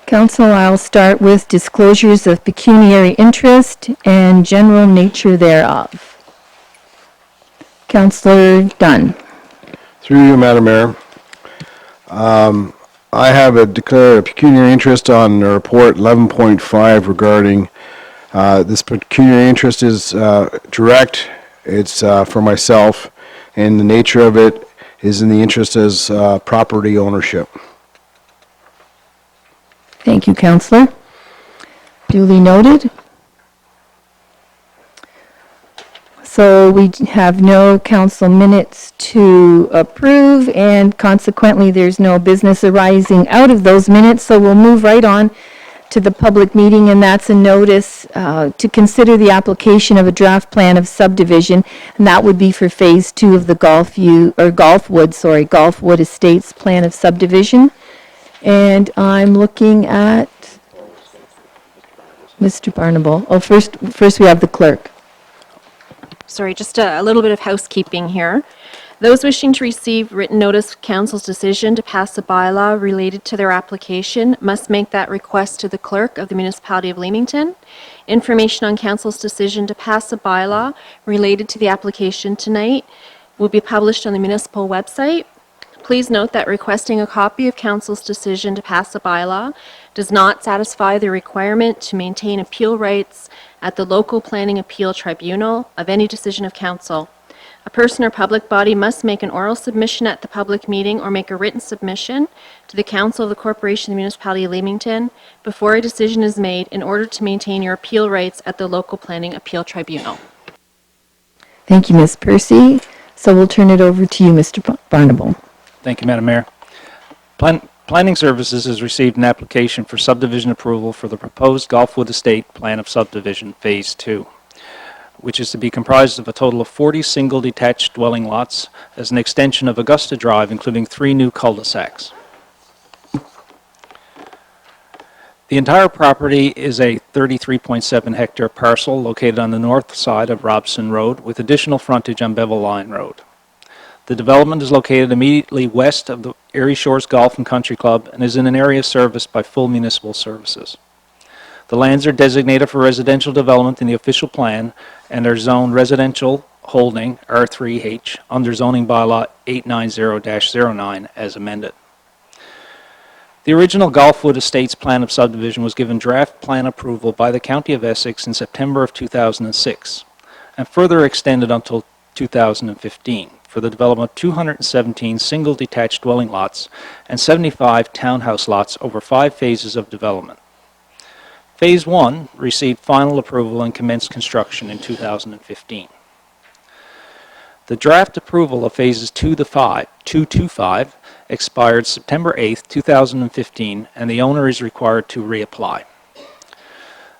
Council, I'll start with disclosures of pecuniary interest and general nature thereof. Councillor Dunn. Through you, Madam Mayor. I have declared a pecuniary interest on report 11.5 regarding this pecuniary interest is direct. It's for myself, and the nature of it is in the interest as property ownership. Thank you, Councillor. Duly noted. So we have no council minutes to approve, and consequently there's no business arising out of those minutes, so we'll move right on to the public meeting, and that's a notice to consider the application of a draft plan of subdivision, and that would be for Phase 2 of the Golfwood Estates Plan of Subdivision. And I'm looking at Mr. Barnable. Oh, first we have the clerk. Sorry, just a little bit of housekeeping here. Those wishing to receive written notice of council's decision to pass a bylaw related to their application must make that request to the clerk of the municipality of Leamington. Information on council's decision to pass a bylaw related to the application tonight will be published on the municipal website. Please note that requesting a copy of council's decision to pass a bylaw does not satisfy the requirement to maintain appeal rights at the local planning appeal tribunal of any decision of council. A person or public body must make an oral submission at the public meeting or make a written submission to the council of the corporation of the municipality of Leamington before a decision is made in order to maintain your appeal rights at the local planning appeal tribunal. Thank you, Ms. Percy. So we'll turn it over to you, Mr. Barnable. Thank you, Madam Mayor. Planning Services has received an application for subdivision approval for the proposed Golfwood Estate Plan of Subdivision Phase 2, which is to be comprised of a total of 40 single detached dwelling lots as an extension of Augusta Drive, including 3 new cul-de-sacs. The entire property is a 33.7 hectare parcel located on the north side of Robson Road with additional frontage on Bevel Line Road. The development is located immediately west of the Erie Shores Golf and Country Club and is in an area serviced by full municipal services. The lands are designated for residential development in the official plan and are zoned residential holding R3H under zoning bylaw 890-09 as amended. The original Golfwood Estates Plan of Subdivision was given draft plan approval by the County of Essex in September of 2006 and further extended until 2015 for the development of 217 single detached dwelling lots and 75 townhouse lots over 5 phases of development. Phase 1 received final approval and commenced construction in 2015. The draft approval of phases 2 to 5 expired September 8, 2015, and the owner is required to reapply.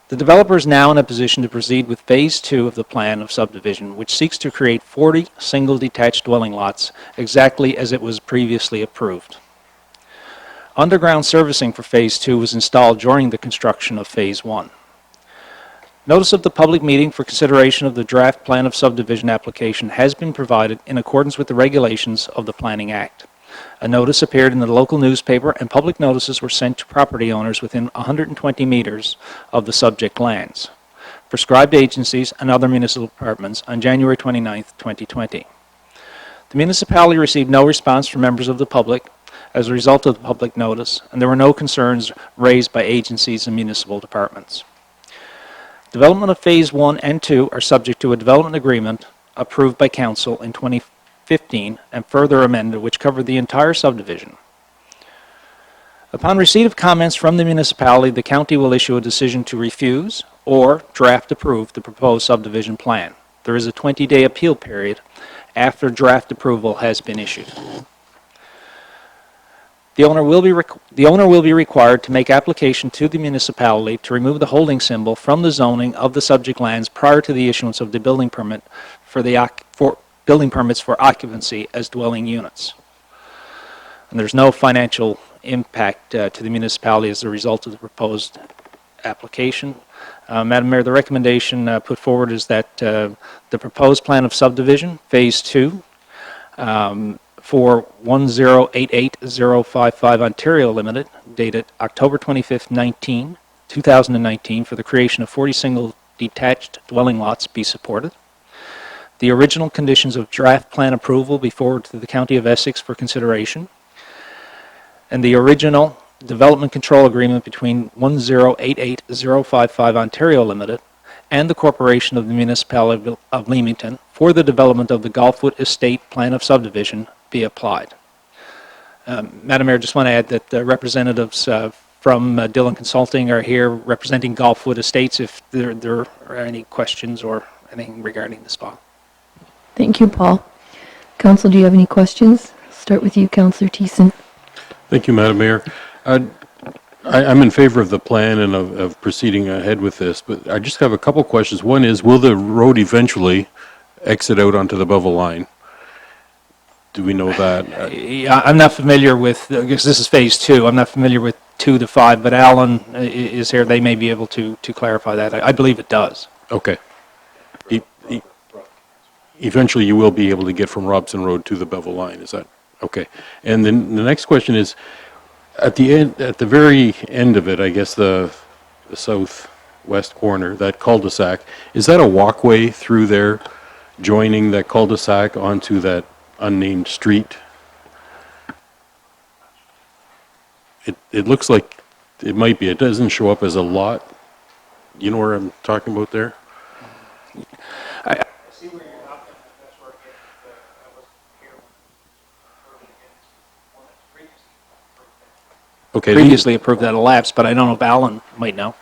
The developer is now in a position to proceed with Phase 2 of the plan of subdivision, which seeks to create 40 single detached dwelling lots, exactly as it was previously approved. Underground servicing for Phase 2 was installed during the construction of Phase 1. Notice of the public meeting for consideration of the draft plan of subdivision application has been provided in accordance with the regulations of the Planning Act. A notice appeared in the local newspaper and public notices were sent to property owners within 120 meters of the subject lands, prescribed agencies and other municipal departments on January 29, 2020. The municipality received no response from members of the public as a result of the public notice, and there were no concerns raised by agencies and municipal departments. Development of Phase 1 and 2 are subject to a development agreement approved by Council in 2015 and further amended, which covered the entire subdivision. Upon receipt of comments from the municipality, the county will issue a decision to refuse or draft approve the proposed subdivision plan. There is a 20-day appeal period after draft approval has been issued. The owner will be required to make application to the municipality to remove the holding symbol from the zoning of the subject lands prior to the issuance of the building permit for building permits for occupancy as dwelling units. And there's no financial impact to the municipality as a result of the proposed application. Madam Mayor, the recommendation put forward is that the proposed plan of subdivision, Phase 2, for 1088055 Ontario Limited, dated October 25th, 2019, for the creation of 40 single detached dwelling lots be supported. The original conditions of draft plan approval be forwarded to the County of Essex for consideration. And the original development control agreement between 1088055 Ontario Limited and the Corporation of the Municipality of Leamington for the development of the Golfwood Estate Plan of Subdivision be applied. Madam Mayor, just want to add that the representatives from Dillon Consulting are here representing Golfwood Estates if there are any questions or anything regarding this file. Thank you, Paul. Council, do you have any questions? Start with you, Councillor Thiessen. Thank you, Madam Mayor. I'm in favor of the plan and of proceeding ahead with this, but I just have a couple questions. One is, will the road eventually exit out onto the Bevel line? Do we know that? Yeah, I'm not familiar with, because this is phase 2, I'm not familiar with 2 to 5, but Alan is here. They may be able to clarify that. I believe it does. Okay. Eventually, you will be able to get from Robson Road to the Bevel line, is that? Okay. And then the next question is, at the very end of it, I guess the southwest corner, that cul-de-sac, is that a walkway through there, joining that cul-de-sac onto that unnamed street? It looks like it might be. It doesn't show up as a lot. You know where I'm talking about there? I see where you're talking, that's where I wasn't here when Okay. previously approved that elapsed, but I don't know if Alan might know.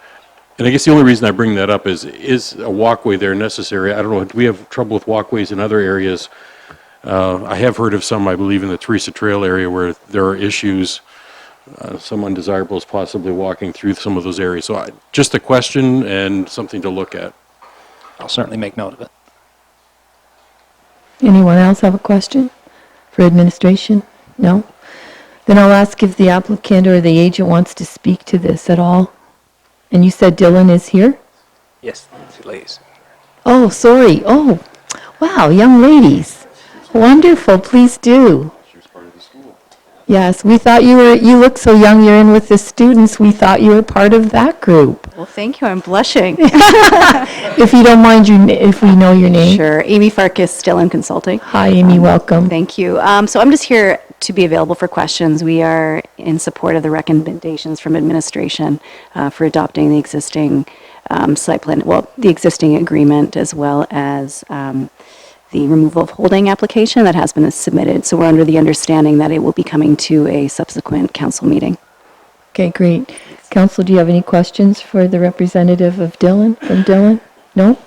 And I guess the only reason I bring that up is a walkway there necessary? I don't know, do we have trouble with walkways in other areas? I have heard of some, I believe, in the Teresa Trail area where there are issues, some undesirables possibly walking through some of those areas. So just a question and something to look at. I'll certainly make note of it. Anyone else have a question for administration? No? Then I'll ask if the applicant or the agent wants to speak to this at all. And you said Dylan is here? Yes, ladies. Oh, sorry. Oh, wow, young ladies. Wonderful, please do. Yes, we thought you look so young, you're in with the students. We thought you were part of that group. Well, thank you. I'm blushing. If you don't mind, if we know your name. Sure. Amy Farkas, Dillon Consulting. Hi, Amy, welcome. Thank you. So I'm just here to be available for questions. We are in support of the recommendations from administration for adopting the existing site plan, well, the existing agreement, as well as the removal of holding application that has been submitted. So we're under the understanding that it will be coming to a subsequent council meeting. Okay, great. Council, do you have any questions for the representative of Dylan, from Dylan? No?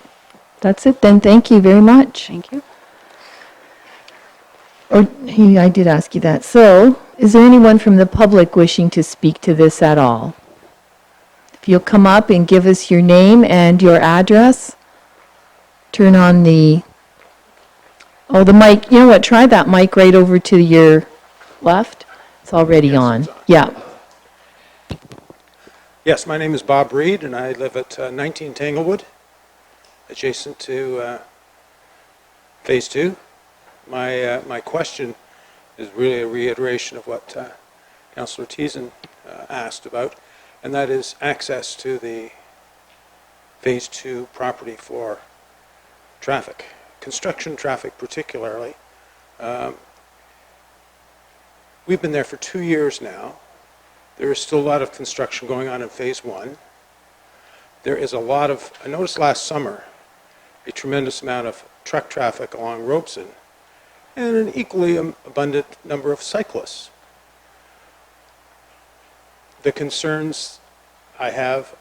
That's it then. Thank you very much. Thank you. Oh, I did ask you that. So, is there anyone from the public wishing to speak to this at all? If you'll come up and give us your name and your address, turn on the mic. You know what? Try that mic right over to your left. It's already on. Yeah. Yes, my name is Bob Reed, and I live at 19 Tanglewood, adjacent to Phase 2. My question is really a reiteration of what Councillor Thiessen asked about, and that is access to the Phase 2 property for traffic, construction traffic particularly. We've been there for 2 years now. There is still a lot of construction going on in Phase 1. There is a lot of, I noticed last summer, a tremendous amount of truck traffic along Robeson and an equally abundant number of cyclists. The concerns I have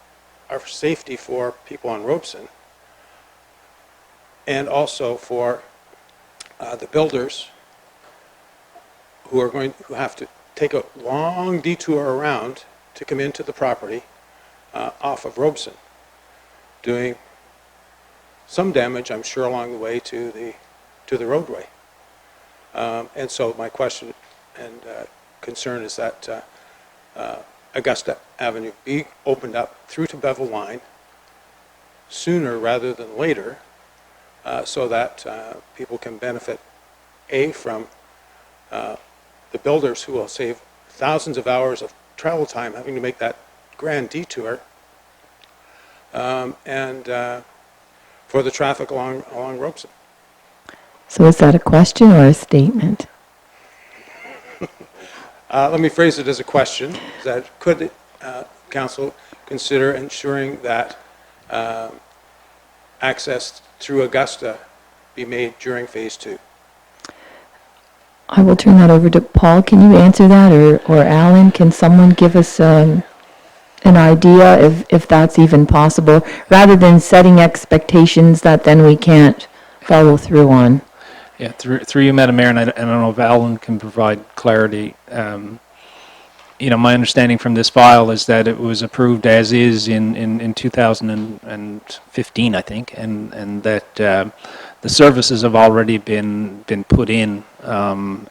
are for safety for people on Robeson and also for the builders who have to take a long detour around to come into the property off of Robeson, doing some damage, I'm sure, along the way to the roadway. And so my question and concern is that Augusta Avenue be opened up through to Bevel Line sooner rather than later, so that people can benefit, A, from the builders who will save thousands of hours of travel time having to make that grand detour, and for the traffic along Robeson. So is that a question or a statement? Let me phrase it as a question. That could council consider ensuring that access through Augusta be made during phase 2? I will turn that over to Paul. Can you answer that, or Alan? Can someone give us an idea if that's even possible, rather than setting expectations that then we can't follow through on? Yeah, through you, Madam Mayor, and I don't know if Alan can provide clarity. My understanding from this file is that it was approved as is in 2015, I think, and that the services have already been put in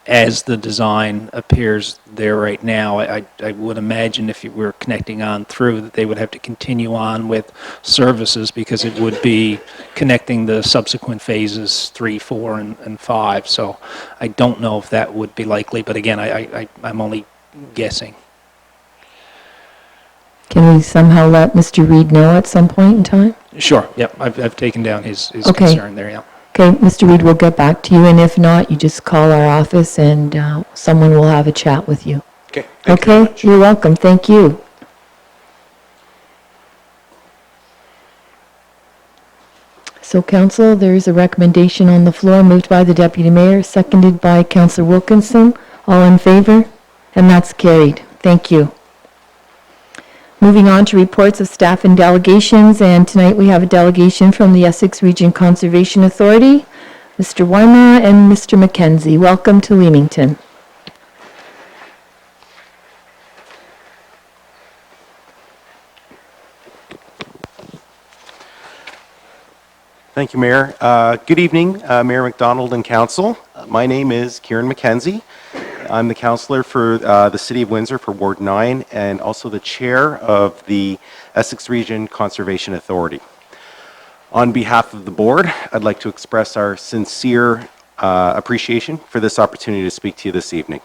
as the design appears there right now. I would imagine if you were connecting on through that they would have to continue on with services because it would be connecting the subsequent phases 3, 4, and 5. So I don't know if that would be likely, but again, I'm only guessing. Can we somehow let Mr. Reed know at some point in time? Sure, yep, I've taken down his Okay. concern there, yeah. Okay, Mr. Reed, we'll get back to you, and if not, you just call our office and someone will have a chat with you. Okay, thank you very Okay, much. you're welcome, thank you. So council, there is a recommendation on the floor moved by the Deputy Mayor, seconded by Councillor Wilkinson. All in favor? And that's carried. Thank you. Moving on to reports of staff and delegations, and tonight we have a delegation from the Essex Region Conservation Authority, Mr. Weimar and Mr. Mackenzie. Welcome to Leamington. Thank you, Mayor. Good evening, Mayor McDonald and Council. My name is Kieran Mackenzie. I'm the councillor for the City of Windsor for Ward 9 and also the chair of the Essex Region Conservation Authority. On behalf of the board, I'd like to express our sincere appreciation for this opportunity to speak to you this evening.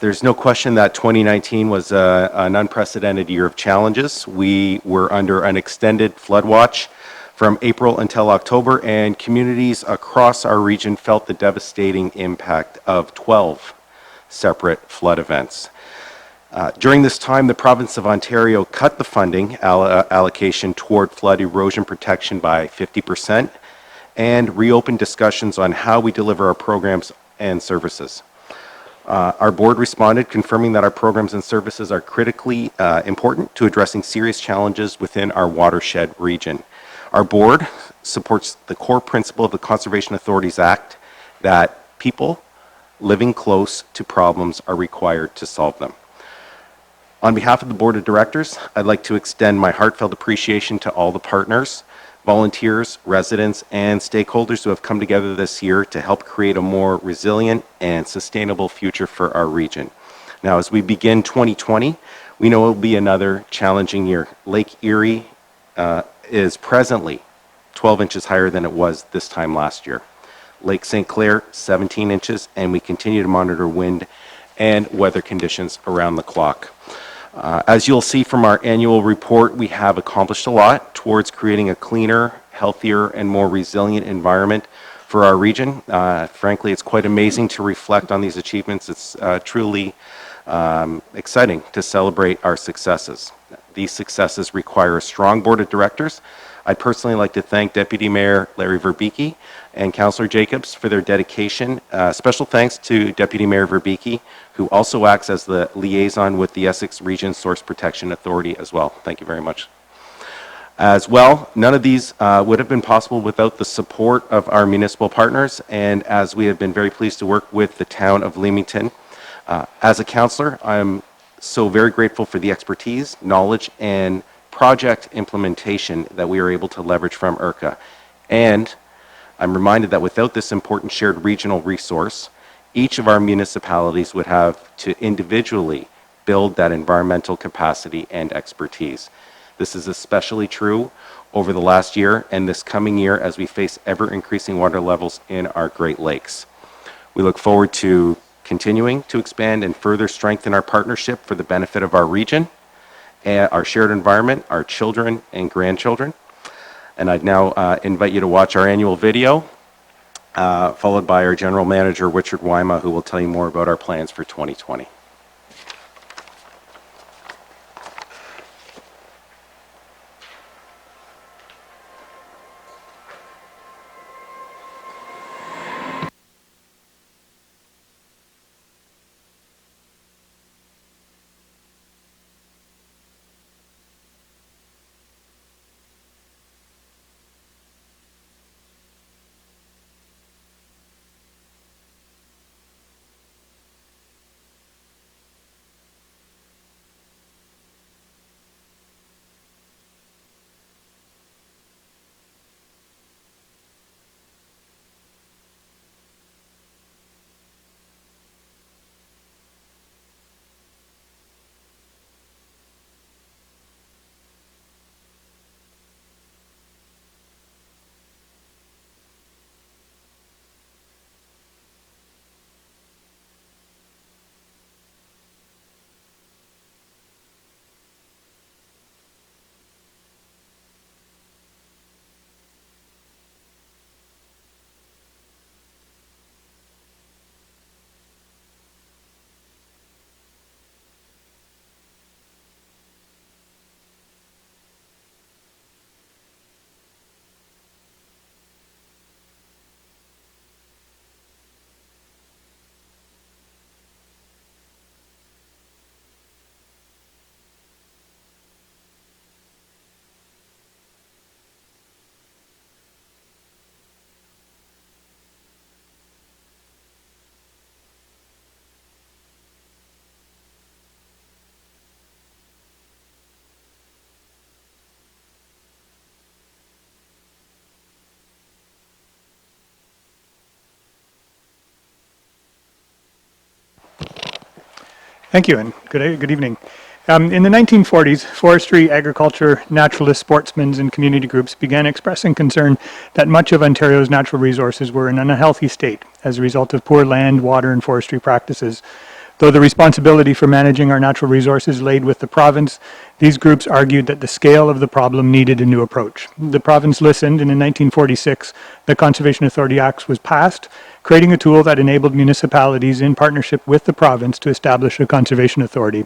There's no question that 2019 was an unprecedented year of challenges. We were under an extended flood watch from April until October, and communities across our region felt the devastating impact of 12 separate flood events. During this time, the province of Ontario cut the funding allocation toward flood erosion protection by 50% and reopened discussions on how we deliver our programs and services. Our board responded, confirming that our programs and services are critically important to addressing serious challenges within our watershed region. Our board supports the core principle of the Conservation Authorities Act that people living close to problems are required to solve them. On behalf of the Board of Directors, I'd like to extend my heartfelt appreciation to all the partners, volunteers, residents, and stakeholders who have come together this year to help create a more resilient and sustainable future for our region. Now, as we begin 2020, we know it will be another challenging year. Lake Erie is presently 12 inches higher than it was this time last year. Lake St. Clair, 17 inches, and we continue to monitor wind and weather conditions around the clock. As you'll see from our annual report, we have accomplished a lot towards creating a cleaner, healthier, and more resilient environment for our region. Frankly, it's quite amazing to reflect on these achievements. It's truly exciting to celebrate our successes. These successes require a strong board of directors. I'd personally like to thank Deputy Mayor Larry Verbeke and Councillor Jacobs for their dedication. Special thanks to Deputy Mayor Verbeke, who also acts as the liaison with the Essex Region Source Protection Authority as well. Thank you very much. As well, none of these would have been possible without the support of our municipal partners, and as we have been very pleased to work with the town of Leamington. As a councillor, I'm so very grateful for the expertise, knowledge, and project implementation that we are able to leverage from IRCA. And I'm reminded that without this important shared regional resource, each of our municipalities would have to individually build that environmental capacity and expertise. This is especially true over the last year and this coming year as we face ever-increasing water levels in our Great Lakes. We look forward to continuing to expand and further strengthen our partnership for the benefit of our region, our shared environment, our children and grandchildren. And I'd now invite you to watch our annual video, followed by our General Manager, Richard Wyma, who will tell you more about our plans for 2020. Thank you, and good evening. In the 1940s, forestry, agriculture, naturalists, sportsmen, and community groups began expressing concern that much of Ontario's natural resources were in an unhealthy state as a result of poor land, water, and forestry practices. Though the responsibility for managing our natural resources laid with the province, these groups argued that the scale of the problem needed a new approach. The province listened, and in 1946, the Conservation Authority Act was passed, creating a tool that enabled municipalities in partnership with the province to establish a conservation authority,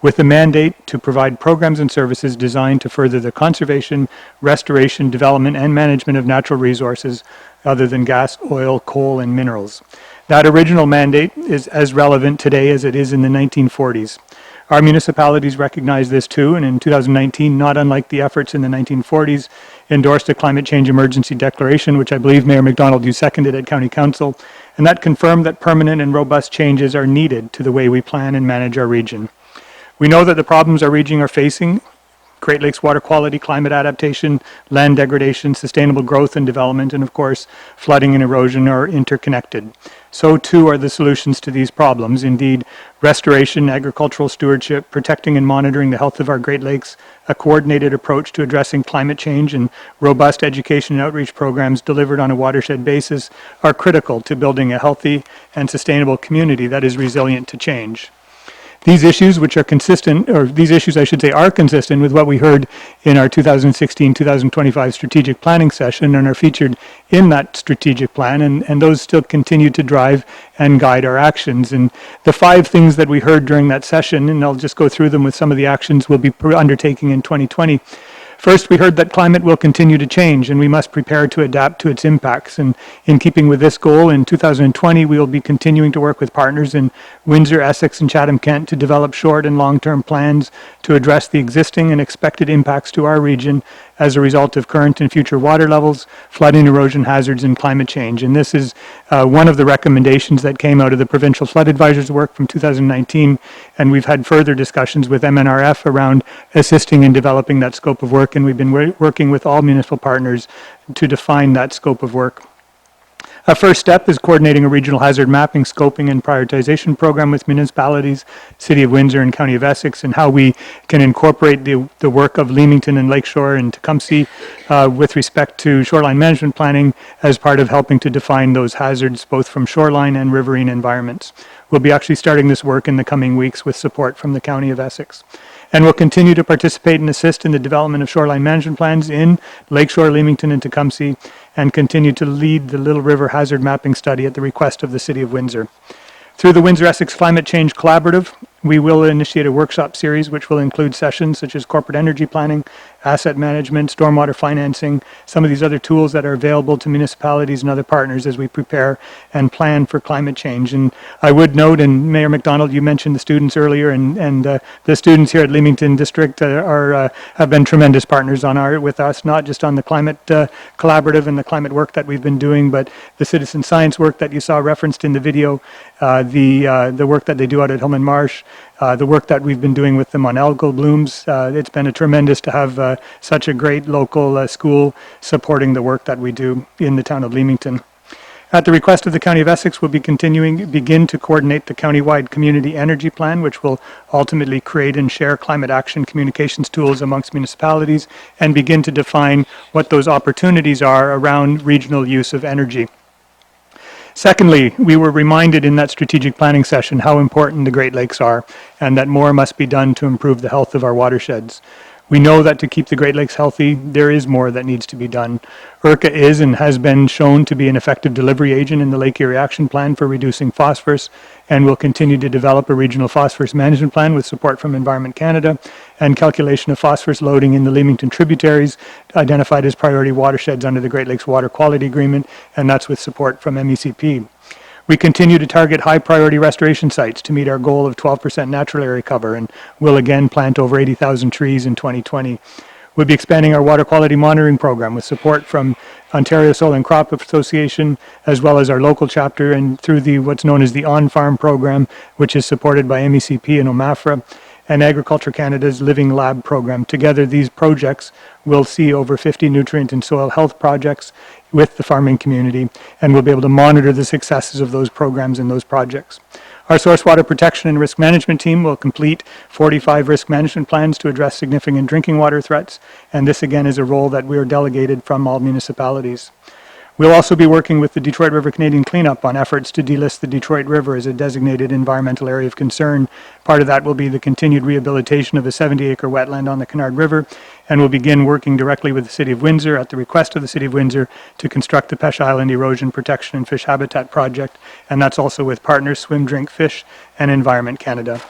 with the mandate to provide programs and services designed to further the conservation, restoration, development, and management of natural resources other than gas, oil, coal, and minerals. That original mandate is as relevant today as it is in the 1940s. Our municipalities recognize this too, and in 2019, not unlike the efforts in the 1940s, endorsed a climate change emergency declaration, which I believe Mayor McDonald, you seconded at County Council, and that confirmed that permanent and robust changes are needed to the way we plan and manage our region. We know that the problems our region are facing, Great Lakes water quality, climate adaptation, land degradation, sustainable growth and development, and of course, flooding and erosion are interconnected. So too are the solutions to these problems. Indeed, restoration, agricultural stewardship, protecting and monitoring the health of our Great Lakes, a coordinated approach to addressing climate change, and robust education and outreach programs delivered on a watershed basis are critical to building a healthy and sustainable community that is resilient to change. These issues, which are consistent, or these issues, I should say, are consistent with what we heard in our 2016-2025 strategic planning session and are featured in that strategic plan, and those still continue to drive and guide our actions. And the 5 things that we heard during that session, and I'll just go through them with some of the actions we'll be undertaking in 2020. First, we heard that climate will continue to change and we must prepare to adapt to its impacts. And in keeping with this goal, in 2020, we will be continuing to work with partners in Windsor, Essex, and Chatham-Kent to develop short and long-term plans to address the existing and expected impacts to our region as a result of current and future water levels, flooding, erosion hazards, and climate change. And this is one of the recommendations that came out of the Provincial Flood Advisors work from 2019, and we've had further discussions with MNRF around assisting in developing that scope of work, and we've been working with all municipal partners to define that scope of work. A first step is coordinating a regional hazard mapping, scoping, and prioritization program with municipalities, City of Windsor and County of Essex, and how we can incorporate the work of Leamington and Lakeshore and Tecumseh with respect to shoreline management planning as part of helping to define those hazards both from shoreline and riverine environments. We'll be actually starting this work in the coming weeks with support from the County of Essex. And we'll continue to participate and assist in the development of shoreline management plans in Lakeshore, Leamington, and Tecumseh, and continue to lead the Little River Hazard Mapping Study at the request of the City of Windsor. Through the Windsor-Essex Climate Change Collaborative, we will initiate a workshop series which will include sessions such as corporate energy planning, asset management, stormwater financing, some of these other tools that are available to municipalities and other partners as we prepare and plan for climate change. And I would note, and Mayor McDonald, you mentioned the students earlier, and the students here at Leamington District have been tremendous partners with us, not just on the climate collaborative and the climate work that we've been doing, but the citizen science work that you saw referenced in the video, the work that they do out at Hillman Marsh, the work that we've been doing with them on algal blooms. It's been tremendous to have such a great local school supporting the work that we do in the town of Leamington. At the request of the County of Essex, we'll be begin to coordinate the countywide community energy plan, which will ultimately create and share climate action communications tools amongst municipalities and begin to define what those opportunities are around regional use of energy. Secondly, we were reminded in that strategic planning session how important the Great Lakes are and that more must be done to improve the health of our watersheds. We know that to keep the Great Lakes healthy, there is more that needs to be done. IRCA is and has been shown to be an effective delivery agent in the Lake Erie Action Plan for reducing phosphorus, and will continue to develop a regional phosphorus management plan with support from Environment Canada and calculation of phosphorus loading in the Leamington tributaries identified as priority watersheds under the Great Lakes Water Quality Agreement, and that's with support from MECP. We continue to target high-priority restoration sites to meet our goal of 12% natural area cover, and will again plant over 80,000 trees in 2020. We'll be expanding our water quality monitoring program with support from Ontario Soil and Crop Association, as well as our local chapter, and through what's known as the On-Farm program, which is supported by MECP and OMAFRA, and Agriculture Canada's Living Lab program. Together, these projects will see over 50 nutrient and soil health projects with the farming community, and we'll be able to monitor the successes of those programs and those projects. Our source water protection and risk management team will complete 45 risk management plans to address significant drinking water threats, and this again is a role that we are delegated from all municipalities. We'll also be working with the Detroit River Canadian Cleanup on efforts to delist the Detroit River as a designated environmental area of concern. Part of that will be the continued rehabilitation of a 70-acre wetland on the Canard River, and we'll begin working directly with the City of Windsor at the request of the City of Windsor to construct the Peche Island Erosion Protection and Fish Habitat Project, and that's also with partners Swim, Drink, Fish, and Environment Canada.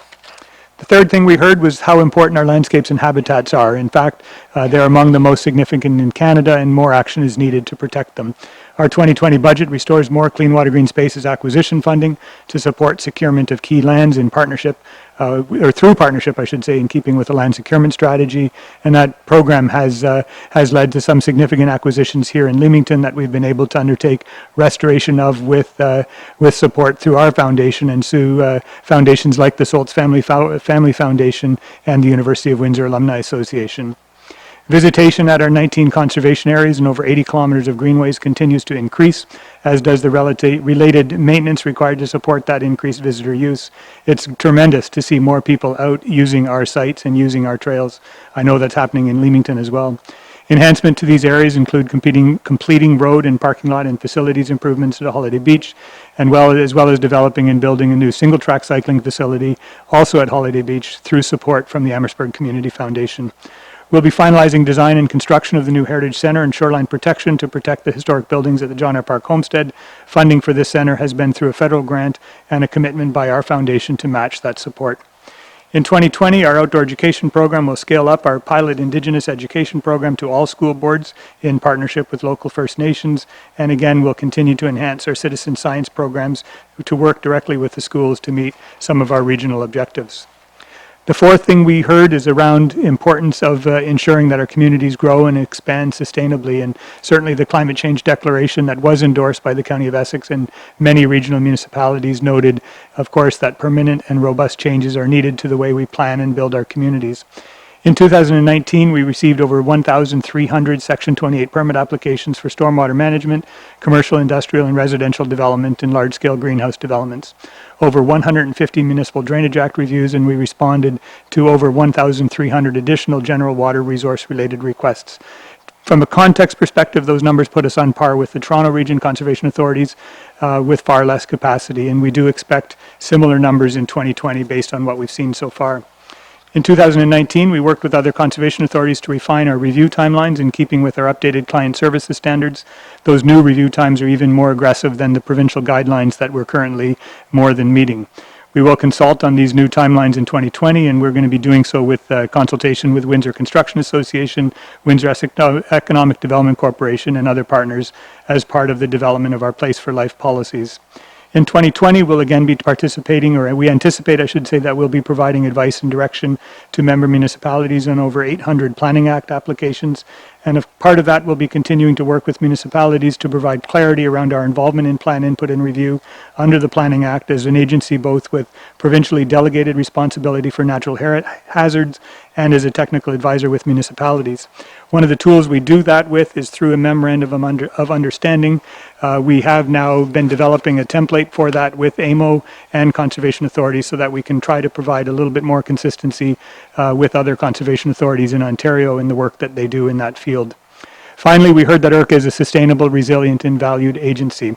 The third thing we heard was how important our landscapes and habitats are. In fact, they're among the most significant in Canada, and more action is needed to protect them. Our 2020 budget restores more Clean Water Green Spaces acquisition funding to support securement of key lands in partnership, or through partnership, I should say, in keeping with the land securement strategy. And that program has led to some significant acquisitions here in Leamington that we've been able to undertake restoration of with support through our foundation and through foundations like the Soltz Family Foundation and the University of Windsor Alumni Association. Visitation at our 19 conservation areas and over 80 kilometers of greenways continues to increase, as does the related maintenance required to support that increased visitor use. It's tremendous to see more people out using our sites and using our trails. I know that's happening in Leamington as well. Enhancement to these areas include completing road and parking lot and facilities improvements at Holiday Beach, as well as developing and building a new single-track cycling facility also at Holiday Beach through support from the Amherstburg Community Foundation. We'll be finalizing design and construction of the new Heritage Center and shoreline protection to protect the historic buildings at the John R. Park Homestead. Funding for this center has been through a federal grant and a commitment by our foundation to match that support. In 2020, our outdoor education program will scale up our pilot Indigenous education program to all school boards in partnership with local First Nations. And again, we'll continue to enhance our citizen science programs to work directly with the schools to meet some of our regional objectives. The fourth thing we heard is around importance of ensuring that our communities grow and expand sustainably, and certainly the climate change declaration that was endorsed by the County of Essex and many regional municipalities noted, of course, that permanent and robust changes are needed to the way we plan and build our communities. In 2019, we received over 1,300 Section 28 permit applications for stormwater management, commercial, industrial, and residential development in large-scale greenhouse developments. Over 150 Municipal Drainage Act reviews, and we responded to over 1,300 additional general water resource-related requests. From a context perspective, those numbers put us on par with the Toronto Region Conservation Authorities with far less capacity, and we do expect similar numbers in 2020 based on what we've seen so far. In 2019, we worked with other conservation authorities to refine our review timelines in keeping with our updated client services standards. Those new review times are even more aggressive than the provincial guidelines that we're currently more than meeting. We will consult on these new timelines in 2020, and we're going to be doing so with consultation with Windsor Construction Association, Windsor Economic Development Corporation, and other partners as part of the development of our Place for Life policies. In 2020, we'll again be participating, or we anticipate, I should say, that we'll be providing advice and direction to member municipalities on over 800 Planning Act applications. And as part of that, we'll be continuing to work with municipalities to provide clarity around our involvement in plan input and review under the Planning Act as an agency both with provincially delegated responsibility for natural hazards and as a technical advisor with municipalities. One of the tools we do that with is through a memorandum of understanding. We have now been developing a template for that with AMO and conservation authorities so that we can try to provide a little bit more consistency with other conservation authorities in Ontario in the work that they do in that field. Finally, we heard that IRCA is a sustainable, resilient, and valued agency.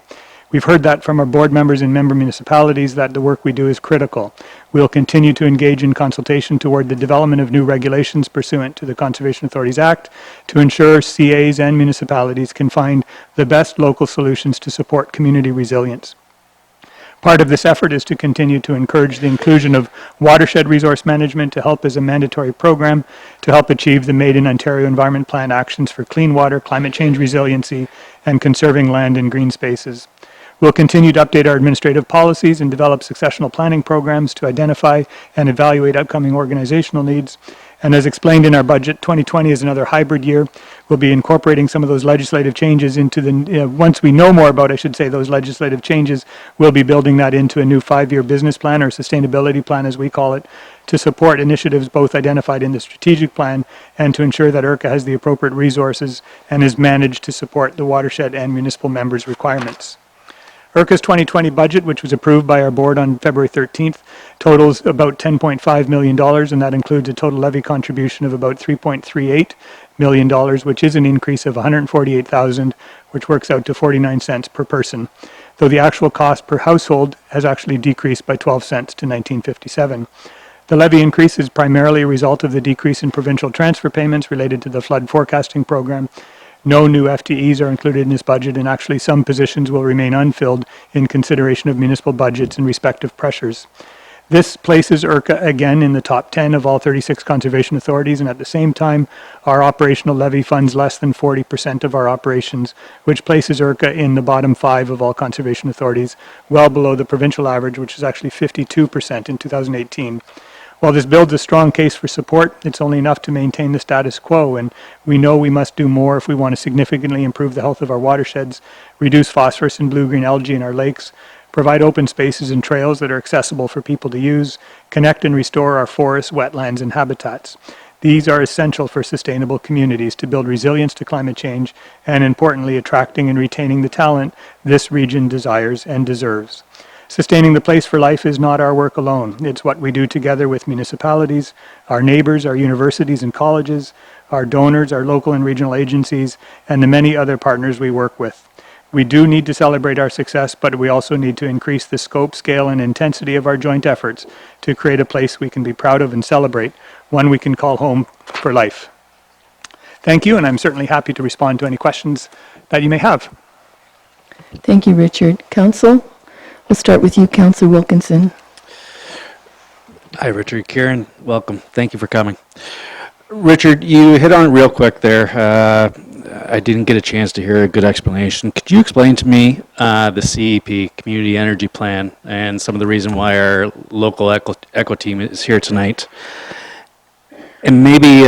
We've heard that from our board members and member municipalities that the work we do is critical. We'll continue to engage in consultation toward the development of new regulations pursuant to the Conservation Authorities Act to ensure CAs and municipalities can find the best local solutions to support community resilience. Part of this effort is to continue to encourage the inclusion of watershed resource management to help as a mandatory program to help achieve the Made in Ontario Environment Plan actions for clean water, climate change resiliency, and conserving land and green spaces. We'll continue to update our administrative policies and develop successional planning programs to identify and evaluate upcoming organizational needs. And as explained in our budget, 2020 is another hybrid year. We'll be incorporating some of those legislative changes into the, once we know more about, I should say, those legislative changes, we'll be building that into a new 5-year business plan or sustainability plan, as we call it, to support initiatives both identified in the strategic plan and to ensure that IRCA has the appropriate resources and is managed to support the watershed and municipal members' requirements. IRCA's 2020 budget, which was approved by our board on February 13th, totals about $10.5 million, and that includes a total levy contribution of about $3.38 million, which is an increase of $148,000, which works out to 49 cents per person, though the actual cost per household has actually decreased by 12 cents to $19.57. The levy increase is primarily a result of the decrease in provincial transfer payments related to the flood forecasting program. No new FTEs are included in this budget, and actually some positions will remain unfilled in consideration of municipal budgets and respective pressures. This places IRCA again in the top 10 of all 36 conservation authorities, and at the same time, our operational levy funds less than 40% of our operations, which places IRCA in the bottom 5 of all conservation authorities, well below the provincial average, which is actually 52% in 2018. While this builds a strong case for support, it's only enough to maintain the status quo, and we know we must do more if we want to significantly improve the health of our watersheds, reduce phosphorus and blue-green algae in our lakes, provide open spaces and trails that are accessible for people to use, connect and restore our forests, wetlands, and habitats. These are essential for sustainable communities to build resilience to climate change and, importantly, attracting and retaining the talent this region desires and deserves. Sustaining the Place for Life is not our work alone. It's what we do together with municipalities, our neighbors, our universities and colleges, our donors, our local and regional agencies, and the many other partners we work with. We do need to celebrate our success, but we also need to increase the scope, scale, and intensity of our joint efforts to create a place we can be proud of and celebrate, one we can call home for life. Thank you, and I'm certainly happy to respond to any questions that you may have. Thank you, Richard. Council? We'll start with you, Councillor Wilkinson. Hi, Richard. Kieran, welcome. Thank you for coming. Richard, you hit on it real quick there. I didn't get a chance to hear a good explanation. Could you explain to me the CEP, Community Energy Plan, and some of the reason why our local eco team is here tonight? And maybe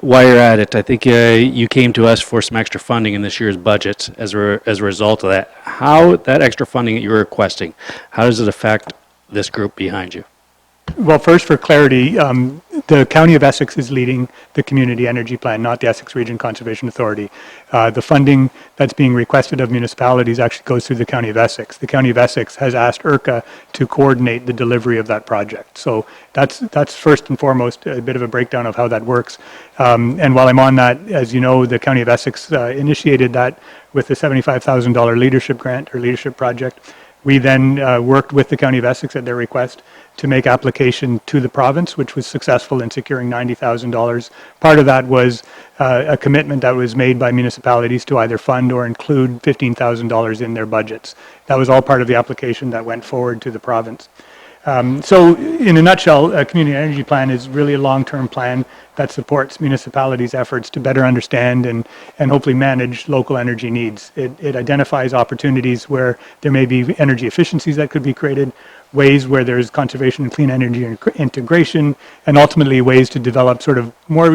while you're at it, I think you came to us for some extra funding in this year's budget as a result of that. How that extra funding that you're requesting, how does it affect this group behind you? Well, first, for clarity, the County of Essex is leading the Community Energy Plan, not the Essex Region Conservation Authority. The funding that's being requested of municipalities actually goes through the County of Essex. The County of Essex has asked IRCA to coordinate the delivery of that project. So that's first and foremost a bit of a breakdown of how that works. And while I'm on that, as you know, the County of Essex initiated that with the $75,000 leadership grant or leadership project. We then worked with the County of Essex at their request to make application to the province, which was successful in securing $90,000. Part of that was a commitment that was made by municipalities to either fund or include $15,000 in their budgets. That was all part of the application that went forward to the province. So in a nutshell, a community energy plan is really a long-term plan that supports municipalities' efforts to better understand and hopefully manage local energy needs. It identifies opportunities where there may be energy efficiencies that could be created, ways where there's conservation and clean energy integration, and ultimately ways to develop sort of more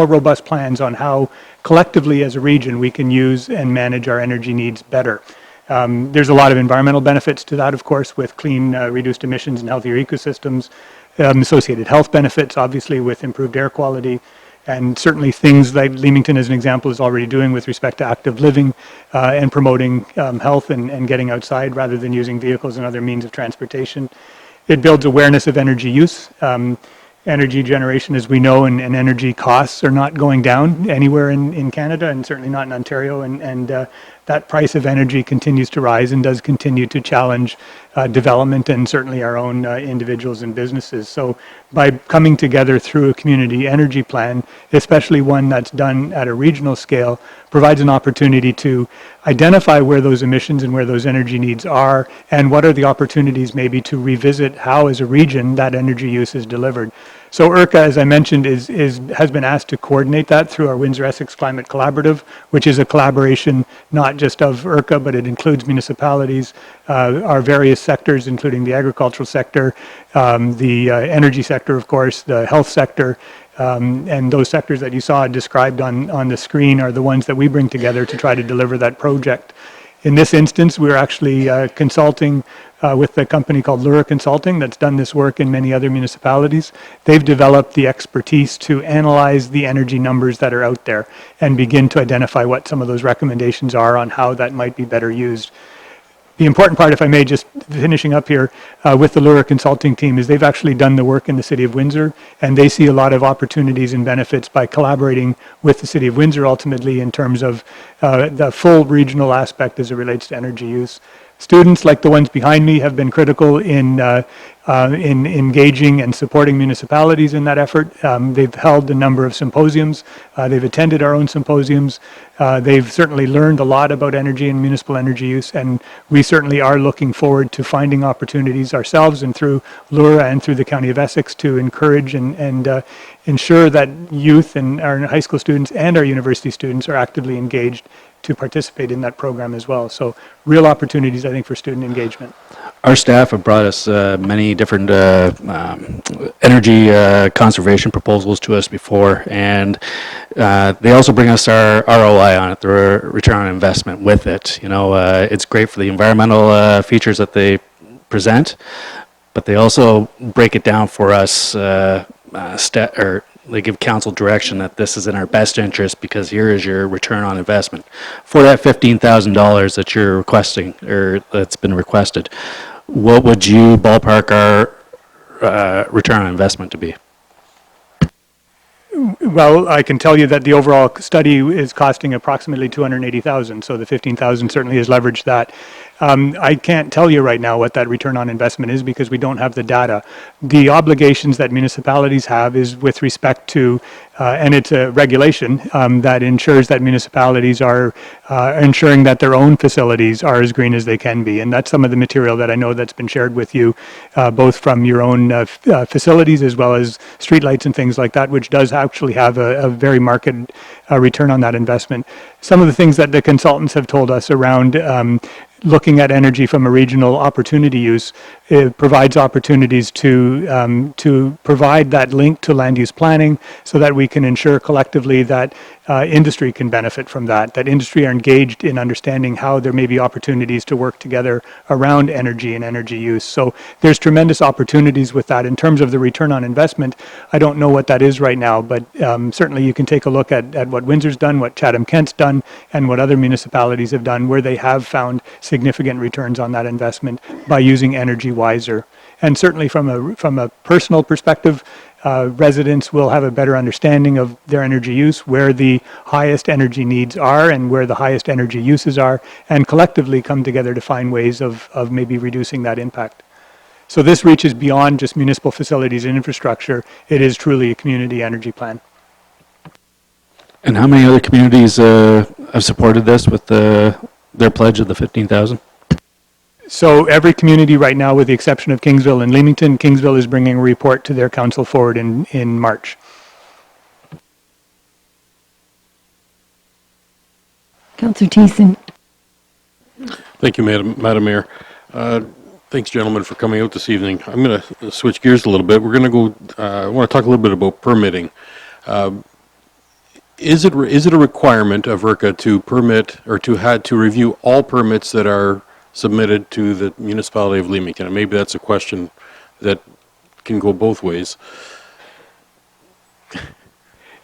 robust plans on how collectively as a region we can use and manage our energy needs better. There's a lot of environmental benefits to that, of course, with clean, reduced emissions and healthier ecosystems, associated health benefits, obviously, with improved air quality, and certainly things like Leamington, as an example, is already doing with respect to active living and promoting health and getting outside rather than using vehicles and other means of transportation. It builds awareness of energy use. Energy generation, as we know, and energy costs are not going down anywhere in Canada, and certainly not in Ontario, and that price of energy continues to rise and does continue to challenge development and certainly our own individuals and businesses. So by coming together through a community energy plan, especially one that's done at a regional scale, provides an opportunity to identify where those emissions and where those energy needs are, and what are the opportunities maybe to revisit how as a region that energy use is delivered. So IRCA, as I mentioned, has been asked to coordinate that through our Windsor-Essex Climate Collaborative, which is a collaboration not just of IRCA, but it includes municipalities, our various sectors, including the agricultural sector, the energy sector, of course, the health sector, and those sectors that you saw described on the screen are the ones that we bring together to try to deliver that project. In this instance, we're actually consulting with a company called Lura Consulting that's done this work in many other municipalities. They've developed the expertise to analyze the energy numbers that are out there and begin to identify what some of those recommendations are on how that might be better used. The important part, if I may, just finishing up here with the Lura Consulting team, is they've actually done the work in the City of Windsor, and they see a lot of opportunities and benefits by collaborating with the City of Windsor ultimately in terms of the full regional aspect as it relates to energy use. Students like the ones behind me have been critical in engaging and supporting municipalities in that effort. They've held a number of symposiums. They've attended our own symposiums. They've certainly learned a lot about energy and municipal energy use, and we certainly are looking forward to finding opportunities ourselves and through Lura and through the County of Essex to encourage and ensure that youth and our high school students and our university students are actively engaged to participate in that program as well. So real opportunities, I think, for student engagement. Our staff have brought us many different energy conservation proposals to us before, and they also bring us our ROI on it, the return on investment with it. You know, it's great for the environmental features that they present, but they also break it down for us, they give council direction that this is in our best interest because here is your return on investment. For that $15,000 that you're requesting, or that's been requested, what would you ballpark our return on investment to be? Well, I can tell you that the overall study is costing approximately $280,000, so the $15,000 certainly has leveraged that. I can't tell you right now what that return on investment is because we don't have the data. The obligations that municipalities have is with respect to, and it's a regulation that ensures that municipalities are ensuring that their own facilities are as green as they can be. And that's some of the material that I know that's been shared with you, both from your own facilities as well as streetlights and things like that, which does actually have a very marked return on that investment. Some of the things that the consultants have told us around looking at energy from a regional opportunity use, it provides opportunities to provide that link to land use planning so that we can ensure collectively that industry can benefit from that industry are engaged in understanding how there may be opportunities to work together around energy and energy use. So there's tremendous opportunities with that. In terms of the return on investment, I don't know what that is right now, but certainly you can take a look at what Windsor's done, what Chatham-Kent's done, and what other municipalities have done where they have found significant returns on that investment by using energy wiser. And certainly from a personal perspective, residents will have a better understanding of their energy use, where the highest energy needs are and where the highest energy uses are, and collectively come together to find ways of maybe reducing that impact. So this reaches beyond just municipal facilities and infrastructure. It is truly a community energy plan. And how many other communities have supported this with their pledge of the 15,000? So every community right now, with the exception of Kingsville and Leamington, Kingsville is bringing a report to their council forward in March. Councillor Thiessen. Thank you, Madam Mayor. Thanks, gentlemen, for coming out this evening. I'm going to switch gears a little bit. We're going to go, I want to talk a little bit about permitting. Is it a requirement of IRCA to permit or to review all permits that are submitted to the municipality of Leamington? And maybe that's a question that can go both ways.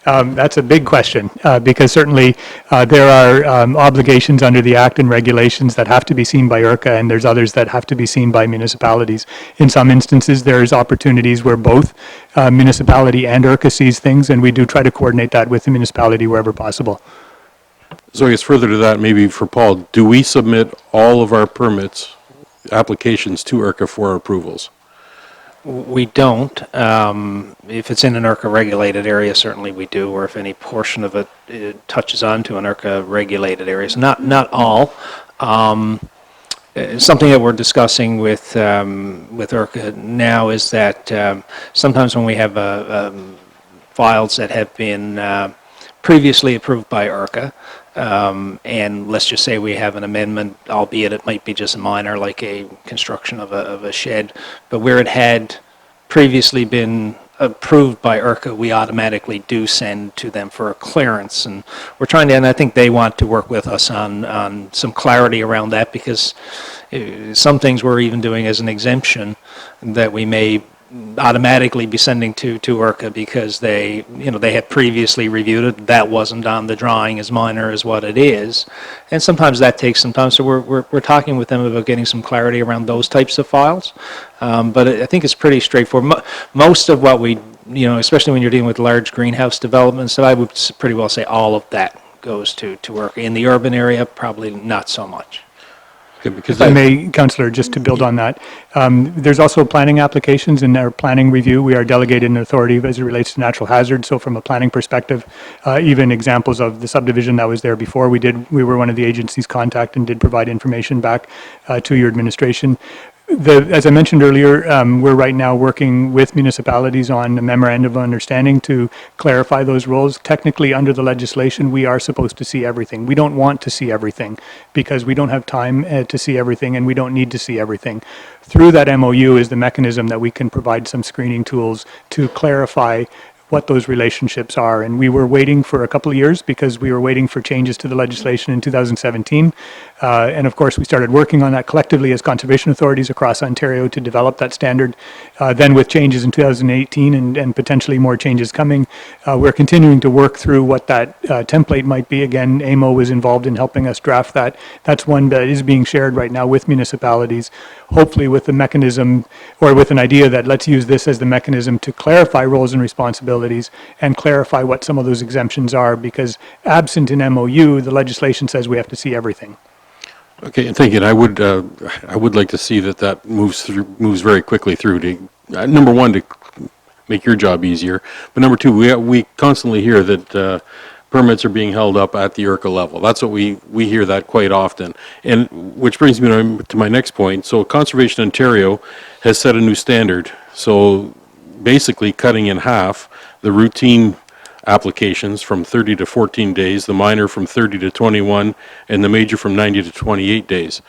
That's a big question because certainly there are obligations under the Act and regulations that have to be seen by IRCA, and there's others that have to be seen by municipalities. In some instances, there's opportunities where both municipality and IRCA sees things, and we do try to coordinate that with the municipality wherever possible. So I guess further to that, maybe for Paul, do we submit all of our permits, applications to IRCA for approvals? We don't. If it's in an IRCA-regulated area, certainly we do, or if any portion of it touches onto an IRCA-regulated area. So not all. Something that we're discussing with IRCA now is that sometimes when we have files that have been previously approved by IRCA, and let's just say we have an amendment, albeit it might be just minor, like a construction of a shed, but where it had previously been approved by IRCA, we automatically do send to them for a clearance. And we're trying to, and I think they want to work with us on some clarity around that, because some things we're even doing as an exemption that we may automatically be sending to IRCA because they had previously reviewed it. That wasn't on the drawing, as minor as what it is, and sometimes that takes some time. So we're talking with them about getting some clarity around those types of files. But I think it's pretty straightforward. Most of what we, especially when you're dealing with large greenhouse developments, so I would pretty well say all of that goes to IRCA. In the urban area, probably not so much. If I may, Councillor, just to build on that, there's also planning applications in our planning review. We are delegated an authority as it relates to natural hazards. So from a planning perspective, even examples of the subdivision that was there before, we were one of the agencies contacted and did provide information back to your administration. As I mentioned earlier, we're right now working with municipalities on a memorandum of understanding to clarify those roles. Technically, under the legislation, we are supposed to see everything. We don't want to see everything because we don't have time to see everything, and we don't need to see everything. Through that MOU is the mechanism that we can provide some screening tools to clarify what those relationships are. And we were waiting for a couple of years because we were waiting for changes to the legislation in 2017. And of course, we started working on that collectively as conservation authorities across Ontario to develop that standard. Then with changes in 2018 and potentially more changes coming, we're continuing to work through what that template might be. Again, AMO was involved in helping us draft that. That's one that is being shared right now with municipalities, hopefully with the mechanism or with an idea that let's use this as the mechanism to clarify roles and responsibilities and clarify what some of those exemptions are, because absent an MOU, the legislation says we have to see everything. Okay, and thank you. And I would like to see that moves very quickly through to number one, to make your job easier, but number two, we constantly hear that permits are being held up at the IRCA level. That's what we hear that quite often, and which brings me to my next point. So Conservation Ontario has set a new standard. So basically cutting in half the routine applications from 30 to 14 days, the minor from 30 to 21, and the major from 90 to 28 days.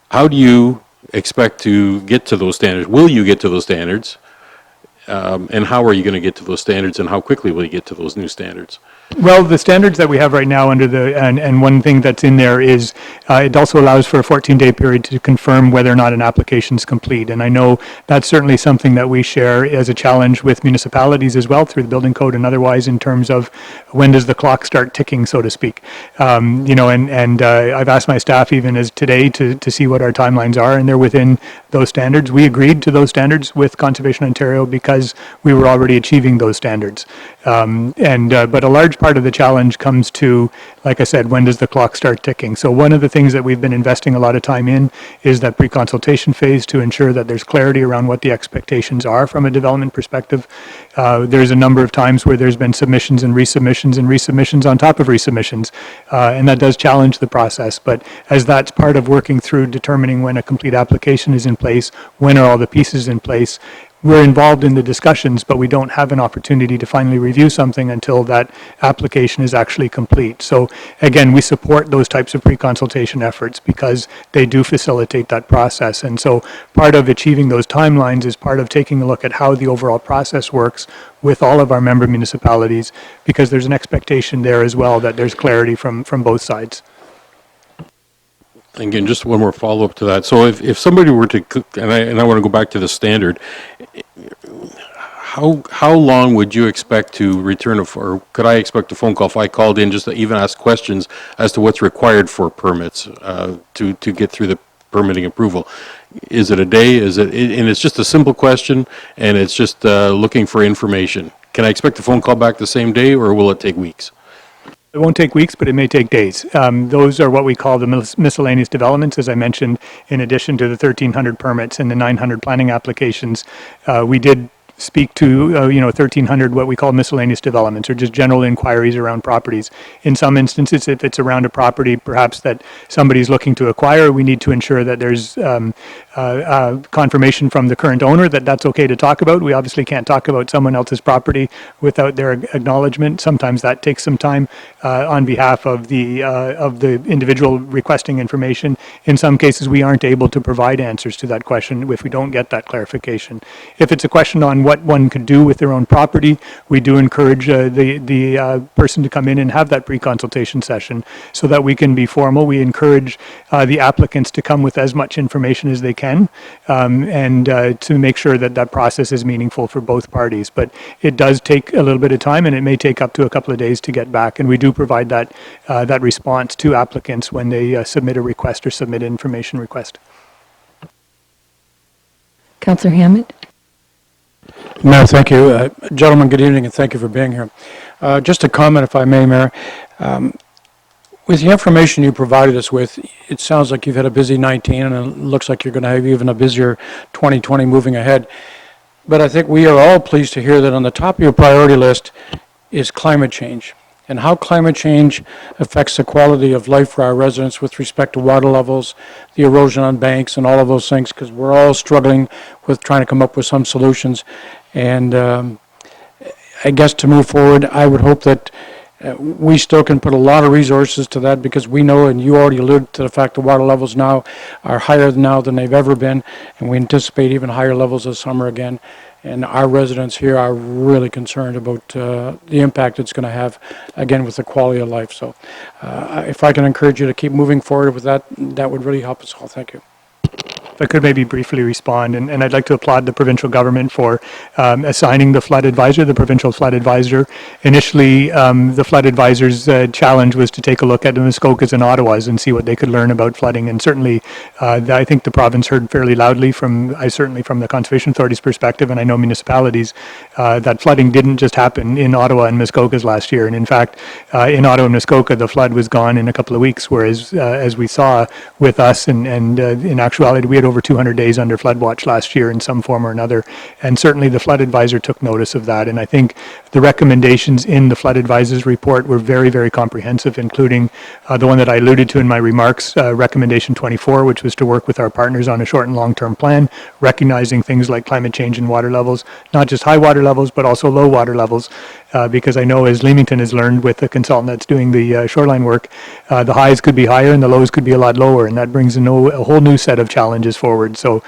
how do you expect to get to those standards? Will you get to those standards? And how are you going to get to those standards, and how quickly will you get to those new standards? Well, the standards that we have right now under and one thing that's in there is it also allows for a 14-day period to confirm whether or not an application is complete. And I know that's certainly something that we share as a challenge with municipalities as well through the building code and otherwise in terms of when does the clock start ticking, so to speak. I've asked my staff even as today to see what our timelines are, and they're within those standards. We agreed to those standards with Conservation Ontario because we were already achieving those standards. But a large part of the challenge comes to, like I said, when does the clock start ticking? So one of the things that we've been investing a lot of time in is that pre-consultation phase to ensure that there's clarity around what the expectations are from a development perspective. There's a number of times where there's been submissions and resubmissions on top of resubmissions, and that does challenge the process. But as that's part of working through determining when a complete application is in place, when are all the pieces in place, we're involved in the discussions, but we don't have an opportunity to finally review something until that application is actually complete. So again, we support those types of pre-consultation efforts because they do facilitate that process. And so part of achieving those timelines is part of taking a look at how the overall process works with all of our member municipalities, because there's an expectation there as well that there's clarity from both sides. Again, just one more follow-up to that. So if somebody were to, and I want to go back to the standard, how long would you expect to return, or could I expect a phone call if I called in just to even ask questions as to what's required for permits to get through the permitting approval? Is it a day? And it's just a simple question, and it's just looking for information. Can I expect a phone call back the same day, or will it take weeks? It won't take weeks, but it may take days. Those are what we call the miscellaneous developments, as I mentioned, in addition to the 1,300 permits and the 900 planning applications. We did speak to, 1,300 what we call miscellaneous developments, or just general inquiries around properties. In some instances, if it's around a property perhaps that somebody's looking to acquire, we need to ensure that there's confirmation from the current owner that that's okay to talk about. We obviously can't talk about someone else's property without their acknowledgement. Sometimes that takes some time on behalf of the individual requesting information. In some cases, we aren't able to provide answers to that question if we don't get that clarification. If it's a question on what one could do with their own property, we do encourage the person to come in and have that pre-consultation session so that we can be formal. We encourage the applicants to come with as much information as they can and to make sure that that process is meaningful for both parties. But it does take a little bit of time, and it may take up to a couple of days to get back. And we do provide that response to applicants when they submit a request or submit an information request. Councillor Hammond? Mayor, thank you. Gentlemen, good evening, and thank you for being here. Just a comment, if I may, Mayor. With the information you provided us with, it sounds like you've had a busy 19, and it looks like you're going to have even a busier 2020 moving ahead. But I think we are all pleased to hear that on the top of your priority list is climate change, and how climate change affects the quality of life for our residents with respect to water levels, the erosion on banks, and all of those things, because we're all struggling with trying to come up with some solutions. And I guess to move forward, I would hope that we still can put a lot of resources to that, because we know, and you already alluded to the fact the water levels now are higher now than they've ever been, and we anticipate even higher levels this summer again. And our residents here are really concerned about the impact it's going to have, again, with the quality of life. So if I can encourage you to keep moving forward with that, that would really help us all. Thank you. If I could maybe briefly respond, and I'd like to applaud the provincial government for assigning the flood advisor, the provincial flood advisor. Initially, the flood advisor's challenge was to take a look at the Muskokas and Ottawas and see what they could learn about flooding. And certainly, I think the province heard fairly loudly certainly from the Conservation Authority's perspective, and I know municipalities, that flooding didn't just happen in Ottawa and Muskokas last year. And in fact, in Ottawa and Muskoka, the flood was gone in a couple of weeks, whereas as we saw with us, and in actuality, we had over 200 days under flood watch last year in some form or another. And certainly the flood advisor took notice of that. And I think the recommendations in the flood advisor's report were very, very comprehensive, including the one that I alluded to in my remarks, recommendation 24, which was to work with our partners on a short and long-term plan, recognizing things like climate change and water levels, not just high water levels, but also low water levels, because I know, as Leamington has learned with the consultant that's doing the shoreline work, the highs could be higher and the lows could be a lot lower, and that brings a whole new set of challenges forward. So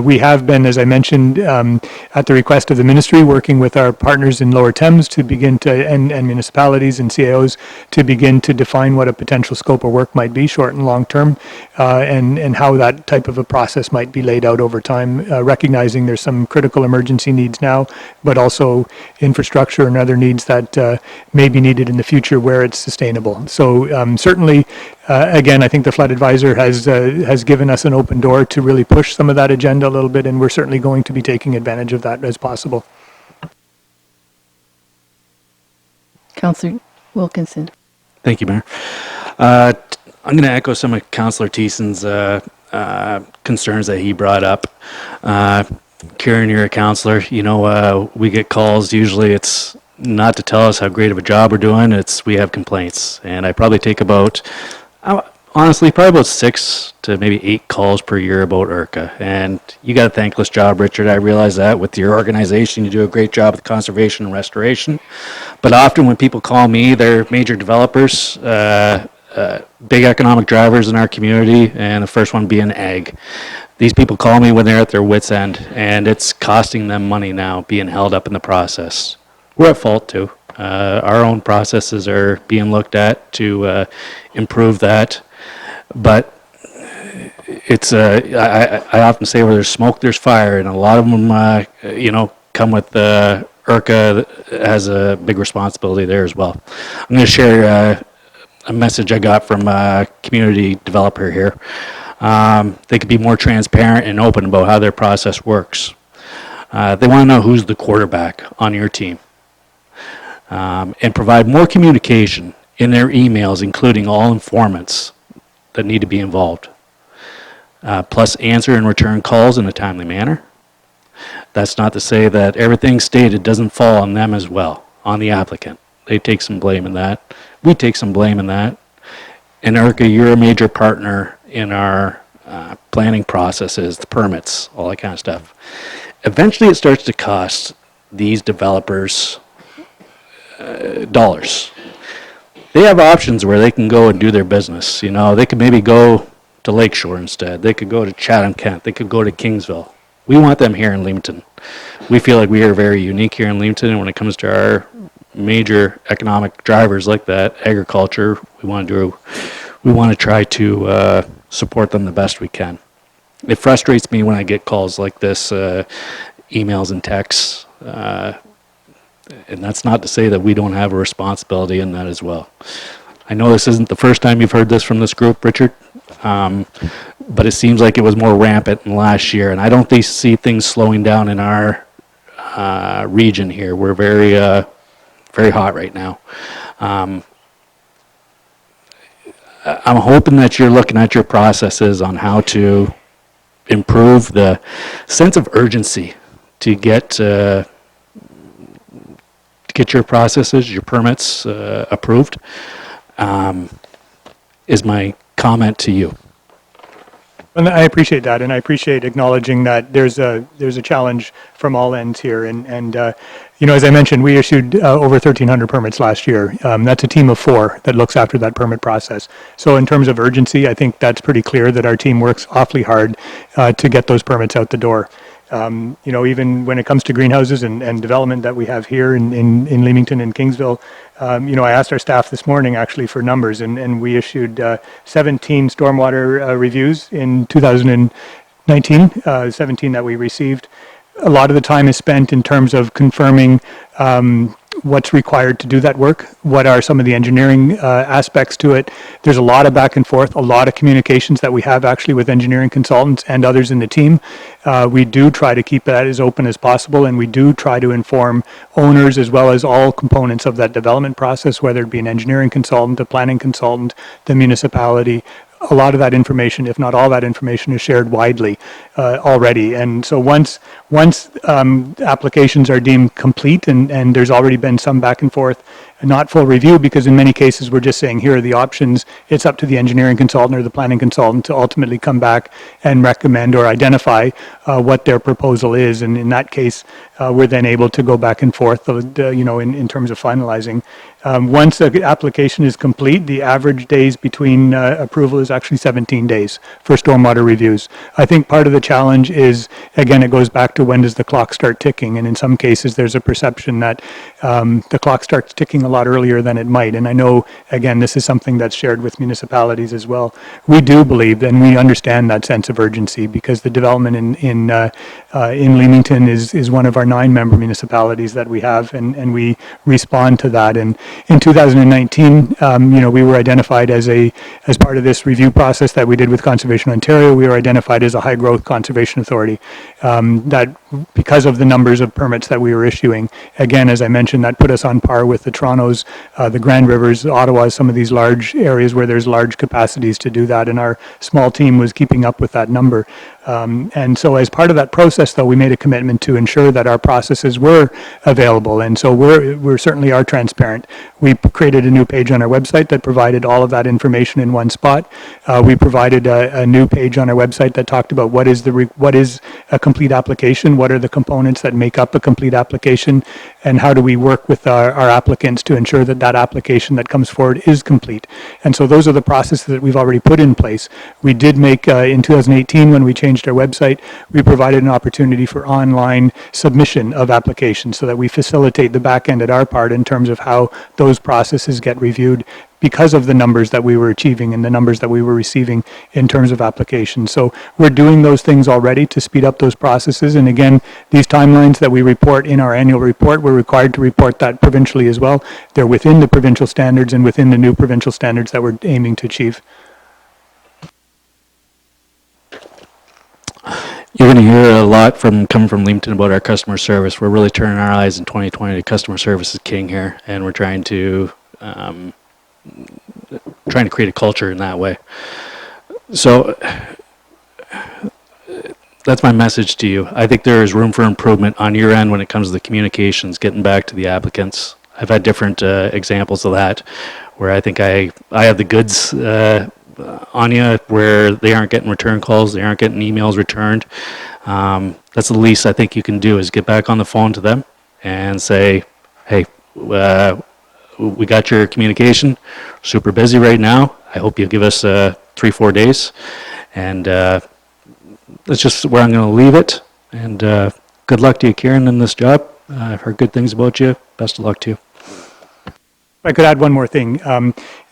we have been, as I mentioned, at the request of the ministry, working with our partners in Lower Thames to begin to, and municipalities and CAOs, to begin to define what a potential scope of work might be, short and long term, and how that type of a process might be laid out over time, recognizing there's some critical emergency needs now, but also infrastructure and other needs that may be needed in the future where it's sustainable. So certainly, again, I think the flood advisor has given us an open door to really push some of that agenda a little bit, and we're certainly going to be taking advantage of that as possible. Councillor Wilkinson. Thank you, Mayor. I'm going to echo some of Councillor Thiessen's concerns that he brought up. Kieran, you're a councillor. You know, we get calls. Usually it's not to tell us how great of a job we're doing. It's we have complaints. And I probably take about, honestly, probably about 6 to maybe 8 calls per year about IRCA. And you got a thankless job, Richard. I realize that with your organization. You do a great job with conservation and restoration. But often when people call me, they're major developers, big economic drivers in our community, and the first one being ag. These people call me when they're at their wits' end, and it's costing them money now, being held up in the process. We're at fault too. Our own processes are being looked at to improve that, but it's I often say where there's smoke, there's fire, and a lot of them, you know, come with IRCA has a big responsibility there as well. I'm going to share a message I got from a community developer here. They could be more transparent and open about how their process works. They want to know who's the quarterback on your team, and provide more communication in their emails, including all informants that need to be involved, plus answer and return calls in a timely manner. That's not to say that everything stated doesn't fall on them as well, on the applicant. They take some blame in that. We take some blame in that. And IRCA, you're a major partner in our planning processes, the permits, all that kind of stuff. Eventually it starts to cost these developers dollars. They have options where they can go and do their business. You know, they could maybe go to Lakeshore instead. They could go to Chatham-Kent. They could go to Kingsville. We want them here in Leamington. We feel like we are very unique here in Leamington, and when it comes to our major economic drivers like that, agriculture, we want to try to support them the best we can. It frustrates me when I get calls like this, emails and texts, and that's not to say that we don't have a responsibility in that as well. I know this isn't the first time you've heard this from this group, Richard, but it seems like it was more rampant in last year, and I don't see things slowing down in our region here. We're very hot right now. I'm hoping that you're looking at your processes on how to improve the sense of urgency to get your processes, your permits approved, is my comment to you. And I appreciate that, and I appreciate acknowledging that there's a challenge from all ends here. And you know, as I mentioned, we issued over 1,300 permits last year. That's a team of 4 that looks after that permit process. So in terms of urgency, I think that's pretty clear that our team works awfully hard to get those permits out the door. You know, even when it comes to greenhouses and development that we have here in Leamington and Kingsville, you know, I asked our staff this morning actually for numbers, and we issued 17 stormwater reviews in 2019, 17 that we received. A lot of the time is spent in terms of confirming what's required to do that work, what are some of the engineering aspects to it. There's a lot of back and forth, a lot of communications that we have actually with engineering consultants and others in the team. We do try to keep that as open as possible, and we do try to inform owners as well as all components of that development process, whether it be an engineering consultant, a planning consultant, the municipality, a lot of that information, if not all that information, is shared widely already. And so once applications are deemed complete and there's already been some back and forth, not full review, because in many cases we're just saying, here are the options. It's up to the engineering consultant or the planning consultant to ultimately come back and recommend or identify what their proposal is. And in that case, we're then able to go back and forth, in terms of finalizing. Once an application is complete, the average days between approval is actually 17 days for stormwater reviews. I think part of the challenge is, again, it goes back to when does the clock start ticking? And in some cases, there's a perception that the clock starts ticking a lot earlier than it might. And I know, again, this is something that's shared with municipalities as well. We do believe and we understand that sense of urgency, because the development in Leamington is one of our 9-member municipalities that we have, and we respond to that. And in 2019, we were identified as part of this review process that we did with Conservation Ontario. We were identified as a high-growth conservation authority. That because of the numbers of permits that we were issuing, again, as I mentioned, that put us on par with the Torontos, the Grand Rivers, Ottawa, some of these large areas where there's large capacities to do that, and our small team was keeping up with that number. And so as part of that process, though, we made a commitment to ensure that our processes were available, and so we certainly are transparent. We created a new page on our website that provided all of that information in one spot. We provided a new page on our website that talked about what is a complete application, what are the components that make up a complete application, and how do we work with our applicants to ensure that that application that comes forward is complete. And so those are the processes that we've already put in place. We did make, in 2018, when we changed our website, we provided an opportunity for online submission of applications so that we facilitate the back end at our part in terms of how those processes get reviewed, because of the numbers that we were achieving and the numbers that we were receiving in terms of applications. So we're doing those things already to speed up those processes. And again, these timelines that we report in our annual report, we're required to report that provincially as well. They're within the provincial standards and within the new provincial standards that we're aiming to achieve. You're going to hear a lot coming from Leamington about our customer service. We're really turning our eyes in 2020 to customer service is king here, and we're trying to create a culture in that way. So that's my message to you. I think there is room for improvement on your end when it comes to the communications, getting back to the applicants. I've had different examples of that, where I think I have the goods on you, where they aren't getting return calls, they aren't getting emails returned. That's the least I think you can do, is get back on the phone to them and say, hey, we got your communication, super busy right now. I hope you give us 3-4 days. And that's just where I'm going to leave it. And good luck to you, Kieran, in this job. I've heard good things about you. Best of luck to you. I could add one more thing,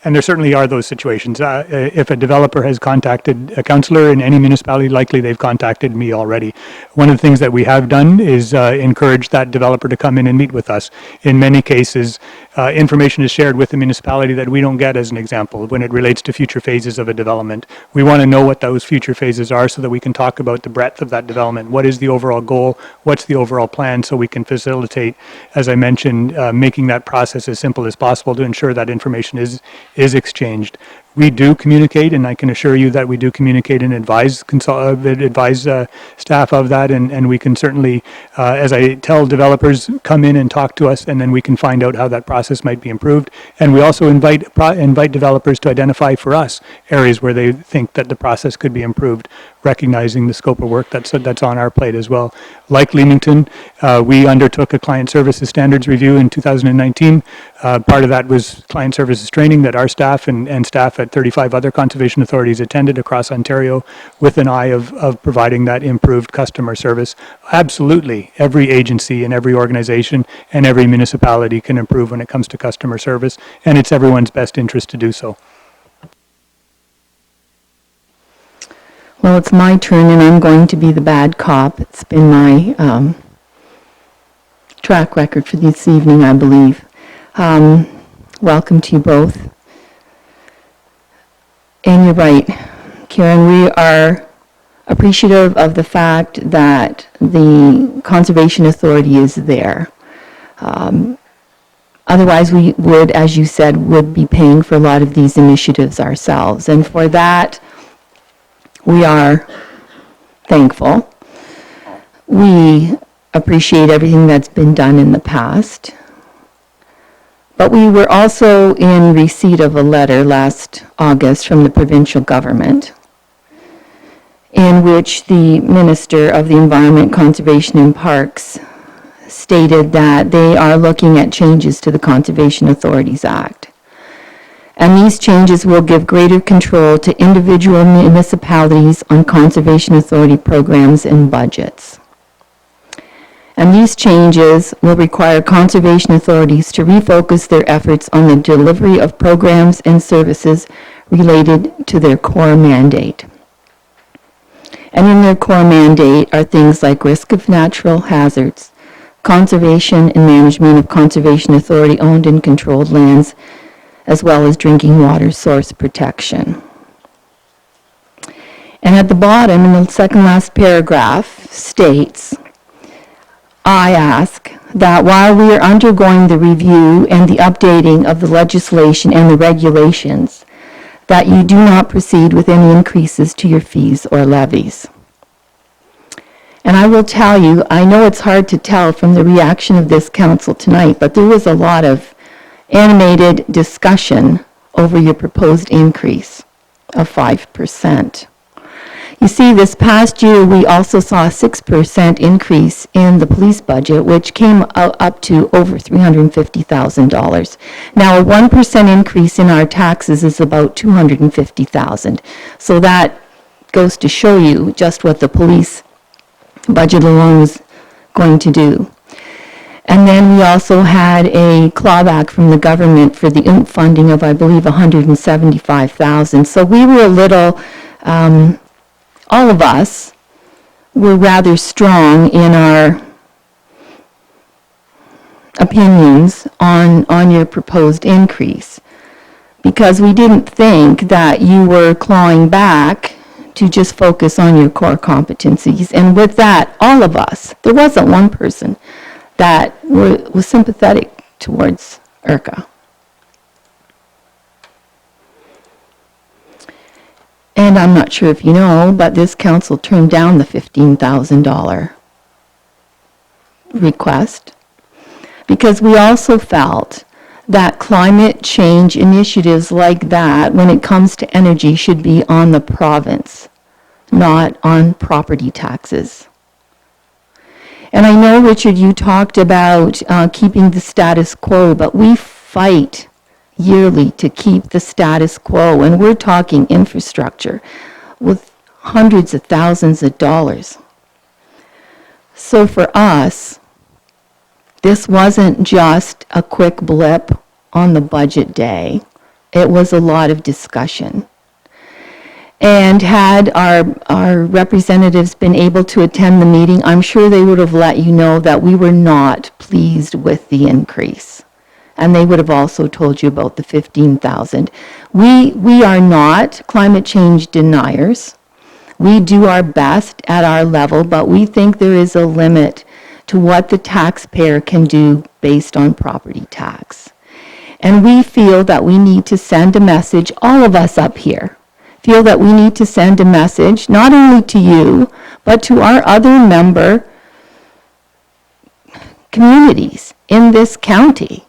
and there certainly are those situations. If a developer has contacted a councillor in any municipality, likely they've contacted me already. One of the things that we have done is encourage that developer to come in and meet with us. In many cases, information is shared with the municipality that we don't get, as an example, when it relates to future phases of a development. We want to know what those future phases are so that we can talk about the breadth of that development. What is the overall goal? What's the overall plan? So we can facilitate, as I mentioned, making that process as simple as possible to ensure that information is exchanged. We do communicate, and I can assure you that we do communicate and advise staff of that, and we can certainly, as I tell developers, come in and talk to us, and then we can find out how that process might be improved. And we also invite developers to identify for us areas where they think that the process could be improved, recognizing the scope of work that's on our plate as well. Like Leamington, we undertook a client services standards review in 2019. Part of that was client services training that our staff and staff at 35 other conservation authorities attended across Ontario, with an eye of providing that improved customer service. Absolutely, every agency and every organization and every municipality can improve when it comes to customer service, and it's everyone's best interest to do so. Well, it's my turn, and I'm going to be the bad cop. It's been my track record for this evening, I believe. Welcome to you both. And you're right, Karen, we are appreciative of the fact that the Conservation Authority is there. Otherwise, we would, as you said, would be paying for a lot of these initiatives ourselves. And for that, we are thankful. We appreciate everything that's been done in the past. But we were also in receipt of a letter last August from the provincial government in which the Minister of the Environment, Conservation and Parks stated that they are looking at changes to the Conservation Authorities Act. And these changes will give greater control to individual municipalities on Conservation Authority programs and budgets. And these changes will require conservation authorities to refocus their efforts on the delivery of programs and services related to their core mandate. And in their core mandate are things like risk of natural hazards, conservation and management of conservation authority-owned and controlled lands, as well as drinking water source protection. And at the bottom, in the second last paragraph, states, I ask that while we are undergoing the review and the updating of the legislation and the regulations, that you do not proceed with any increases to your fees or levies. And I will tell you, I know it's hard to tell from the reaction of this council tonight, but there was a lot of animated discussion over your proposed increase of 5%. You see, this past year, we also saw a 6% increase in the police budget, which came up to over $350,000. Now, a 1% increase in our taxes is about $250,000. So that goes to show you just what the police budget alone was going to do. And then we also had a clawback from the government for the OOMP funding of, I believe, $175,000. So we were a little, all of us were rather strong in our opinions on your proposed increase, because we didn't think that you were clawing back to just focus on your core competencies. And with that, all of us, there wasn't one person that was sympathetic towards IRCA. And I'm not sure if you know, but this council turned down the $15,000 request because we also felt that climate change initiatives like that, when it comes to energy, should be on the province, not on property taxes. And I know, Richard, you talked about keeping the status quo, but we fight yearly to keep the status quo, and we're talking infrastructure with hundreds of thousands of dollars. So for us, this wasn't just a quick blip on the budget day. It was a lot of discussion. And had our representatives been able to attend the meeting, I'm sure they would have let you know that we were not pleased with the increase. And they would have also told you about the $15,000. We are not climate change deniers. We do our best at our level, but we think there is a limit to what the taxpayer can do based on property tax. And we feel that we need to send a message, all of us up here, feel that we need to send a message, not only to you, but to our other member communities in this county.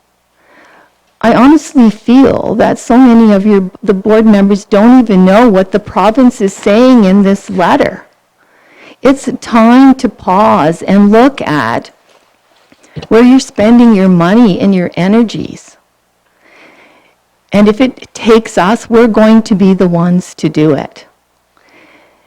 I honestly feel that so many of the board members don't even know what the province is saying in this letter. It's time to pause and look at where you're spending your money and your energies. And if it takes us, we're going to be the ones to do it.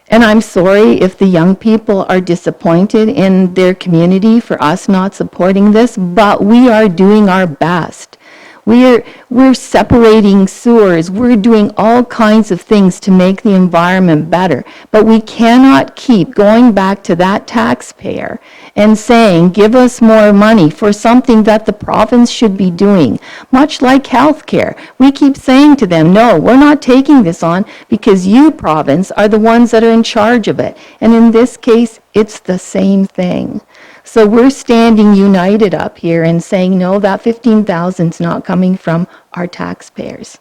And I'm sorry if the young people are disappointed in their community for us not supporting this, but we are doing our best. We're separating sewers. We're doing all kinds of things to make the environment better. But we cannot keep going back to that taxpayer and saying, give us more money for something that the province should be doing. Much like healthcare. We keep saying to them, no, we're not taking this on because you, province, are the ones that are in charge of it. And in this case, it's the same thing. So we're standing united up here and saying, no, that 15,000 is not coming from our taxpayers.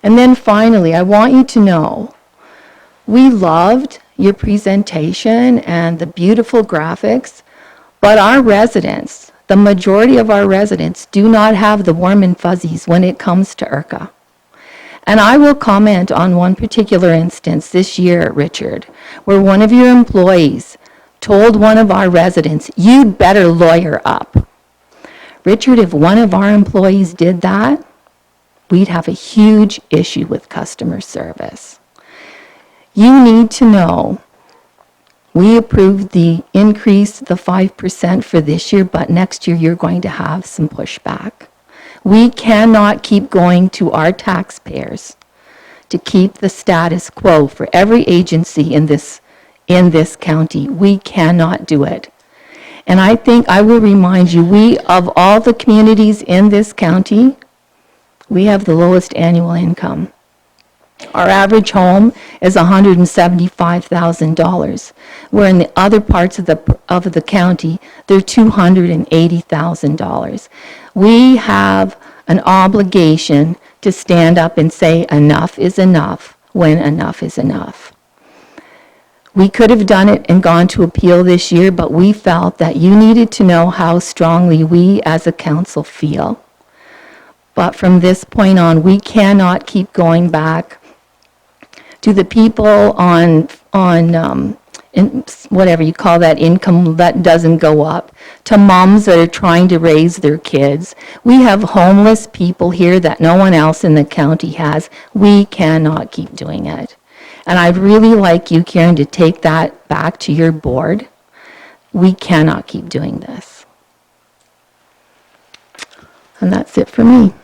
And then finally, I want you to know, we loved your presentation and the beautiful graphics, but our residents, the majority of our residents, do not have the warm and fuzzies when it comes to IRCA. And I will comment on one particular instance this year, Richard, where one of your employees told one of our residents, you'd better lawyer up. Richard, if one of our employees did that, we'd have a huge issue with customer service. You need to know, we approved the increase, the 5% for this year, but next year you're going to have some pushback. We cannot keep going to our taxpayers to keep the status quo for every agency in this county. We cannot do it. And I think I will remind you, we, of all the communities in this county, we have the lowest annual income. Our average home is $175,000, where in the other parts of the county, they're $280,000. We have an obligation to stand up and say enough is enough when enough is enough. We could have done it and gone to appeal this year, but we felt that you needed to know how strongly we as a council feel. But from this point on, we cannot keep going back to the people on whatever you call that income that doesn't go up, to moms that are trying to raise their kids. We have homeless people here that no one else in the county has. We cannot keep doing it. And I'd really like you, Karen, to take that back to your board. We cannot keep doing this. And that's it for me.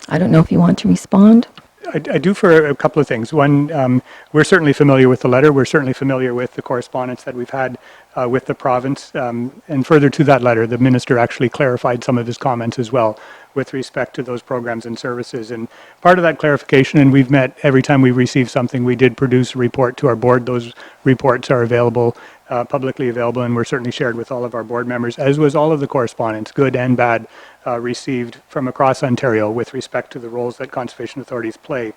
I don't know if you want to respond. I do for a couple of things. One, we're certainly familiar with the letter. We're certainly familiar with the correspondence that we've had with the province. And further to that letter, the minister actually clarified some of his comments as well with respect to those programs and services. And part of that clarification, and we've met every time we receive something, we did produce a report to our board. Those reports are available, publicly available, and were certainly shared with all of our board members, as was all of the correspondence, good and bad, received from across Ontario with respect to the roles that conservation authorities play.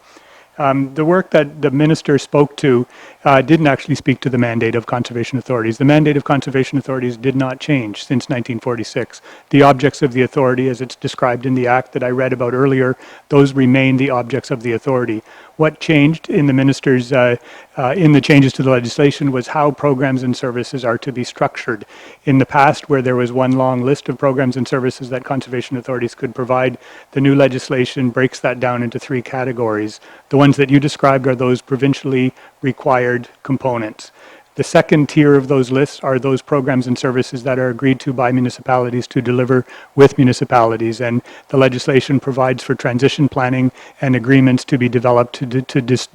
The work that the minister spoke to didn't actually speak to the mandate of conservation authorities. The mandate of conservation authorities did not change since 1946. The objects of the authority, as it's described in the act that I read about earlier, those remain the objects of the authority. What changed in the minister's, in the changes to the legislation was how programs and services are to be structured. In the past, where there was one long list of programs and services that conservation authorities could provide, the new legislation breaks that down into three categories. The ones that you described are those provincially required components. The second tier of those lists are those programs and services that are agreed to by municipalities to deliver with municipalities, and the legislation provides for transition planning and agreements to be developed to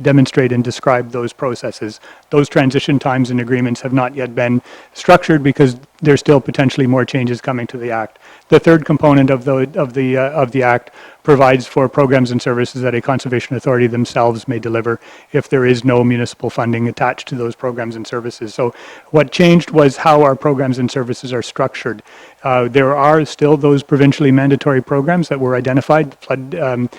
demonstrate and describe those processes. Those transition times and agreements have not yet been structured because there's still potentially more changes coming to the Act. The third component of the Act provides for programs and services that a conservation authority themselves may deliver if there is no municipal funding attached to those programs and services. So what changed was how our programs and services are structured. There are still those provincially mandatory programs that were identified, flood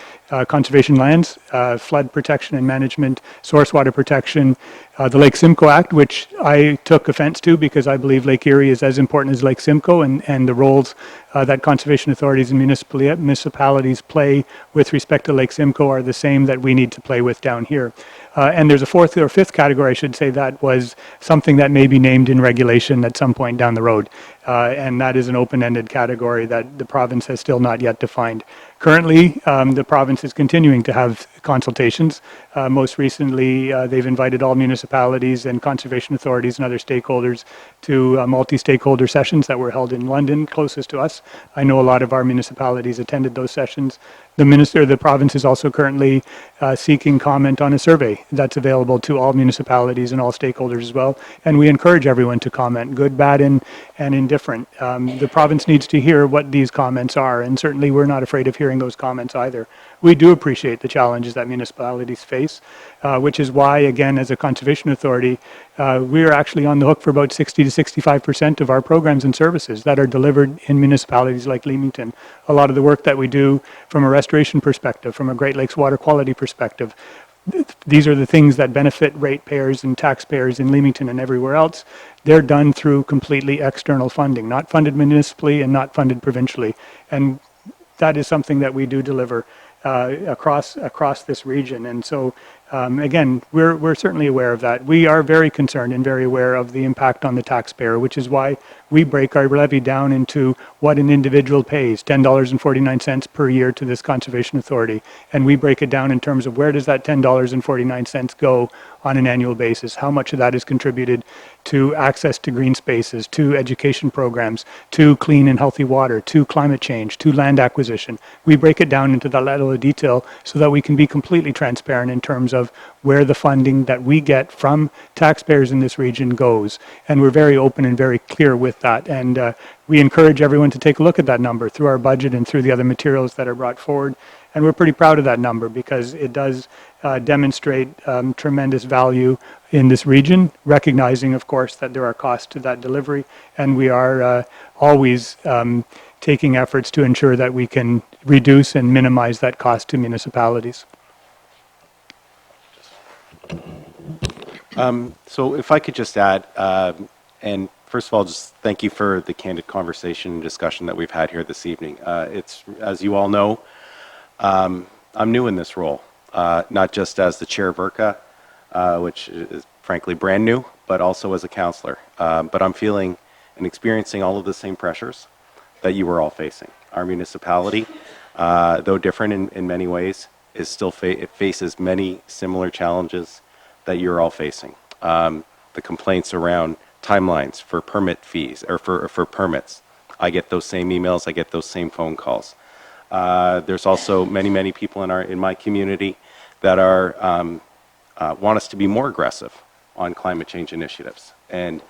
conservation lands, flood protection and management, source water protection, the Lake Simcoe Act, which I took offense to because I believe Lake Erie is as important as Lake Simcoe, and the roles that conservation authorities and municipalities play with respect to Lake Simcoe are the same that we need to play with down here. And there's a fourth or fifth category, I should say, that was something that may be named in regulation at some point down the road. And that is an open-ended category that the province has still not yet defined. Currently, the province is continuing to have consultations. Most recently, they've invited all municipalities and conservation authorities and other stakeholders to multi-stakeholder sessions that were held in London, closest to us. I know a lot of our municipalities attended those sessions. The province is also currently seeking comment on a survey that's available to all municipalities and all stakeholders as well. And we encourage everyone to comment, good, bad, and indifferent. The province needs to hear what these comments are, and certainly we're not afraid of hearing hearing those comments either. We do appreciate the challenges that municipalities face, which is why, again, as a conservation authority, we are actually on the hook for about 60 to 65% of our programs and services that are delivered in municipalities like Leamington. A lot of the work that we do from a restoration perspective, from a Great Lakes water quality perspective, these are the things that benefit ratepayers and taxpayers in Leamington and everywhere else. They're done through completely external funding, not funded municipally and not funded provincially. And that is something that we do deliver across this region. And so, again, we're certainly aware of that. We are very concerned and very aware of the impact on the taxpayer, which is why we break our levy down into what an individual pays, $10.49 per year to this conservation authority. And we break it down in terms of where does that $10.49 go on an annual basis? How much of that is contributed to access to green spaces, to education programs, to clean and healthy water, to climate change, to land acquisition? We break it down into that level of detail so that we can be completely transparent in terms of where the funding that we get from taxpayers in this region goes. And we're very open and very clear with that. And we encourage everyone to take a look at that number through our budget and through the other materials that are brought forward. And we're pretty proud of that number because it does demonstrate tremendous value in this region, recognizing, of course, that there are costs to that delivery. And we are always taking efforts to ensure that we can reduce and minimize that cost to municipalities. So if I could just add, and first of all, just thank you for the candid conversation and discussion that we've had here this evening. It's, as you all know, I'm new in this role, not just as the chair of IRCA, which is frankly brand new, but also as a councillor. But I'm feeling and experiencing all of the same pressures that you were all facing. Our municipality, though different in many ways, is still it faces many similar challenges that you're all facing. The complaints around timelines for permit fees or for permits. I get those same emails, I get those same phone calls. There's also many people in my community that are want us to be more aggressive on climate change initiatives. And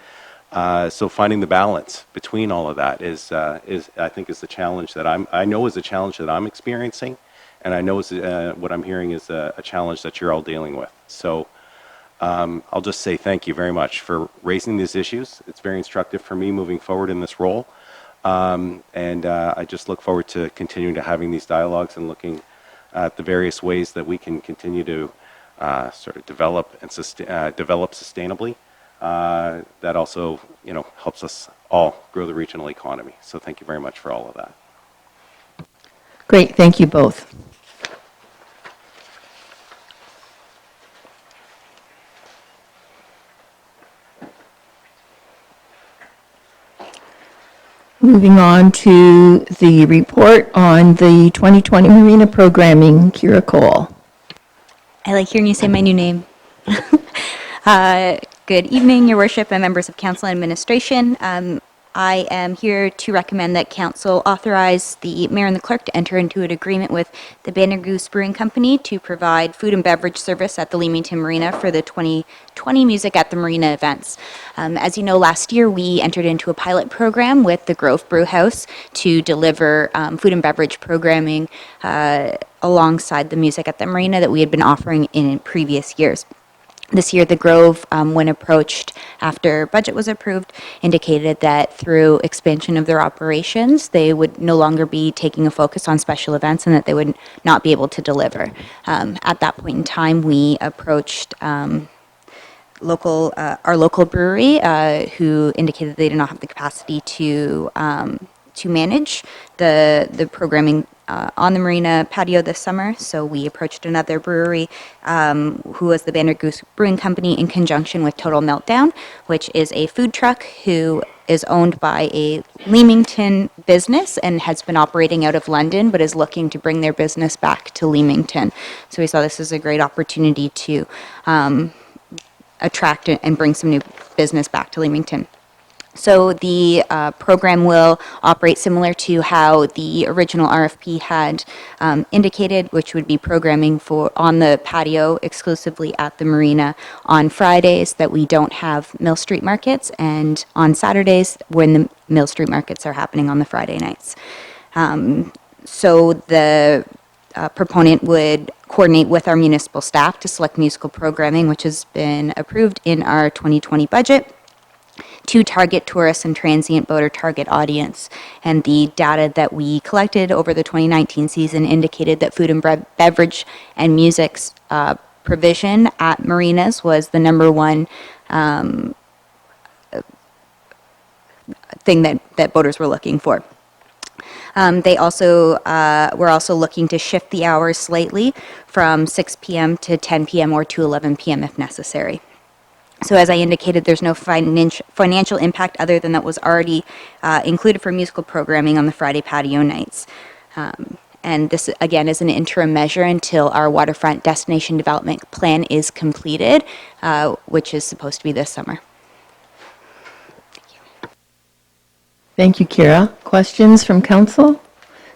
so finding the balance between all of that is I think is the challenge that I know is a challenge that I'm experiencing, and I know is what I'm hearing is a challenge that you're all dealing with. So I'll just say thank you very much for raising these issues. It's very instructive for me moving forward in this role. And I just look forward to continuing to having these dialogues and looking at the various ways that we can continue to sort of develop and develop sustainably. That also, helps us all grow the regional economy. So thank you very much for all of that. Great, thank you both. Moving on to the report on the 2020 Marina programming, Kira Cole. I like hearing you say my new name. Good evening, Your Worship and members of Council and Administration. I am here to recommend that Council authorize the Mayor and the Clerk to enter into an agreement with the Banner Goose Brewing Company to provide food and beverage service at the Leamington Marina for the 2020 Music at the Marina events. As you know, last year we entered into a pilot program with the Grove Brew House to deliver food and beverage programming alongside the Music at the Marina that we had been offering in previous years. This year, the Grove, when approached after budget was approved, indicated that through expansion of their operations, they would no longer be taking a focus on special events and that they would not be able to deliver. At that point in time, we approached our local brewery, who indicated they did not have the capacity to manage the programming on the marina patio this summer. So we approached another brewery, who was the Banner Goose Brewing Company, in conjunction with Total Meltdown, which is a food truck who is owned by a Leamington business and has been operating out of London, but is looking to bring their business back to Leamington. So we saw this as a great opportunity to attract and bring some new business back to Leamington. So the program will operate similar to how the original RFP had indicated, which would be programming on the patio exclusively at the marina on Fridays that we don't have Mill Street markets, and on Saturdays when the Mill Street markets are happening on the Friday nights. So the proponent would coordinate with our municipal staff to select musical programming, which has been approved in our 2020 budget, to target tourist and transient boater target audience. And the data that we collected over the 2019 season indicated that food and beverage and music's provision at marinas was the number one thing that boaters were looking for. They also we're also looking to shift the hours slightly from 6 p.m. to 10 p.m. or to 11 p.m. if necessary. So as I indicated, there's no financial impact other than that was already included for musical programming on the Friday patio nights. And this, again, is an interim measure until our waterfront destination development plan is completed, which is supposed to be this summer. Thank you, Kira. Questions from council?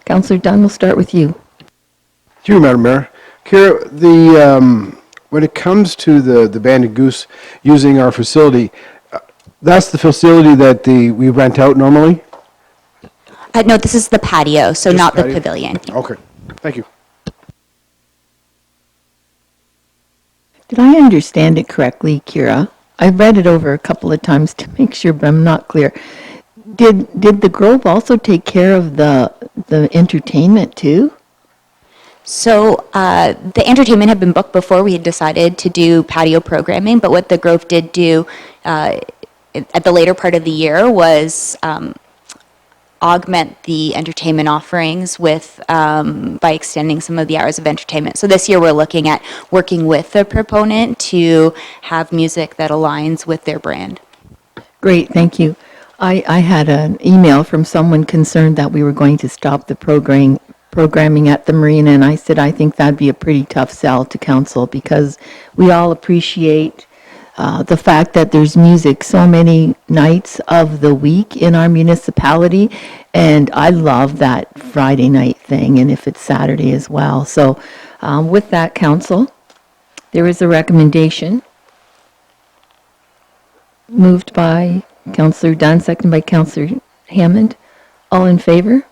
Councillor Dunn, we'll start with you. Thank you, Madam Mayor. Kira, when it comes to the Banded Goose using our facility, that's the facility that we rent out normally? No, this is the patio, so Just not the patio? pavilion. Okay, thank you. Did I understand it correctly, Kira? I read it over a couple of times to make sure, but I'm not clear. Did the Grove also take care of the entertainment too? So the entertainment had been booked before we had decided to do patio programming, but what the Grove did do at the later part of the year was augment the entertainment offerings with by extending some of the hours of entertainment. So this year we're looking at working with the proponent to have music that aligns with their brand. Great, thank you. I had an email from someone concerned that we were going to stop the programming at the marina, and I said I think that'd be a pretty tough sell to council because we all appreciate the fact that there's music so many nights of the week in our municipality, and I love that Friday night thing, and if it's Saturday as well. So with that, council, there is a recommendation moved by Councillor Dunn, seconded by Councillor Hammond. All in favor?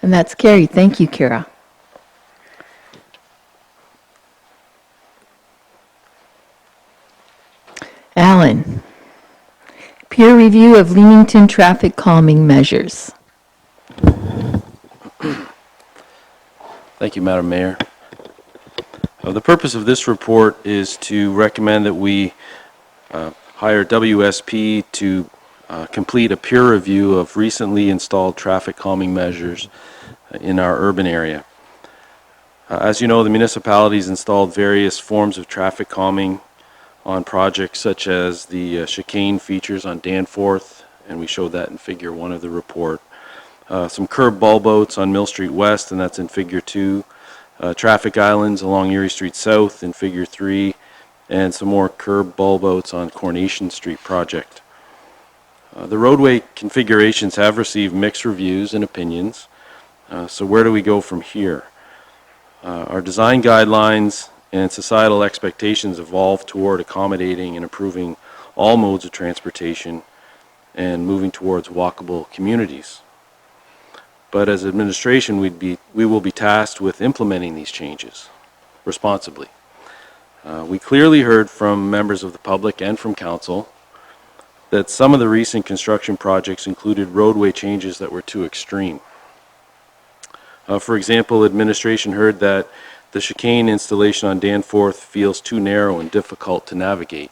And that's carried. Thank you, Kira. Alan, peer review of Leamington traffic calming measures. Thank you, Madam Mayor. The purpose of this report is to recommend that we hire WSP to complete a peer review of recently installed traffic calming measures in our urban area. As you know, the municipalities installed various forms of traffic calming on projects such as the chicane features on Danforth, and we showed that in Figure 1 of the report. Some curb ball boats on Mill Street West, and that's in Figure 2. Traffic islands along Erie Street South in Figure 3, and some more curb ball boats on Coronation Street project. The roadway configurations have received mixed reviews and opinions. So where do we go from here? Our design guidelines and societal expectations evolve toward accommodating and improving all modes of transportation and moving towards walkable communities. But as administration, we will be tasked with implementing these changes responsibly. We clearly heard from members of the public and from council that some of the recent construction projects included roadway changes that were too extreme. For example, administration heard that the chicane installation on Danforth feels too narrow and difficult to navigate.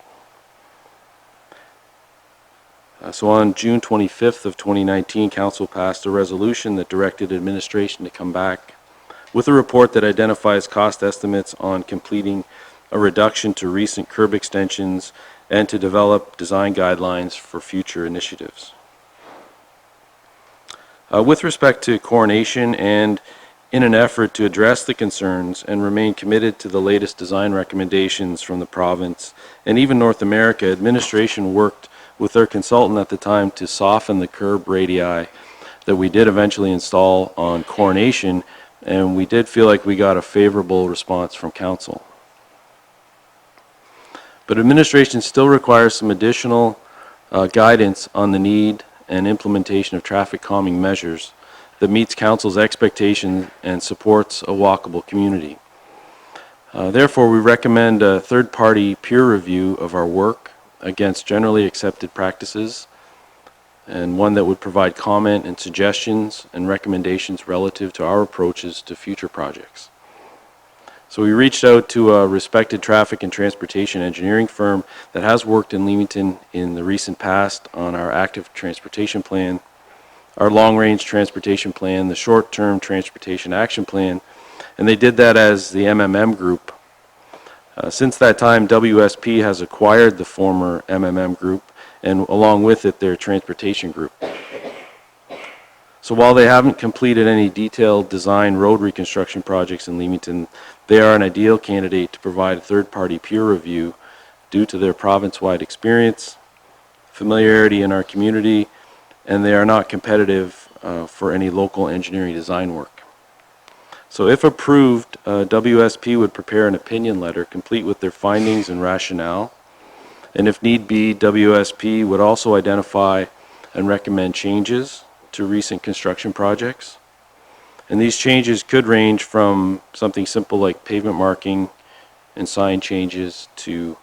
So on June 25th of 2019, Council passed a resolution that directed administration to come back with a report that identifies cost estimates on completing a reduction to recent curb extensions and to develop design guidelines for future initiatives. With respect to Coronation, and in an effort to address the concerns and remain committed to the latest design recommendations from the province and even North America, administration worked with their consultant at the time to soften the curb radii that we did eventually install on Coronation, and we did feel like we got a favorable response from council. But administration still requires some additional guidance on the need and implementation of traffic calming measures that meets council's expectations and supports a walkable community. Therefore, we recommend a third-party peer review of our work against generally accepted practices, and one that would provide comment and suggestions and recommendations relative to our approaches to future projects. So we reached out to a respected traffic and transportation engineering firm that has worked in Leamington in the recent past on our active transportation plan, our long-range transportation plan, the short-term transportation action plan, and they did that as the MMM group. Since that time, WSP has acquired the former MMM group, and along with it, their transportation group. So while they haven't completed any detailed design road reconstruction projects in Leamington, they are an ideal candidate to provide a third-party peer review due to their province-wide experience, familiarity in our community, and they are not competitive for any local engineering design work. So if approved, WSP would prepare an opinion letter complete with their findings and rationale. And if need be, WSP would also identify and recommend changes to recent construction projects. And these changes could range from something simple like pavement marking and sign changes to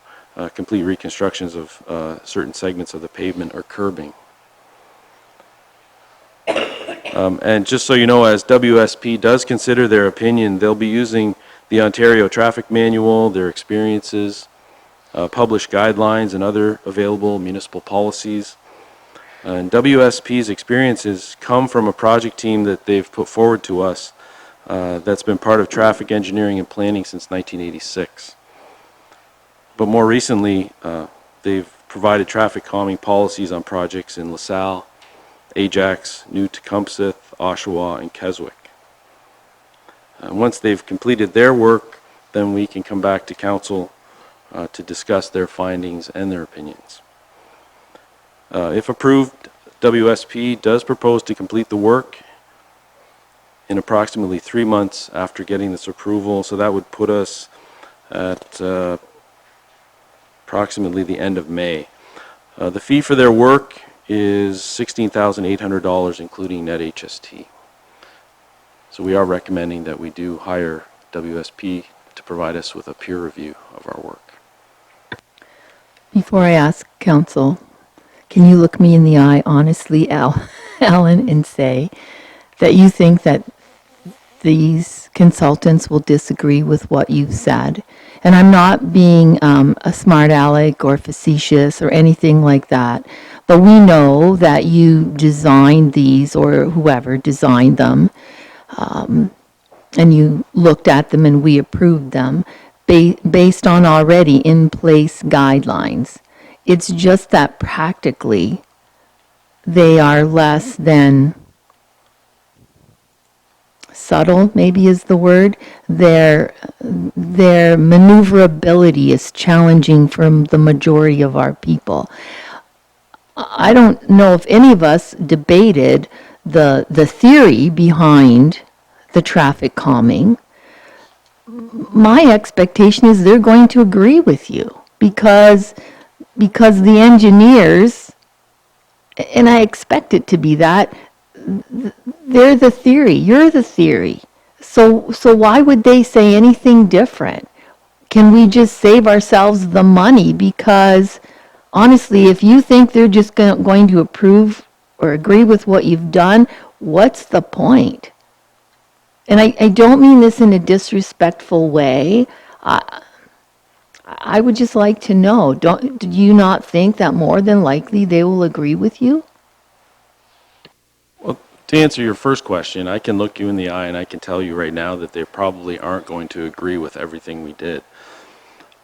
complete reconstructions of certain segments of the pavement or curbing. And just so you know, as WSP does consider their opinion, they'll be using the Ontario Traffic Manual, their experiences, published guidelines, and other available municipal policies. And WSP's experiences come from a project team that they've put forward to us that's been part of traffic engineering and planning since 1986. But more recently, they've provided traffic calming policies on projects in LaSalle, Ajax, New Tecumseth, Oshawa, and Keswick. Once they've completed their work, then we can come back to council to discuss their findings and their opinions. If approved, WSP does propose to complete the work in approximately 3 months after getting this approval, so that would put us at approximately the end of May. The fee for their work is $16,800, including net HST. So we are recommending that we do hire WSP to provide us with a peer review of our work. Before I ask council, can you look me in the eye honestly, Alan, and say that you think that these consultants will disagree with what you've said? And I'm not being a smart aleck or facetious or anything like that, but we know that you designed these, or whoever designed them, and you looked at them and we approved them based on already in place guidelines. It's just that practically they are less than subtle, maybe is the word. Their maneuverability is challenging for the majority of our people. I don't know if any of us debated the theory behind the traffic calming. My expectation is they're going to agree with you because the engineers, and I expect it to be that, they're the theory, you're the theory. So why would they say anything different? Can we just save ourselves the money? Because honestly, if you think they're just going to approve or agree with what you've done, what's the point? And I don't mean this in a disrespectful way. I would just like to know, do you not think that more than likely they will agree with you? Well, to answer your first question, I can look you in the eye and I can tell you right now that they probably aren't going to agree with everything we did.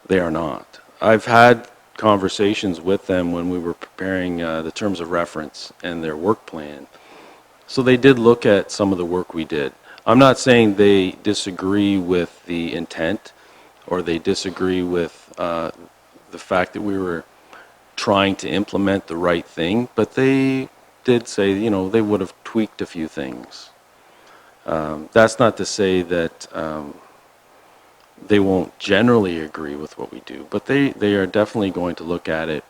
They are not. I've had conversations with them when we were preparing the terms of reference and their work plan. So they did look at some of the work we did. I'm not saying they disagree with the intent or they disagree with the fact that we were trying to implement the right thing, but they did say, you know, they would have tweaked a few things. That's not to say that they won't generally agree with what we do, but they are definitely going to look at it,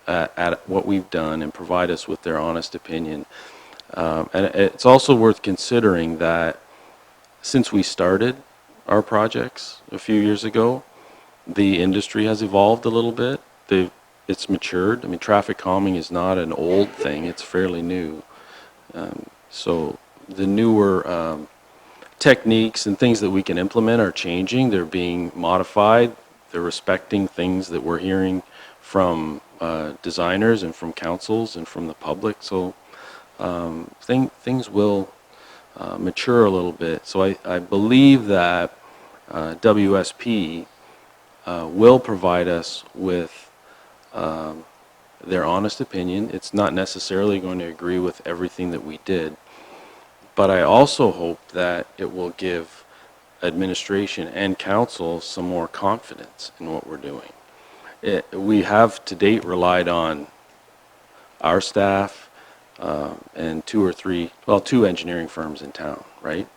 at what we've done and provide us with their honest opinion. And it's also worth considering that since we started our projects a few years ago, the industry has evolved a little bit. It's matured. I mean, traffic calming is not an old thing. It's fairly new. So the newer techniques and things that we can implement are changing. They're being modified. They're respecting things that we're hearing from designers and from councils and from the public. So things will mature a little bit. So I believe that WSP will provide us with their honest opinion. It's not necessarily going to agree with everything that we did, but I also hope that it will give administration and council some more confidence in what we're doing. We have to date relied on our staff and two engineering firms in town, right?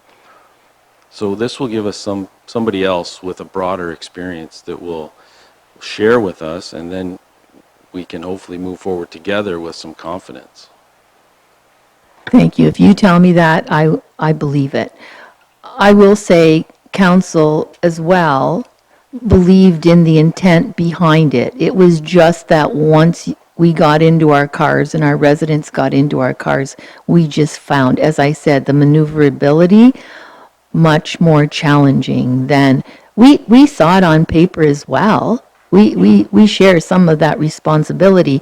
So this will give us somebody else with a broader experience that will share with us, and then we can hopefully move forward together with some confidence. Thank you. If you tell me that, I believe it. I will say council as well believed in the intent behind it. It was just that once we got into our cars and our residents got into our cars, we just found, as I said, the maneuverability much more challenging than, we saw it on paper as well. We share some of that responsibility.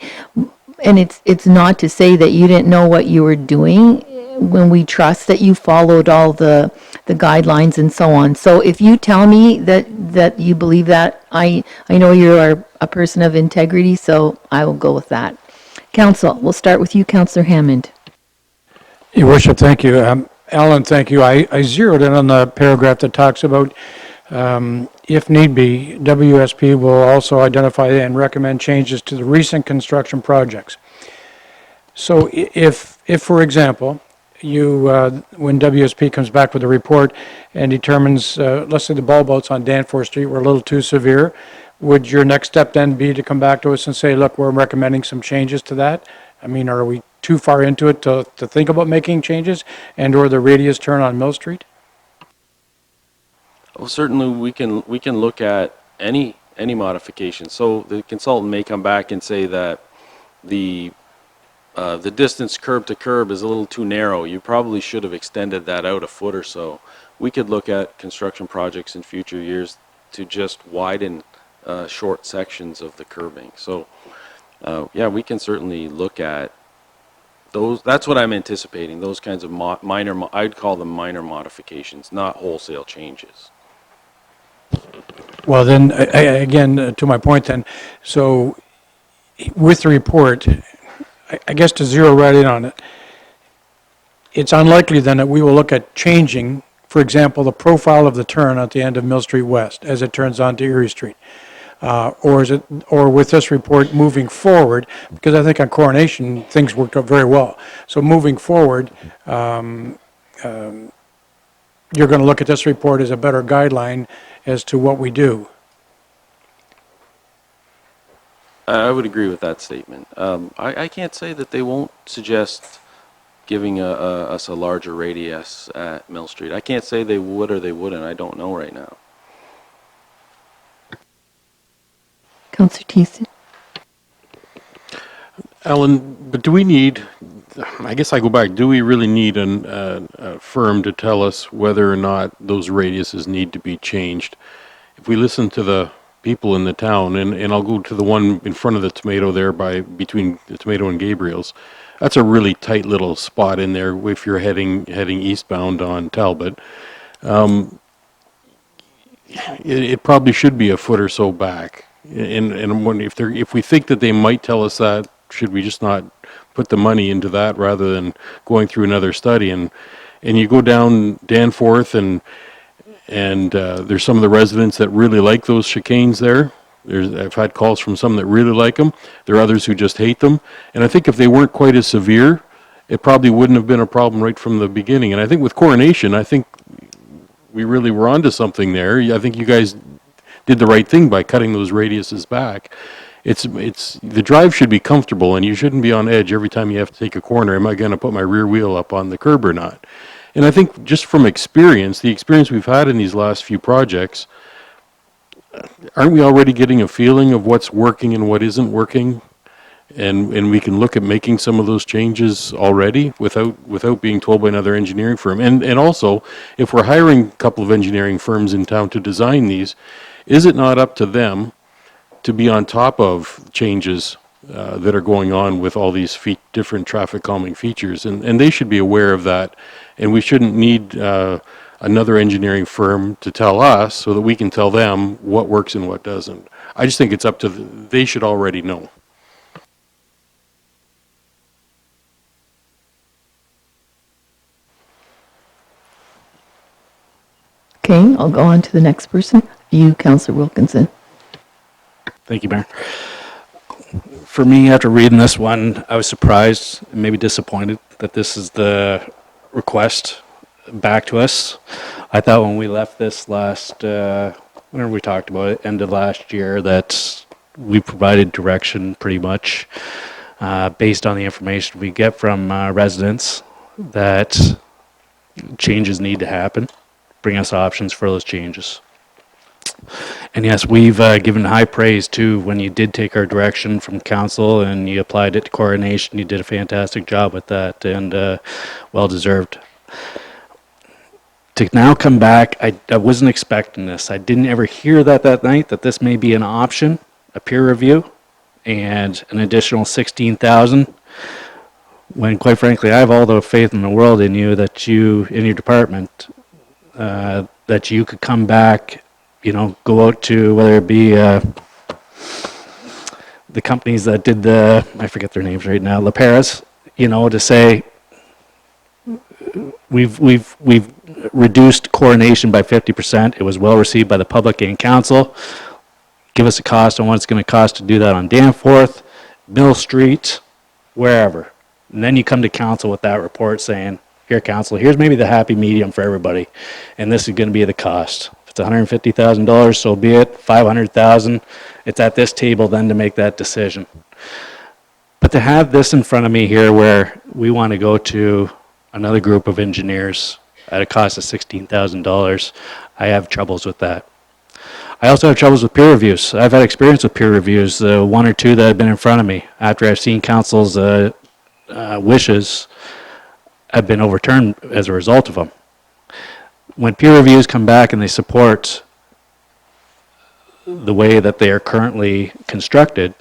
And it's not to say that you didn't know what you were doing when we trust that you followed all the guidelines and so on. So if you tell me that you believe that, I know you are a person of integrity, so I will go with that. Council, we'll start with you, Councillor Hammond. Your Worship, thank you. Alan, thank you. I zeroed in on the paragraph that talks about, if need be, WSP will also identify and recommend changes to the recent construction projects. So if for example, when WSP comes back with a report and determines, let's say the bulb outs on Danforth Street were a little too severe, would your next step then be to come back to us and say, look, we're recommending some changes to that? I mean, are we too far into it to think about making changes and/or the radius turn on Mill Street? Well, certainly we can look at any modification. So the consultant may come back and say that the distance curb to curb is a little too narrow. You probably should have extended that out a foot or so. We could look at construction projects in future years to just widen short sections of the curbing. So yeah, we can certainly look at those. That's what I'm anticipating, those kinds of minor, I'd call them minor modifications, not wholesale changes. Well, then, again, to my point then, so with the report, I guess to zero right in on it, it's unlikely then that we will look at changing, for example, the profile of the turn at the end of Mill Street West as it turns onto Erie Street. Or with this report moving forward, because I think on Coronation, things worked out very well. So moving forward, you're going to look at this report as a better guideline as to what we do. I would agree with that statement. I can't say that they won't suggest giving us a larger radius at Mill Street. I can't say they would or they wouldn't. I don't know right now. Councillor Thiessen. Alan, but do we need, I guess I go back, do we really need a firm to tell us whether or not those radiuses need to be changed? If we listen to the people in the town, and I'll go to the one in front of the Tomato there between the Tomato and Gabriel's, that's a really tight little spot in there if you're heading eastbound on Talbot. It probably should be a foot or so back. And I'm wondering if we think that they might tell us that, should we just not put the money into that rather than going through another study? And you go down Danforth and there's some of the residents that really like those chicanes there. I've had calls from some that really like them. There are others who just hate them. And I think if they weren't quite as severe, it probably wouldn't have been a problem right from the beginning. And I think with Coronation, I think we really were onto something there. I think you guys did the right thing by cutting those radiuses back. the drive should be comfortable, and you shouldn't be on edge every time you have to take a corner. Am I going to put my rear wheel up on the curb or not? And I think just from experience, the experience we've had in these last few projects, aren't we already getting a feeling of what's working and what isn't working? And we can look at making some of those changes already without being told by another engineering firm. And also, if we're hiring a couple of engineering firms in town to design these, is it not up to them to be on top of changes that are going on with all these different traffic calming features? And they should be aware of that. And we shouldn't need another engineering firm to tell us so that we can tell them what works and what doesn't. I just think it's up to they should already know. Okay, I'll go on to the next person. You, Councillor Wilkinson. Thank you, Mayor. For me, after reading this one, I was surprised and maybe disappointed that this is the request back to us. I thought when we left this last, whenever we talked about it, end of last year, that we provided direction pretty much based on the information we get from residents that changes need to happen, bring us options for those changes. And yes, we've given high praise too when you did take our direction from council and you applied it to coordination. You did a fantastic job with that, and well deserved. To now come back, I wasn't expecting this. I didn't ever hear that night, that this may be an option, a peer review, and an additional $16,000. When quite frankly, I have all the faith in the world in you, that you, in your department, that you could come back, you know, go out to, whether it be the companies that did I forget their names right now, La Paris, you know, to say, we've reduced coronation by 50%. It was well received by the public and council. Give us a cost on what it's going to cost to do that on Danforth, Mill Street, wherever. And then you come to council with that report saying, here, council, here's maybe the happy medium for everybody, and this is going to be the cost. If it's $150,000, so be it. $500,000, it's at this table then to make that decision. But to have this in front of me here, where we want to go to another group of engineers at a cost of $16,000, I have troubles with that. I also have troubles with peer reviews. I've had experience with peer reviews, one or two that have been in front of me after I've seen council's wishes have been overturned as a result of them. When peer reviews come back and they support the way that they are currently constructed,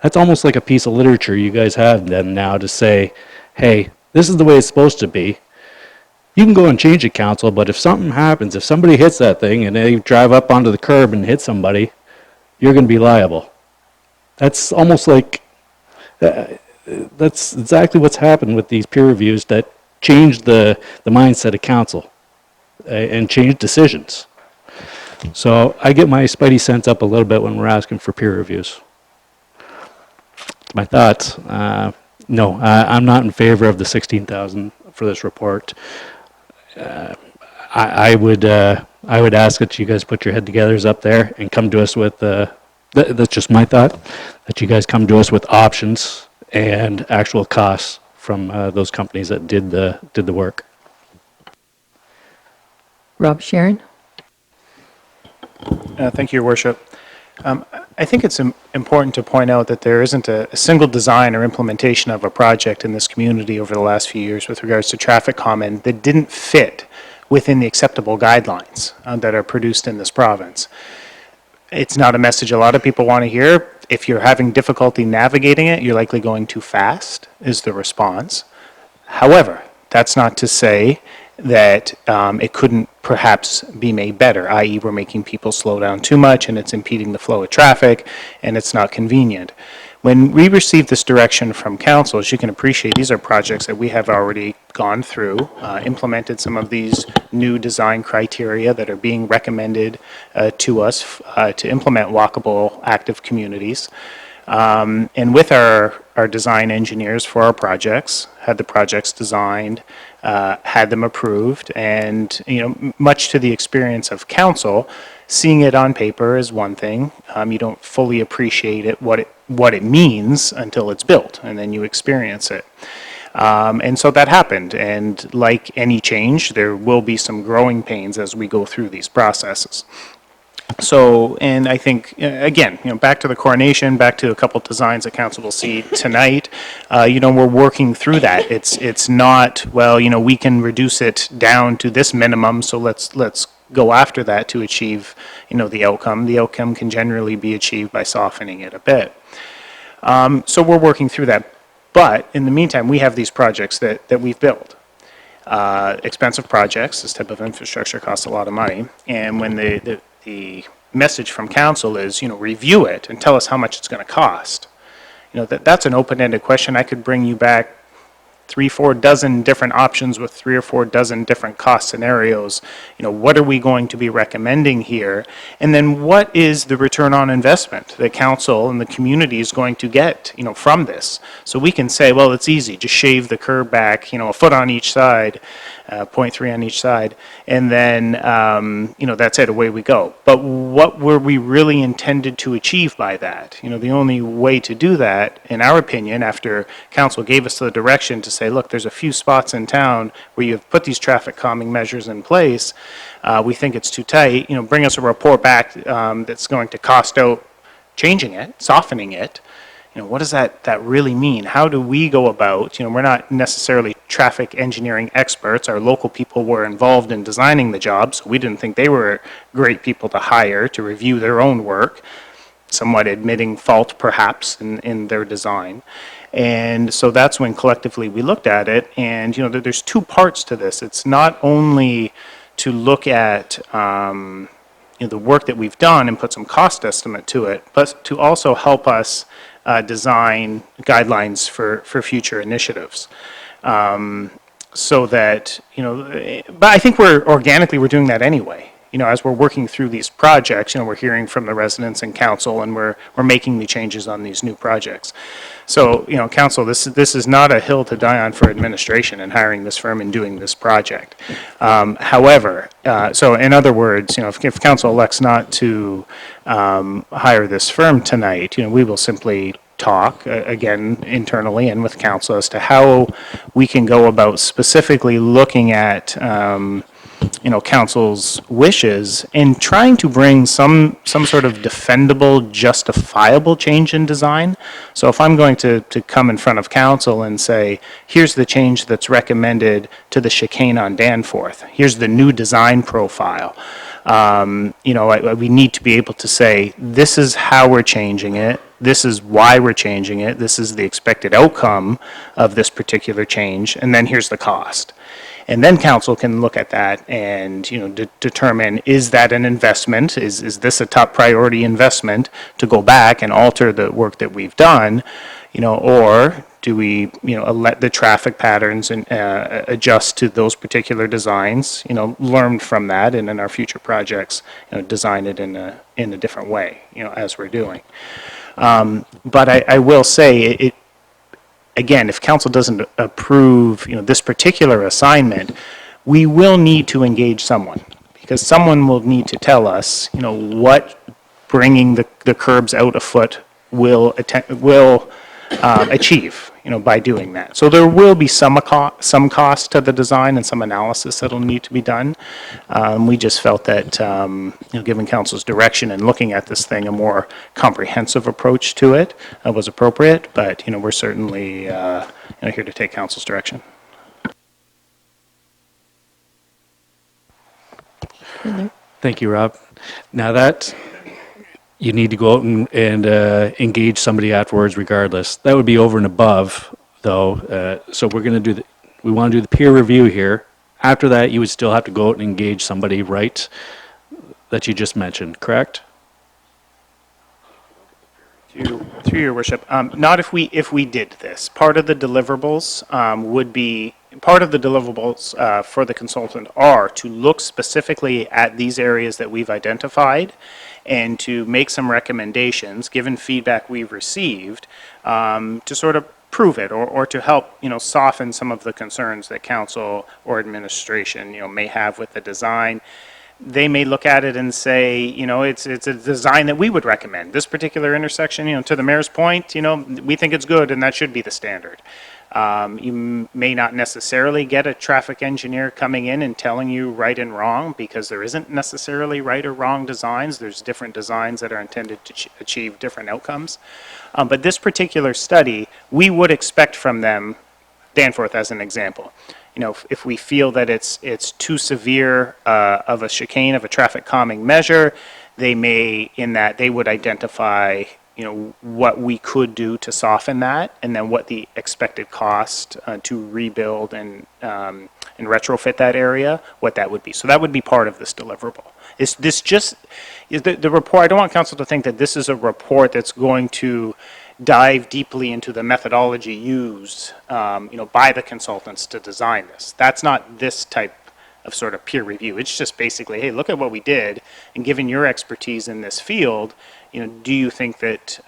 that's almost like a piece of literature you guys have then now to say, hey, this is the way it's supposed to be. You can go and change it, council, but if something happens, if somebody hits that thing and they drive up onto the curb and hit somebody, you're going to be liable. That's almost like, that's exactly what's happened with these peer reviews that change the mindset of council and change decisions. So I get my spidey sense up a little bit when we're asking for peer reviews. My thoughts, no, I'm not in favor of the $16,000 for this report. I would ask that you guys put your head togethers up there and come to us with, that's just my thought, that you guys come to us with options and actual costs from those companies that did the work. Rob Sharon? Thank you, Your Worship. I think it's important to point out that there isn't a single design or implementation of a project in this community over the last few years with regards to traffic calming that didn't fit within the acceptable guidelines that are produced in this province. It's not a message a lot of people want to hear. If you're having difficulty navigating it, you're likely going too fast, is the response. However, that's not to say that it couldn't perhaps be made better, i.e. we're making people slow down too much and it's impeding the flow of traffic and it's not convenient. When we received this direction from council, as you can appreciate, these are projects that we have already gone through, implemented some of these new design criteria that are being recommended to us to implement walkable active communities. And with our our design engineers for our projects, had the projects designed, had them approved, and, much to the experience of council, seeing it on paper is one thing. You don't fully appreciate it, what it means until it's built, and then you experience it. And so that happened, and like any change, there will be some growing pains as we go through these processes. So, and I think, again, back to the coronation, back to a couple designs that council will see tonight, we're working through that. It's not, well, we can reduce it down to this minimum, so let's go after that to achieve, the outcome. The outcome can generally be achieved by softening it a bit. So we're working through that. But in the meantime, we have these projects that we've built. Expensive projects, this type of infrastructure costs a lot of money. And when the message from council is, review it and tell us how much it's going to cost. That's an open-ended question. I could bring you back 3-4 dozen different options with 3 or 4 dozen different cost scenarios. What are we going to be recommending here? And then what is the return on investment that council and the community is going to get, from this? So we can say, well, it's easy, just shave the curb back, a foot on each side, 0.3 on each side, and then, that's it, away we go. But what were we really intended to achieve by that? The only way to do that, in our opinion, after council gave us the direction to say, look, there's a few spots in town where you've put these traffic calming measures in place, we think it's too tight, bring us a report back that's going to cost out changing it, softening it. What does that really mean? How do we go about, we're not necessarily traffic engineering experts. Our local people were involved in designing the job, so we didn't think they were great people to hire to review their own work, somewhat admitting fault perhaps in their design. And so that's when collectively we looked at it, and there's 2 parts to this. It's not only to look at the work that we've done and put some cost estimate to it, but to also help us design guidelines for future initiatives. So that, but I think we're doing that anyway. As we're working through these projects, we're hearing from the residents and council, and we're making the changes on these new projects. So, council, this is not a hill to die on for administration and hiring this firm and doing this project. However, so in other words, if council elects not to hire this firm tonight, we will simply talk again internally and with council as to how we can go about specifically looking at council's wishes and trying to bring some sort of defendable, justifiable change in design. So if I'm going to come in front of council and say, here's the change that's recommended to the chicane on Danforth, here's the new design profile, we need to be able to say, this is how we're changing it, this is why we're changing it, this is the expected outcome of this particular change, and then here's the cost. And then council can look at that and, determine, is that an investment? Is this a top priority investment to go back and alter the work that we've done? Or do we, let the traffic patterns and adjust to those particular designs, learn from that, and in our future projects, design it in a different way, as we're doing. But I will say again, if council doesn't approve, this particular assignment, we will need to engage someone, because someone will need to tell us, what bringing the curbs out a foot will achieve, by doing that. So there will be some cost to the design and some analysis that'll need to be done. We just felt that, given council's direction and looking at this thing, a more comprehensive approach to it was appropriate. But we're certainly here to take council's direction. Thank you, Rob. Now that you need to go out and engage somebody afterwards regardless. That would be over and above, though. So we're going to we want to do the peer review here. After that, you would still have to go out and engage somebody, right, that you just mentioned, correct? Through your worship, not if we did this. Part of the deliverables would be, part of the deliverables for the consultant are to look specifically at these areas that we've identified and to make some recommendations, given feedback we've received, to sort of prove it or to help, soften some of the concerns that council or administration, may have with the design. They may look at it and say, it's a design that we would recommend. This particular intersection, to the mayor's point, we think it's good and that should be the standard. You may not necessarily get a traffic engineer coming in and telling you right and wrong because there isn't necessarily right or wrong designs. There's different designs that are intended to achieve different outcomes. But this particular study, we would expect from them, Danforth as an example, if we feel that it's too severe of a chicane, of a traffic calming measure, they may, in that, they would identify, what we could do to soften that, and then what the expected cost to rebuild and retrofit that area, what that would be. So that would be part of this deliverable. Is this just, is the report, I don't want council to think that this is a report that's going to dive deeply into the methodology used, by the consultants to design this. That's not this type of sort of peer review. It's just basically, hey, look at what we did, and given your expertise in this field, do you think that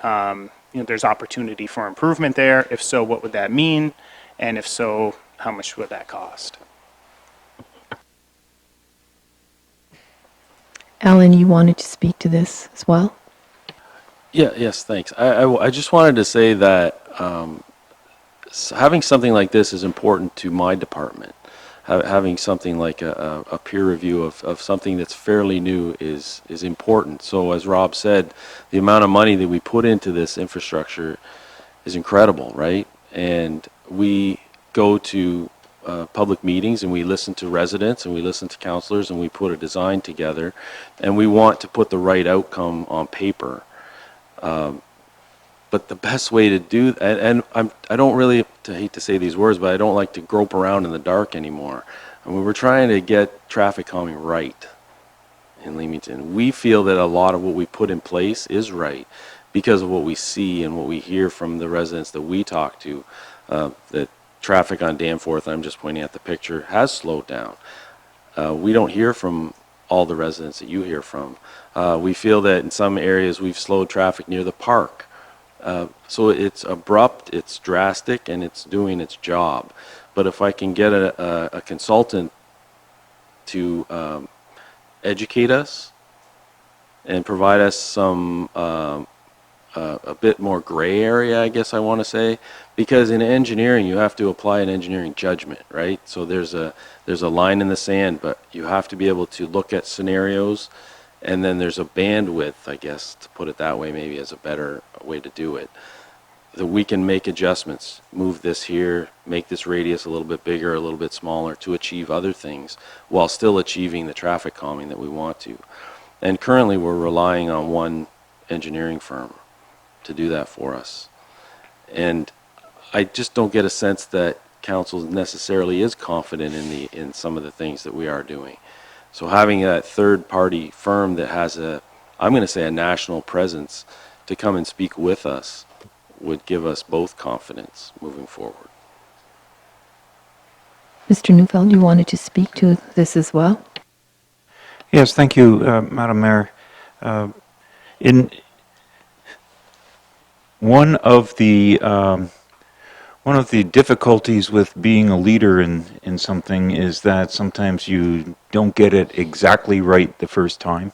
there's opportunity for improvement there? If so, what would that mean? And if so, how much would that cost? Alan, you wanted to speak to this as well? Yes, thanks. I just wanted to say that having something like this is important to my department. Having something like a peer review of something that's fairly new is important. So as Rob said, the amount of money that we put into this infrastructure is incredible, right? And we go to public meetings and we listen to residents and we listen to councillors and we put a design together and we want to put the right outcome on paper. But the best way to do, and I don't really, I hate to say these words, but I don't like to grope around in the dark anymore. I mean, we're trying to get traffic calming right in Leamington. We feel that a lot of what we put in place is right because of what we see and what we hear from the residents that we talk to. That traffic on Danforth, I'm just pointing at the picture, has slowed down. We don't hear from all the residents that you hear from. We feel that in some areas we've slowed traffic near the park. So it's abrupt, it's drastic, and it's doing its job. But if I can get a consultant to educate us and provide us some a bit more gray area, I guess I want to say, because in engineering you have to apply an engineering judgment, right? So there's a line in the sand, but you have to be able to look at scenarios. And then there's a bandwidth, I guess, to put it that way, maybe as a better way to do it. That we can make adjustments, move this here, make this radius a little bit bigger, a little bit smaller to achieve other things while still achieving the traffic calming that we want to. And currently we're relying on one engineering firm to do that for us. And I just don't get a sense that council necessarily is confident in some of the things that we are doing. So having a third-party firm that has I'm going to say a national presence to come and speak with us would give us both confidence moving forward. Mr. Neufeld, you wanted to speak to this as well? Yes, thank you, Madam Mayor. In one of the difficulties with being a leader in something is that sometimes you don't get it exactly right the first time.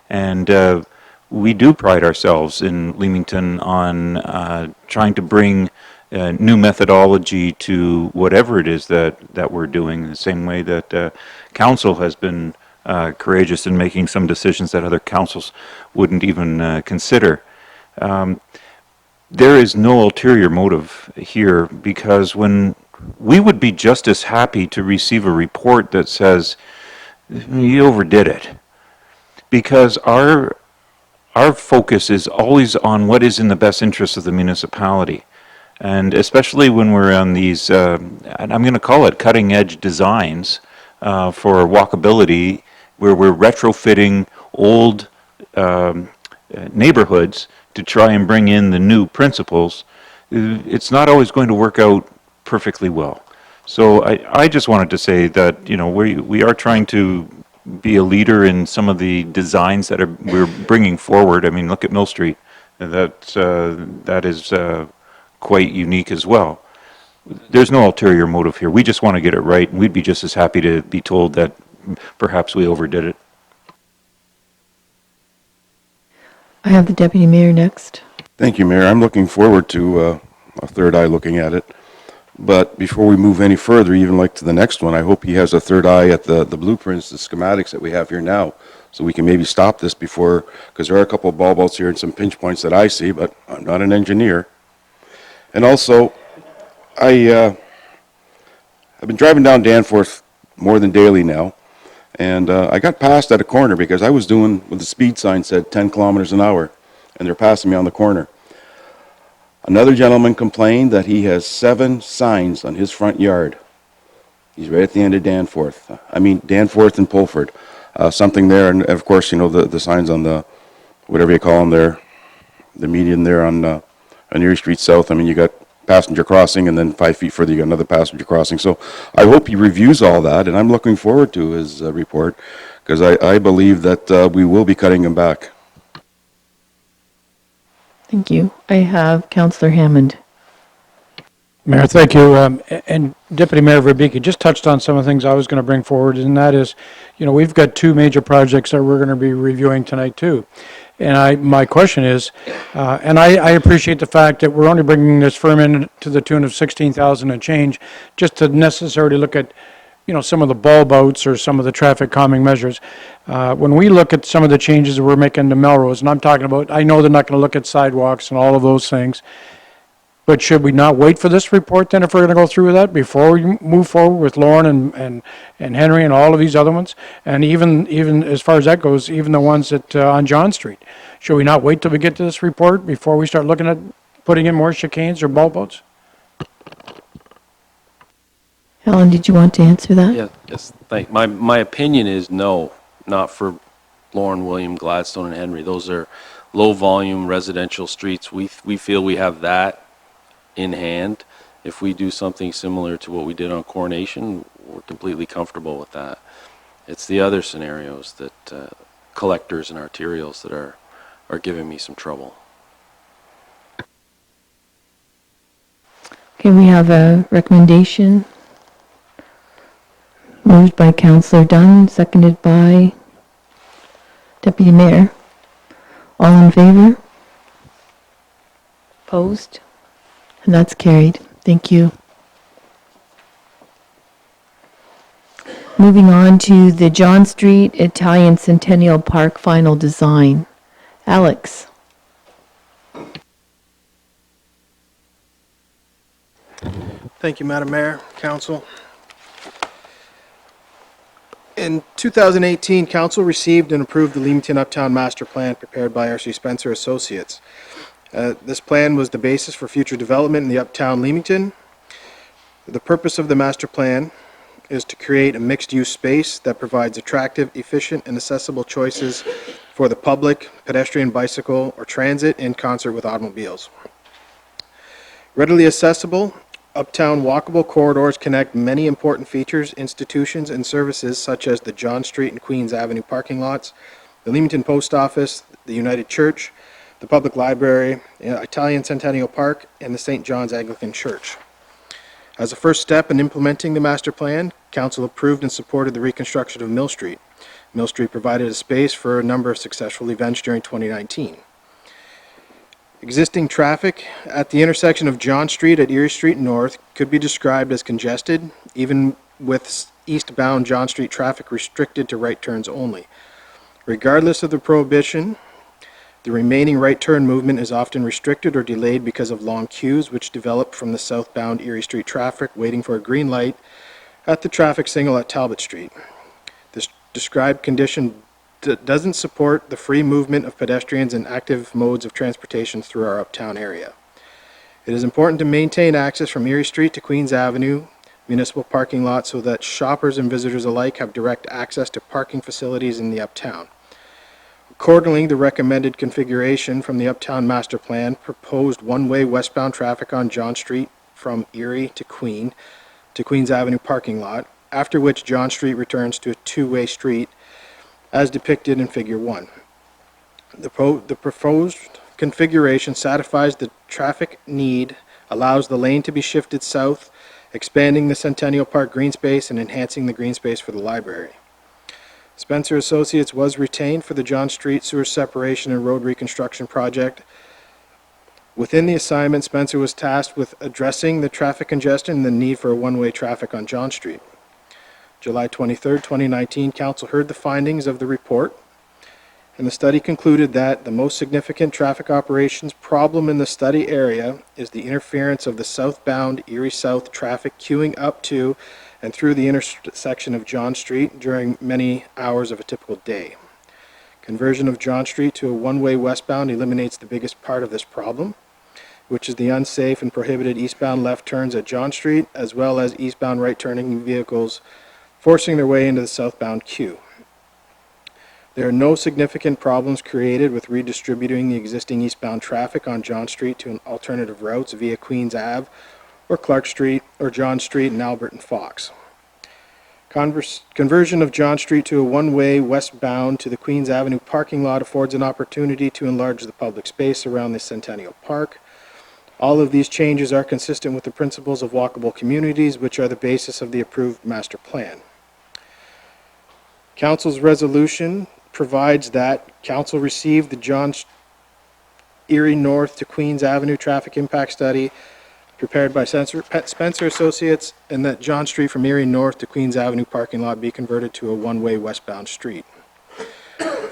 And we do pride ourselves in Leamington on trying to bring new methodology to whatever it is that we're doing, the same way that council has been courageous in making some decisions that other councils wouldn't even consider. There is no ulterior motive here, because when we would be just as happy to receive a report that says you overdid it, because our focus is always on what is in the best interest of the municipality. And especially when we're on these, and I'm going to call it cutting edge designs for walkability, where we're retrofitting old neighborhoods to try and bring in the new principles, it's not always going to work out perfectly well. So I just wanted to say that, we are trying to be a leader in some of the designs that we're bringing forward. I mean, look at Mill Street. That is quite unique as well. There's no ulterior motive here. We just want to get it right, and we'd be just as happy to be told that perhaps we overdid it. I have the deputy mayor next. Thank you, Mayor. I'm looking forward to a third eye looking at it. But before we move any further, even like to the next one, I hope he has a third eye at the blueprints, the schematics that we have here now, so we can maybe stop this before, because there are a couple of bulb outs here and some pinch points that I see, but I'm not an engineer. And also, I've been driving down Danforth more than daily now, and I got passed at a corner because I was doing what the speed sign said, 10 kilometers an hour, and they're passing me on the corner. Another gentleman complained that he has 7 signs on his front yard. He's right at the end of Danforth. Danforth and Pulford. Something there, and of course, the signs on the, whatever you call them there, the median there on Erie Street South. You got passenger crossing, and then 5 feet further you got another passenger crossing. So I hope he reviews all that, and I'm looking forward to his report, because I believe that we will be cutting him back. Thank you. I have Councillor Hammond. Mayor, thank you. And Deputy Mayor Verbeke just touched on some of the things I was going to bring forward, and that is, we've got 2 major projects that we're going to be reviewing tonight too. And my question is, and I appreciate the fact that we're only bringing this firm in to the tune of 16,000 and change, just to necessarily look at, some of the bulb outs or some of the traffic calming measures. When we look at some of the changes that we're making to Melrose, and I'm talking about, I know they're not going to look at sidewalks and all of those things, but should we not wait for this report then if we're going to go through with that before we move forward with Lauren and Henry and all of these other ones? And even as far as that goes, even the ones that on John Street. Should we not wait till we get to this report before we start looking at putting in more chicanes or bulb outs? Helen, did you want to answer that? Yeah, yes, my opinion is no, not for Lauren, William, Gladstone, and Henry. Those are low-volume residential streets. We feel we have that in hand. If we do something similar to what we did on Coronation, we're completely comfortable with that. It's the other scenarios that collectors and arterials that are giving me some trouble. Okay, we have a recommendation moved by Councillor Dunn, seconded by Deputy Mayor. All in favor? Opposed? And that's carried. Thank you. Moving on to the John Street Italian Centennial Park final design. Alex. Thank you, Madam Mayor, Council. In 2018, Council received and approved the Leamington Uptown Master Plan prepared by R.C. Spencer Associates. This plan was the basis for future development in the Uptown Leamington. The purpose of the master plan is to create a mixed-use space that provides attractive, efficient, and accessible choices for the public, pedestrian, bicycle, or transit in concert with automobiles. Readily accessible, uptown walkable corridors connect many important features, institutions, and services such as the John Street and Queens Avenue parking lots, the Leamington Post Office, the United Church, the Public Library, Italian Centennial Park, and the St. John's Anglican Church. As a first step in implementing the master plan, Council approved and supported the reconstruction of Mill Street. Mill Street provided a space for a number of successful events during 2019. Existing traffic at the intersection of John Street at Erie Street North could be described as congested, even with eastbound John Street traffic restricted to right turns only. Regardless of the prohibition, the remaining right turn movement is often restricted or delayed because of long queues which develop from the southbound Erie Street traffic waiting for a green light at the traffic signal at Talbot Street. This described condition doesn't support the free movement of pedestrians and active modes of transportation through our uptown area. It is important to maintain access from Erie Street to Queens Avenue municipal parking lot so that shoppers and visitors alike have direct access to parking facilities in the uptown. Accordingly, the recommended configuration from the Uptown Master Plan proposed one-way westbound traffic on John Street from Erie to Queens Avenue parking lot, after which John Street returns to a two-way street as depicted in Figure 1. The proposed configuration satisfies the traffic need allows the lane to be shifted south, expanding the Centennial Park green space and enhancing the green space for the library. Spencer Associates was retained for the John Street sewer separation and road reconstruction project. Within the assignment, Spencer was tasked with addressing the traffic congestion and the need for a one-way traffic on John Street. July 23, 2019, Council heard the findings of the report, and the study concluded that the most significant traffic operations problem in the study area is the interference of the southbound Erie South traffic queuing up to and through the intersection of John Street during many hours of a typical day. Conversion of John Street to a one-way westbound eliminates the biggest part of this problem, which is the unsafe and prohibited eastbound left turns at John Street, as well as eastbound right-turning vehicles forcing their way into the southbound queue. There are no significant problems created with redistributing the existing eastbound traffic on John Street to alternative routes via Queens Ave or Clark Street or John Street and Albert and Fox. Conversion of John Street to a one-way westbound to the Queens Avenue parking lot affords an opportunity to enlarge the public space around the Centennial Park. All of these changes are consistent with the principles of walkable communities, which are the basis of the approved master plan. Council's resolution provides that Council received the John Erie North to Queens Avenue traffic impact study prepared by Spencer Associates, and that John Street from Erie North to Queens Avenue parking lot be converted to a one-way westbound street.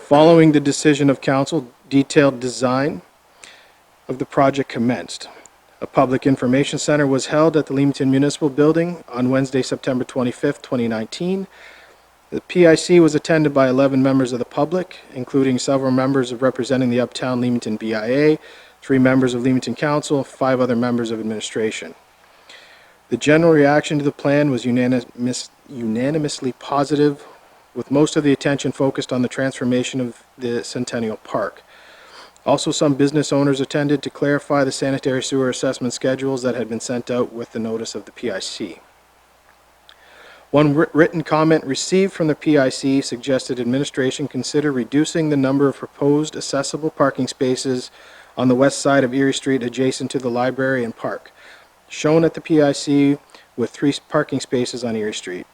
Following the decision of Council, detailed design of the project commenced. A public information center was held at the Leamington Municipal Building on Wednesday, September 25th, 2019. The PIC was attended by 11 members of the public, including several members representing the Uptown Leamington BIA, 3 members of Leamington Council, 5 other members of administration. The general reaction to the plan was unanimously positive, with most of the attention focused on the transformation of the Centennial Park. Also, some business owners attended to clarify the sanitary sewer assessment schedules that had been sent out with the notice of the PIC. One written comment received from the PIC suggested administration consider reducing the number of proposed accessible parking spaces on the west side of Erie Street adjacent to the library and park, shown at the PIC with 3 parking spaces on Erie Street.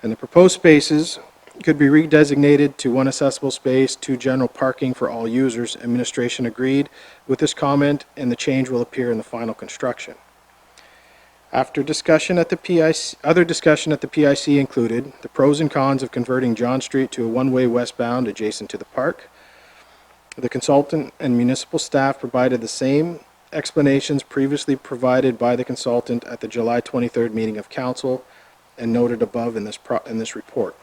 And the proposed spaces could be redesignated to 1 accessible space, 2 general parking for all users. Administration agreed with this comment, and the change will appear in the final construction. After discussion at the PIC, other discussion at the PIC included the pros and cons of converting John Street to a one-way westbound adjacent to the park. The consultant and municipal staff provided the same explanations previously provided by the consultant at the July 23rd meeting of Council and noted above in this report.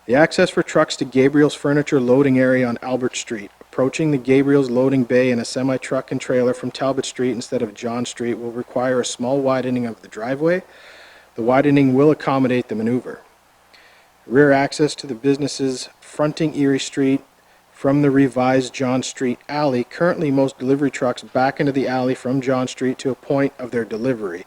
The access for trucks to Gabriel's Furniture loading area on Albert Street, approaching the Gabriel's loading bay in a semi-truck and trailer from Talbot Street instead of John Street, will require a small widening of the driveway. The widening will accommodate the maneuver. Rear access to the businesses fronting Erie Street from the revised John Street alley. Currently, most delivery trucks back into the alley from John Street to a point of their delivery.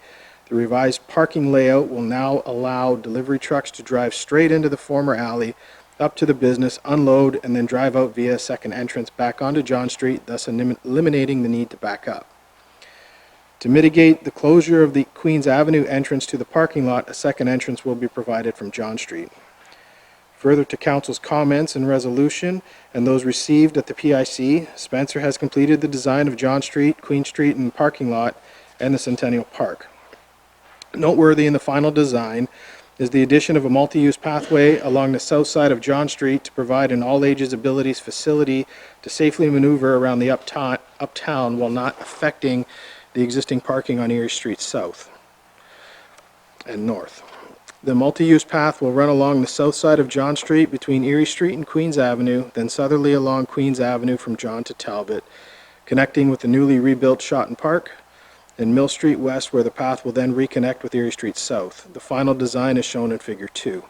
The revised parking layout will now allow delivery trucks to drive straight into the former alley, up to the business, unload, and then drive out via a second entrance back onto John Street, thus eliminating the need to back up. To mitigate the closure of the Queens Avenue entrance to the parking lot, a second entrance will be provided from John Street. Further to Council's comments and resolution and those received at the PIC, Spencer has completed the design of John Street, Queen Street, and parking lot, and the Centennial Park. Noteworthy in the final design is the addition of a multi-use pathway along the south side of John Street to provide an all-ages abilities facility to safely maneuver around the uptown while not affecting the existing parking on Erie Street South and North. The multi-use path will run along the south side of John Street between Erie Street and Queens Avenue, then southerly along Queens Avenue from John to Talbot, connecting with the newly rebuilt Shotton Park, and Mill Street West, where the path will then reconnect with Erie Street South. The final design is shown in Figure 2.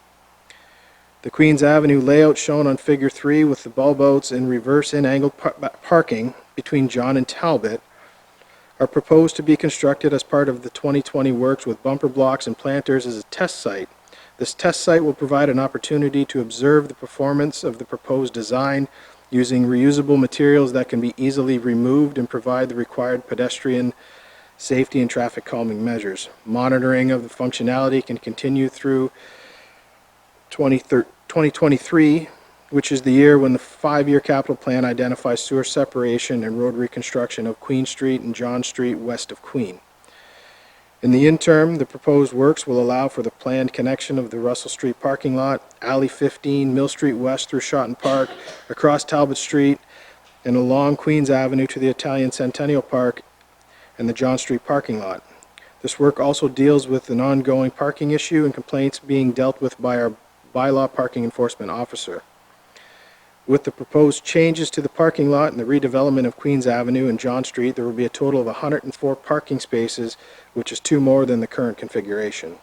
The Queens Avenue layout shown on Figure 3 with the bulb outs and reverse in-angled parking between John and Talbot are proposed to be constructed as part of the 2020 works with bumper blocks and planters as a test site. This test site will provide an opportunity to observe the performance of the proposed design using reusable materials that can be easily removed and provide the required pedestrian safety and traffic calming measures. Monitoring of the functionality can continue through 2023, which is the year when the 5-year capital plan identifies sewer separation and road reconstruction of Queen Street and John Street west of Queen. In the interim, the proposed works will allow for the planned connection of the Russell Street parking lot, Alley 15, Mill Street West through Shotton Park, across Talbot Street, and along Queens Avenue to the Italian Centennial Park and the John Street parking lot. This work also deals with an ongoing parking issue and complaints being dealt with by our bylaw parking enforcement officer. With the proposed changes to the parking lot and the redevelopment of Queens Avenue and John Street, there will be a total of 104 parking spaces, which is 2 more than the current configuration.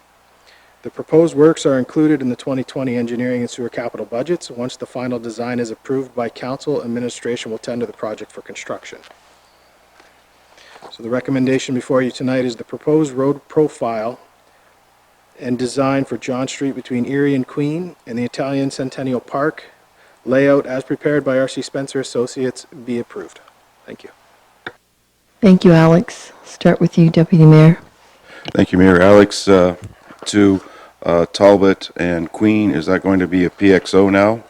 The proposed works are included in the 2020 engineering and sewer capital budgets. Once the final design is approved by council, administration will tender the project for construction. So the recommendation before you tonight is the proposed road profile and design for John Street between Erie and Queen and the Italian Centennial Park layout as prepared by R.C. Spencer Associates be approved. Thank you. Thank you, Alex. Start with you, Deputy Mayor. Thank you, Mayor. Alex, to Talbot and Queen, is that going to be a PXO now?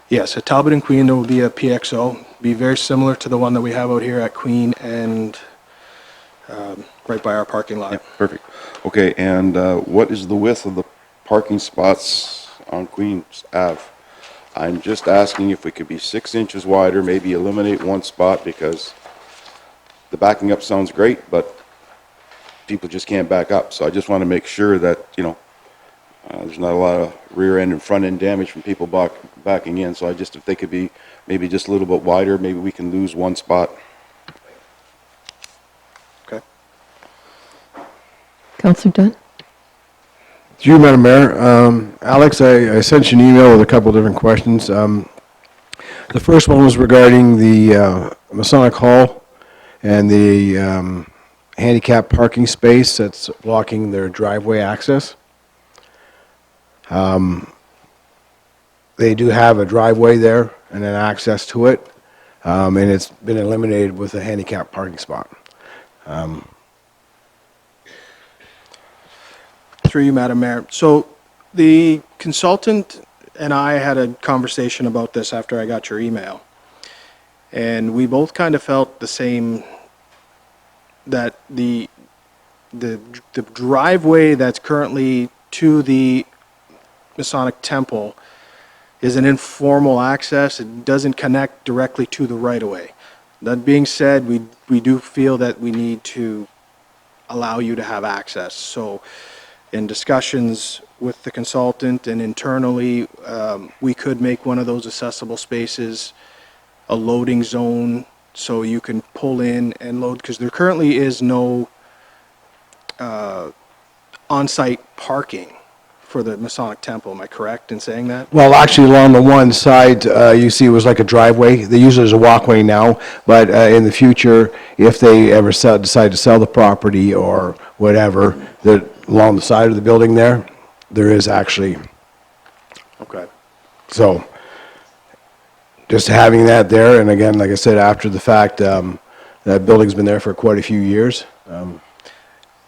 Yes, at Talbot and Queen, there will be a PXO. Be very similar to the one that we have out here at Queen and right by our parking lot. Yeah, perfect. Okay, and what is the width of the parking spots on Queens Ave? I'm just asking if we could be 6 inches wider, maybe eliminate one spot, because the backing up sounds great, but people just can't back up. So I just want to make sure that, there's not a lot of rear end and front end damage from people backing in. So if they could be maybe just a little bit wider, maybe we can lose one spot. Okay. Councillor Dunn? To you, Madam Mayor. Alex, I sent you an email with a couple of different questions. The first one was regarding the Masonic Hall and the handicap parking space that's blocking their driveway access. They do have a driveway there and an access to it, and it's been eliminated with a handicap parking spot. Through you, Madam Mayor. So the consultant and I had a conversation about this after I got your email. And we both kind of felt the same, that the driveway that's currently to the Masonic Temple is an informal access. It doesn't connect directly to the right-of-way. That being said, we do feel that we need to allow you to have access. So in discussions with the consultant and internally, we could make one of those accessible spaces a loading zone so you can pull in and load, because there currently is no on-site parking for the Masonic Temple. Am I correct in saying that? Well, actually, along the one side, you see it was like a driveway. They use it as a walkway now, but in the future, if they ever decide to sell the property or whatever, along the side of the building there is actually. Okay. So, just having that there, and again, like I said, after the fact, that building's been there for quite a few years.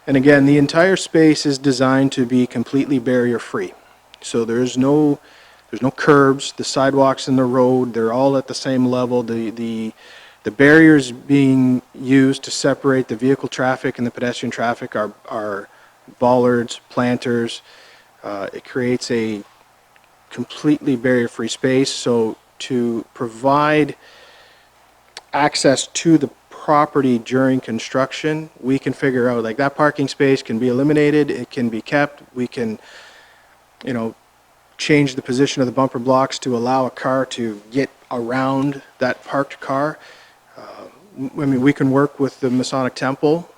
And again, the entire space is designed to be completely barrier-free. So there's no curbs, the sidewalks in the road, they're all at the same level. The barriers being used to separate the vehicle traffic and the pedestrian traffic are bollards, planters. It creates a completely barrier-free space. So to provide access to the property during construction, we can figure out, like, that parking space can be eliminated, it can be kept, we can, change the position of the bumper blocks to allow a car to get around that parked car. We can work with the Masonic Temple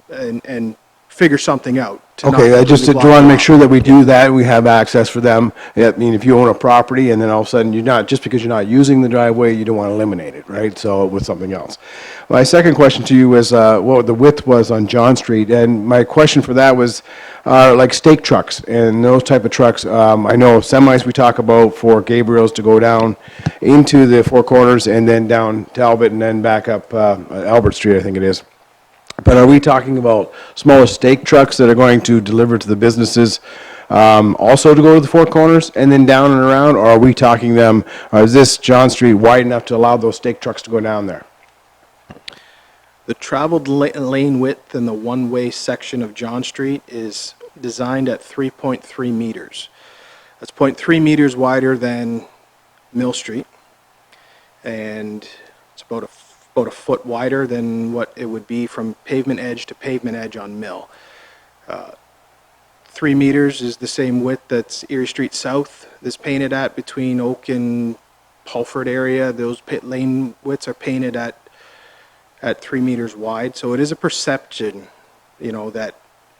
and figure something out. to not Okay, I just completely want block to it make off. sure that we do that, we have access for them. I mean, if you own a property and then all of a sudden you're not, just because you're not using the driveway, you don't want to eliminate it, right? So with something else. My second question to you is what the width was on John Street, and my question for that was like stake trucks and those type of trucks. I know semis we talk about for Gabriel's to go down into the Four Corners and then down Talbot and then back up Albert Street, I think it is. But are we talking about smaller stake trucks that are going to deliver to the businesses also to go to the Four Corners and then down and around? Or are we talking them, is this John Street wide enough to allow those stake trucks to go down there? The traveled lane width in the one-way section of John Street is designed at 3.3 meters. That's 0.3 meters wider than Mill Street, and it's about a foot wider than what it would be from pavement edge to pavement edge on Mill. 3 meters is the same width that's Erie Street South is painted at between Oak and Pulford area. Those lane widths are painted at 3 meters wide. So it is a perception, that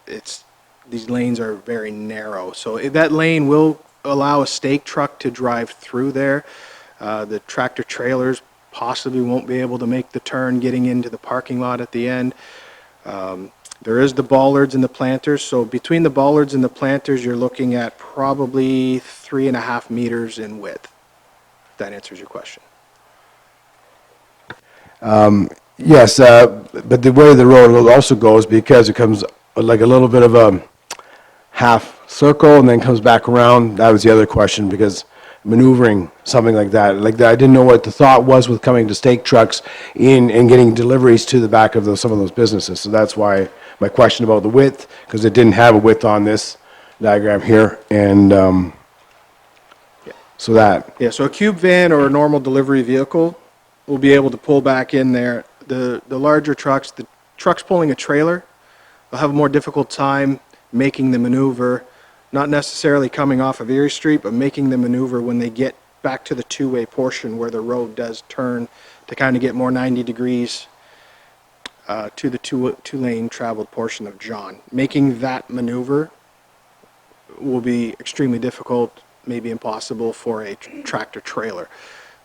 these lanes are very narrow. So that lane will allow a stake truck to drive through there. The tractor trailers possibly won't be able to make the turn getting into the parking lot at the end. There is the bollards and the planters. So between the bollards and the planters, you're looking at probably 3.5 meters in width. If that answers your question. Yes, but the way the road also goes, because it comes like a little bit of a half circle and then comes back around, that was the other question, because maneuvering something like that, I didn't know what the thought was with coming to stake trucks in and getting deliveries to the back of some of those businesses. So that's why my question about the width, because it didn't have a width on this diagram here, and so that. Yeah, so a cube van or a normal delivery vehicle will be able to pull back in there. The larger trucks, the trucks pulling a trailer, will have a more difficult time making the maneuver, not necessarily coming off of Erie Street, but making the maneuver when they get back to the two-way portion where the road does turn to kind of get more 90 degrees to the two-lane traveled portion of John. Making that maneuver will be extremely difficult, maybe impossible for a tractor trailer.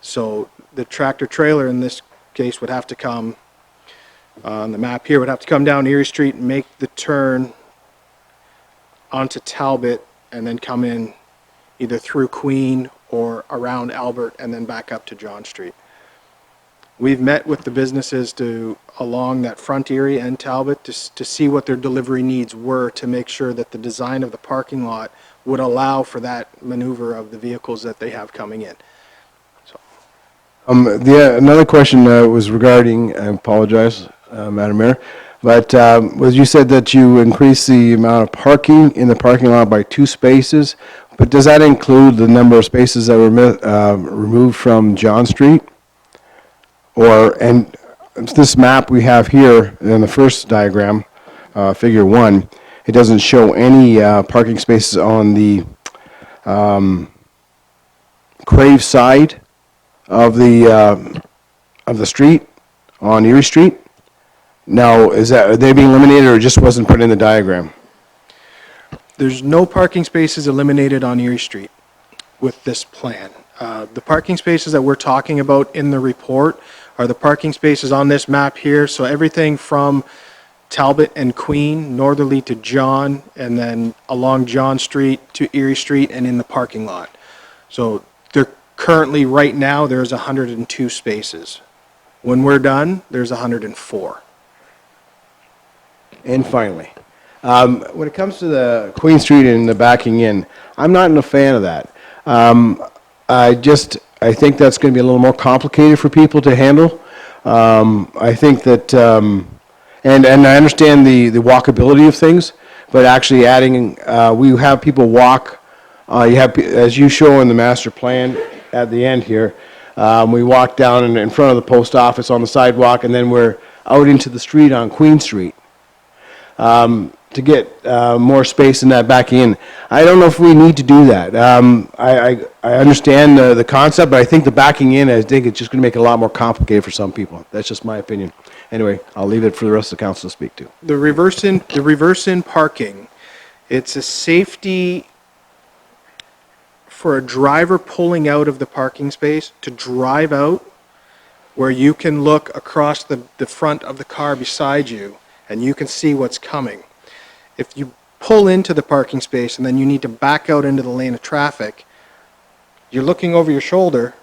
So the tractor trailer in this case would have to come, on the map here, would have to come down Erie Street and make the turn onto Talbot and then come in either through Queen or around Albert and then back up to John Street. We've met with the businesses along that front Erie and Talbot to see what their delivery needs were to make sure that the design of the parking lot would allow for that maneuver of the vehicles that they have coming in. Another question was regarding, I apologize, Madam Mayor, but was you said that you increased the amount of parking in the parking lot by 2 spaces, but does that include the number of spaces that were removed from John Street? And this map we have here in the first diagram, figure 1, it doesn't show any parking spaces on the Crave side of the street on Erie Street. Now, are they being eliminated, or it just wasn't put in the diagram? There's no parking spaces eliminated on Erie Street with this plan. The parking spaces that we're talking about in the report are the parking spaces on this map here. So everything from Talbot and Queen, northerly to John, and then along John Street to Erie Street and in the parking lot. So currently, right now, there's 102 spaces. When we're done, there's 104. And finally, when it comes to the Queen Street and the backing in, I'm not a fan of that. I think that's going to be a little more complicated for people to handle. I think that, and I understand the walkability of things, but actually adding, we have people walk, you have, as you show in the master plan at the end here, we walk down in front of the post office on the sidewalk, and then we're out into the street on Queen Street. To get more space in that back in. I don't know if we need to do that. I understand the concept, but I think the backing in, I think it's just going to make it a lot more complicated for some people. That's just my opinion. Anyway, I'll leave it for the rest of the council to speak to. The reverse in parking, it's a safety for a driver pulling out of the parking space to drive out where you can look across the front of the car beside you and you can see what's coming. If you pull into the parking space and then you need to back out into the lane of traffic, you're looking over your shoulder,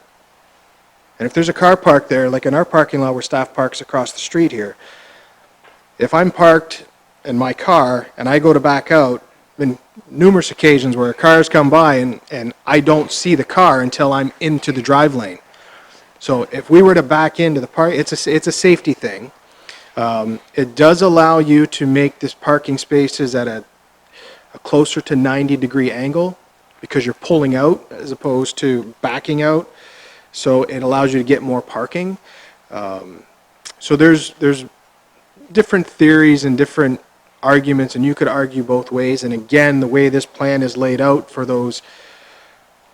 and if there's a car parked there, like in our parking lot where staff parks across the street here, if I'm parked in my car and I go to back out, been numerous occasions where cars come by and I don't see the car until I'm into the drive lane. So if we were to back into the park, it's a safety thing. It does allow you to make this parking spaces at a closer to 90-degree angle because you're pulling out as opposed to backing out. So it allows you to get more parking. So there's different theories and different arguments, and you could argue both ways. And again, the way this plan is laid out for those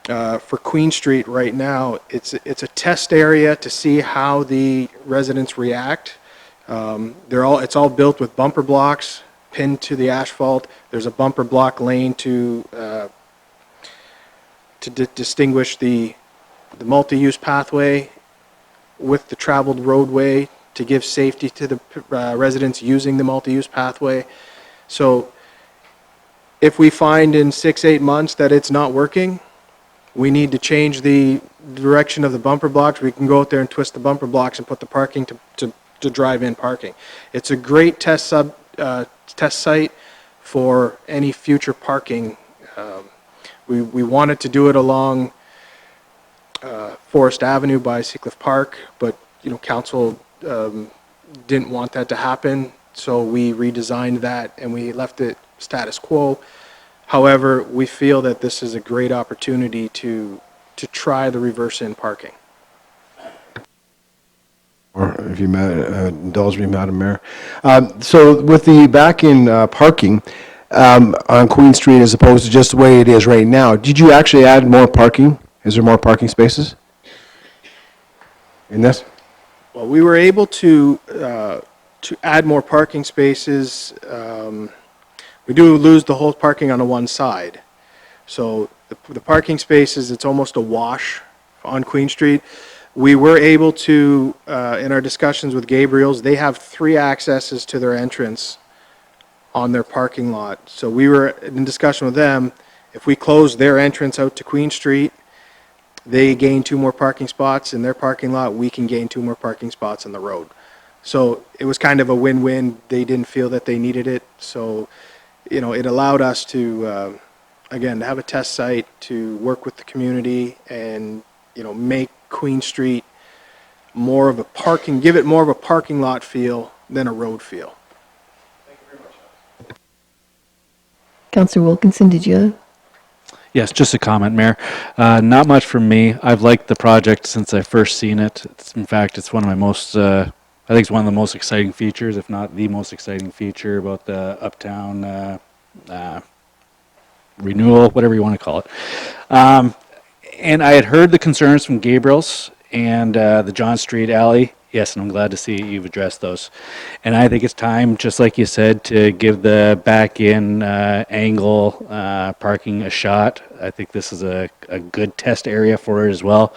for Queen Street right now, it's a test area to see how the residents react. It's all built with bumper blocks pinned to the asphalt. There's a bumper block lane to distinguish the multi-use pathway with the traveled roadway to give safety to the residents using the multi-use pathway. So if we find in 6-8 months that it's not working, we need to change the direction of the bumper blocks. We can go out there and twist the bumper blocks and put the parking to drive-in parking. It's a great test site for any future parking. We wanted to do it along Forest Avenue by Seacliff Park, but council didn't want that to happen, so we redesigned that and we left it status quo. However, we feel that this is a great opportunity to try the reverse-in parking. Or if you indulge me, Madam Mayor. So with the back-in parking on Queen Street as opposed to just the way it is right now, did you actually add more parking? Is there more parking spaces in this? Well, we were able to add more parking spaces. We do lose the whole parking on the one side. So the parking spaces, it's almost a wash on Queen Street. We were able to, in our discussions with Gabriel's, they have 3 accesses to their entrance on their parking lot. So we were in discussion with them. If we close their entrance out to Queen Street, they gain 2 more parking spots in their parking lot. We can gain 2 more parking spots on the road. So it was kind of a win-win. They didn't feel that they needed it. So, it allowed us to, again, to have a test site, to work with the community and, make Queen Street more of a give it more of a parking lot feel than a road feel. Councillor Wilkinson, did you? Yes, just a comment, Mayor. Not much from me. I've liked the project since I first seen it. In fact, it's one of my most, I think it's one of the most exciting features, if not the most exciting feature about the uptown renewal, whatever you want to call it. And I had heard the concerns from Gabriel's and the John Street alley. Yes, and I'm glad to see you've addressed those. And I think it's time, just like you said, to give the back-in angle parking a shot. I think this is a good test area for it as well.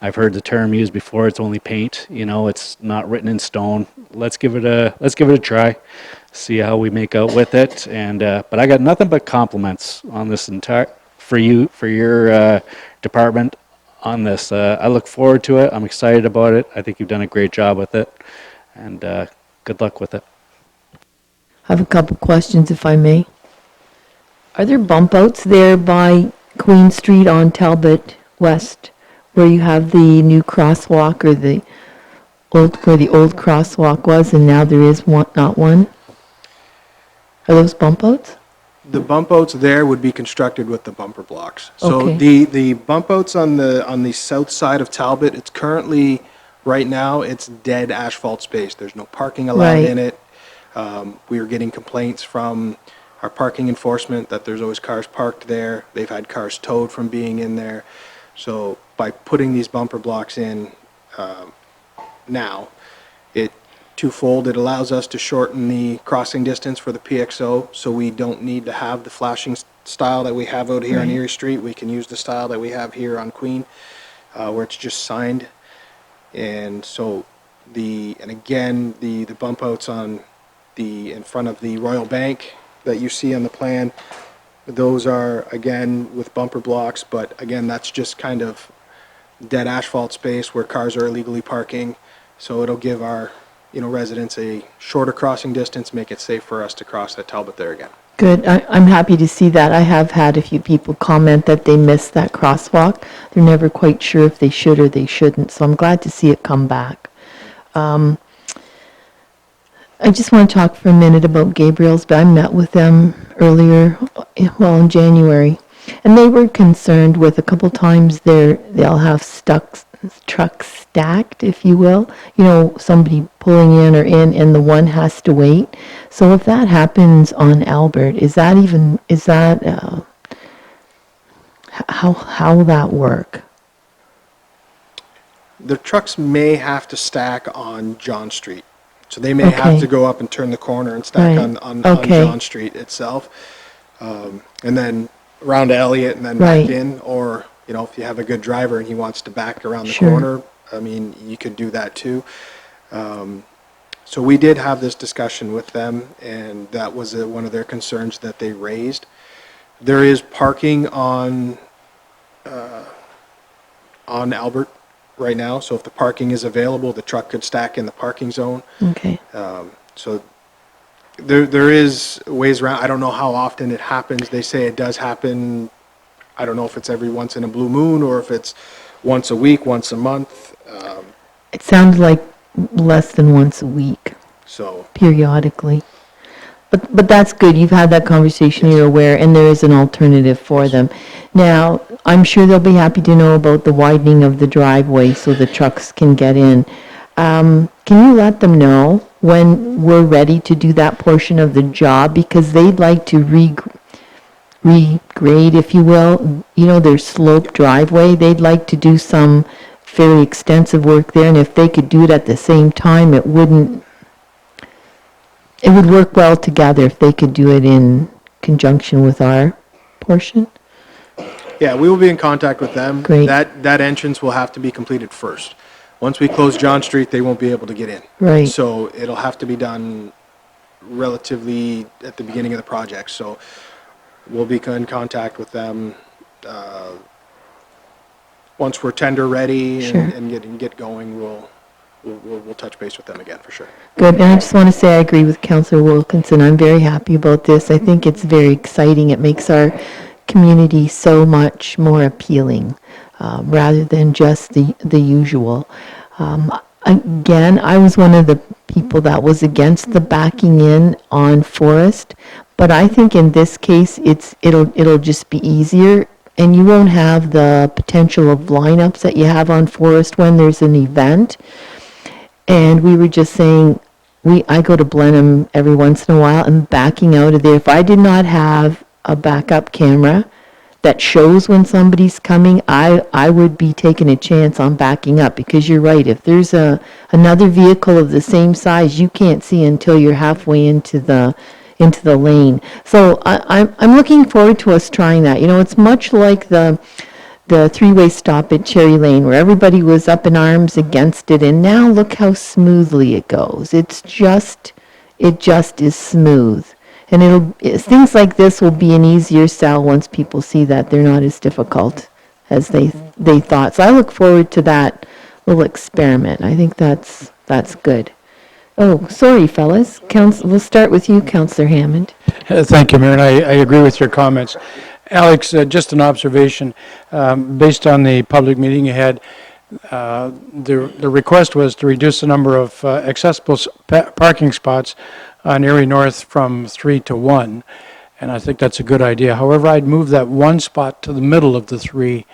I've heard the term used before. It's only paint. It's not written in stone. Let's give it a try. See how we make out with it. And but I got nothing but compliments on this for your department on this. I look forward to it. I'm excited about it. I think you've done a great job with it, and good luck with it. I have a couple questions, if I may. Are there bump outs there by Queen Street on Talbot West, where you have the new crosswalk or where the old crosswalk was, and now there is not one? Are those bump outs? The bump outs there would be constructed with the bumper blocks. So Okay. the bump outs on the south side of Talbot, it's currently, right now, it's dead asphalt space. There's no parking allowed Right. in it. We are getting complaints from our parking enforcement that there's always cars parked there. They've had cars towed from being in there. So by putting these bumper blocks in now, twofold. It allows us to shorten the crossing distance for the PXO, so we don't need to have the flashing style that we have out here on Right. Erie Street. We can use the style that we have here on Queen, where it's just signed. And so and again, the bump outs on in front of the Royal Bank that you see on the plan, those are, again, with bumper blocks, but again, that's just kind of dead asphalt space where cars are illegally parking. So it'll give our, residents a shorter crossing distance, make it safe for us to cross at Talbot there again. Good. I'm happy to see that. I have had a few people comment that they missed that crosswalk. They're never quite sure if they should or they shouldn't, so I'm glad to see it come back. I just want to talk for a minute about Gabriel's, but I met with them earlier, in January, and they were concerned with a couple times they'll have trucks stacked, if you will, somebody pulling in or in, and the one has to wait. So if that happens on Albert, how will that work? The trucks may have to stack on John Street. So they may have to go up and turn the corner and stack on John Street itself. And then around to Elliott and then back in. Or, if you have a good driver and he wants to back around the corner, you could do that too. So we did have this discussion with them, and that was one of their concerns that they raised. There is parking on Albert right now, so if the parking is available, the truck could stack in the parking zone. Okay. So there is ways around. I don't know how often it happens. They say it does happen. I don't know if it's every once in a blue moon or if it's once a week, once a month. It sounds like less than once a week. So periodically. But that's good. You've had that conversation, you're aware, and there is an alternative for them. Now, I'm sure they'll be happy to know about the widening of the driveway so the trucks can get in. Can you let them know when we're ready to do that portion of the job? Because they'd like to regrade, if you will, their sloped driveway. They'd like to do some fairly extensive work there, and if they could do it at the same time, it would work well together if they could do it in conjunction with our portion. yeah, we will be in contact with them. Great. That entrance will have to be completed first. Once we close John Street, they won't be able to get in. Right. So it'll have to be done relatively at the beginning of the project. So we'll be in contact with them once we're tender ready and get going. We'll touch base with them again for sure. Good, and I just want to say I agree with Councillor Wilkinson. I'm very happy about this. I think it's very exciting. It makes our community so much more appealing, rather than just the usual. Again, I was one of the people that was against the backing in on Forest, but I think in this case it'll just be easier, and you won't have the potential of lineups that you have on Forest when there's an event. And we were just saying, I go to Blenheim every once in a while, and backing out of there, if I did not have a backup camera that shows when somebody's coming, I would be taking a chance on backing up, because you're right, if there's another vehicle of the same size, you can't see until you're halfway into the lane. So I'm looking forward to us trying that. It's much like the three-way stop at Cherry Lane, where everybody was up in arms against it, and now look how smoothly it goes. It just is smooth. And things like this will be an easier sell once people see that they're not as difficult as they thought. So I look forward to that little experiment. I think that's good. Oh, sorry, fellas. We'll start with you, Councillor Hammond. Thank you, Mayor, and I agree with your comments. Alex, just an observation, based on the public meeting you had, the request was to reduce the number of accessible parking spots on Erie North from 3 to 1, and I think that's a good idea. However, I'd move that one spot to the middle of the 3,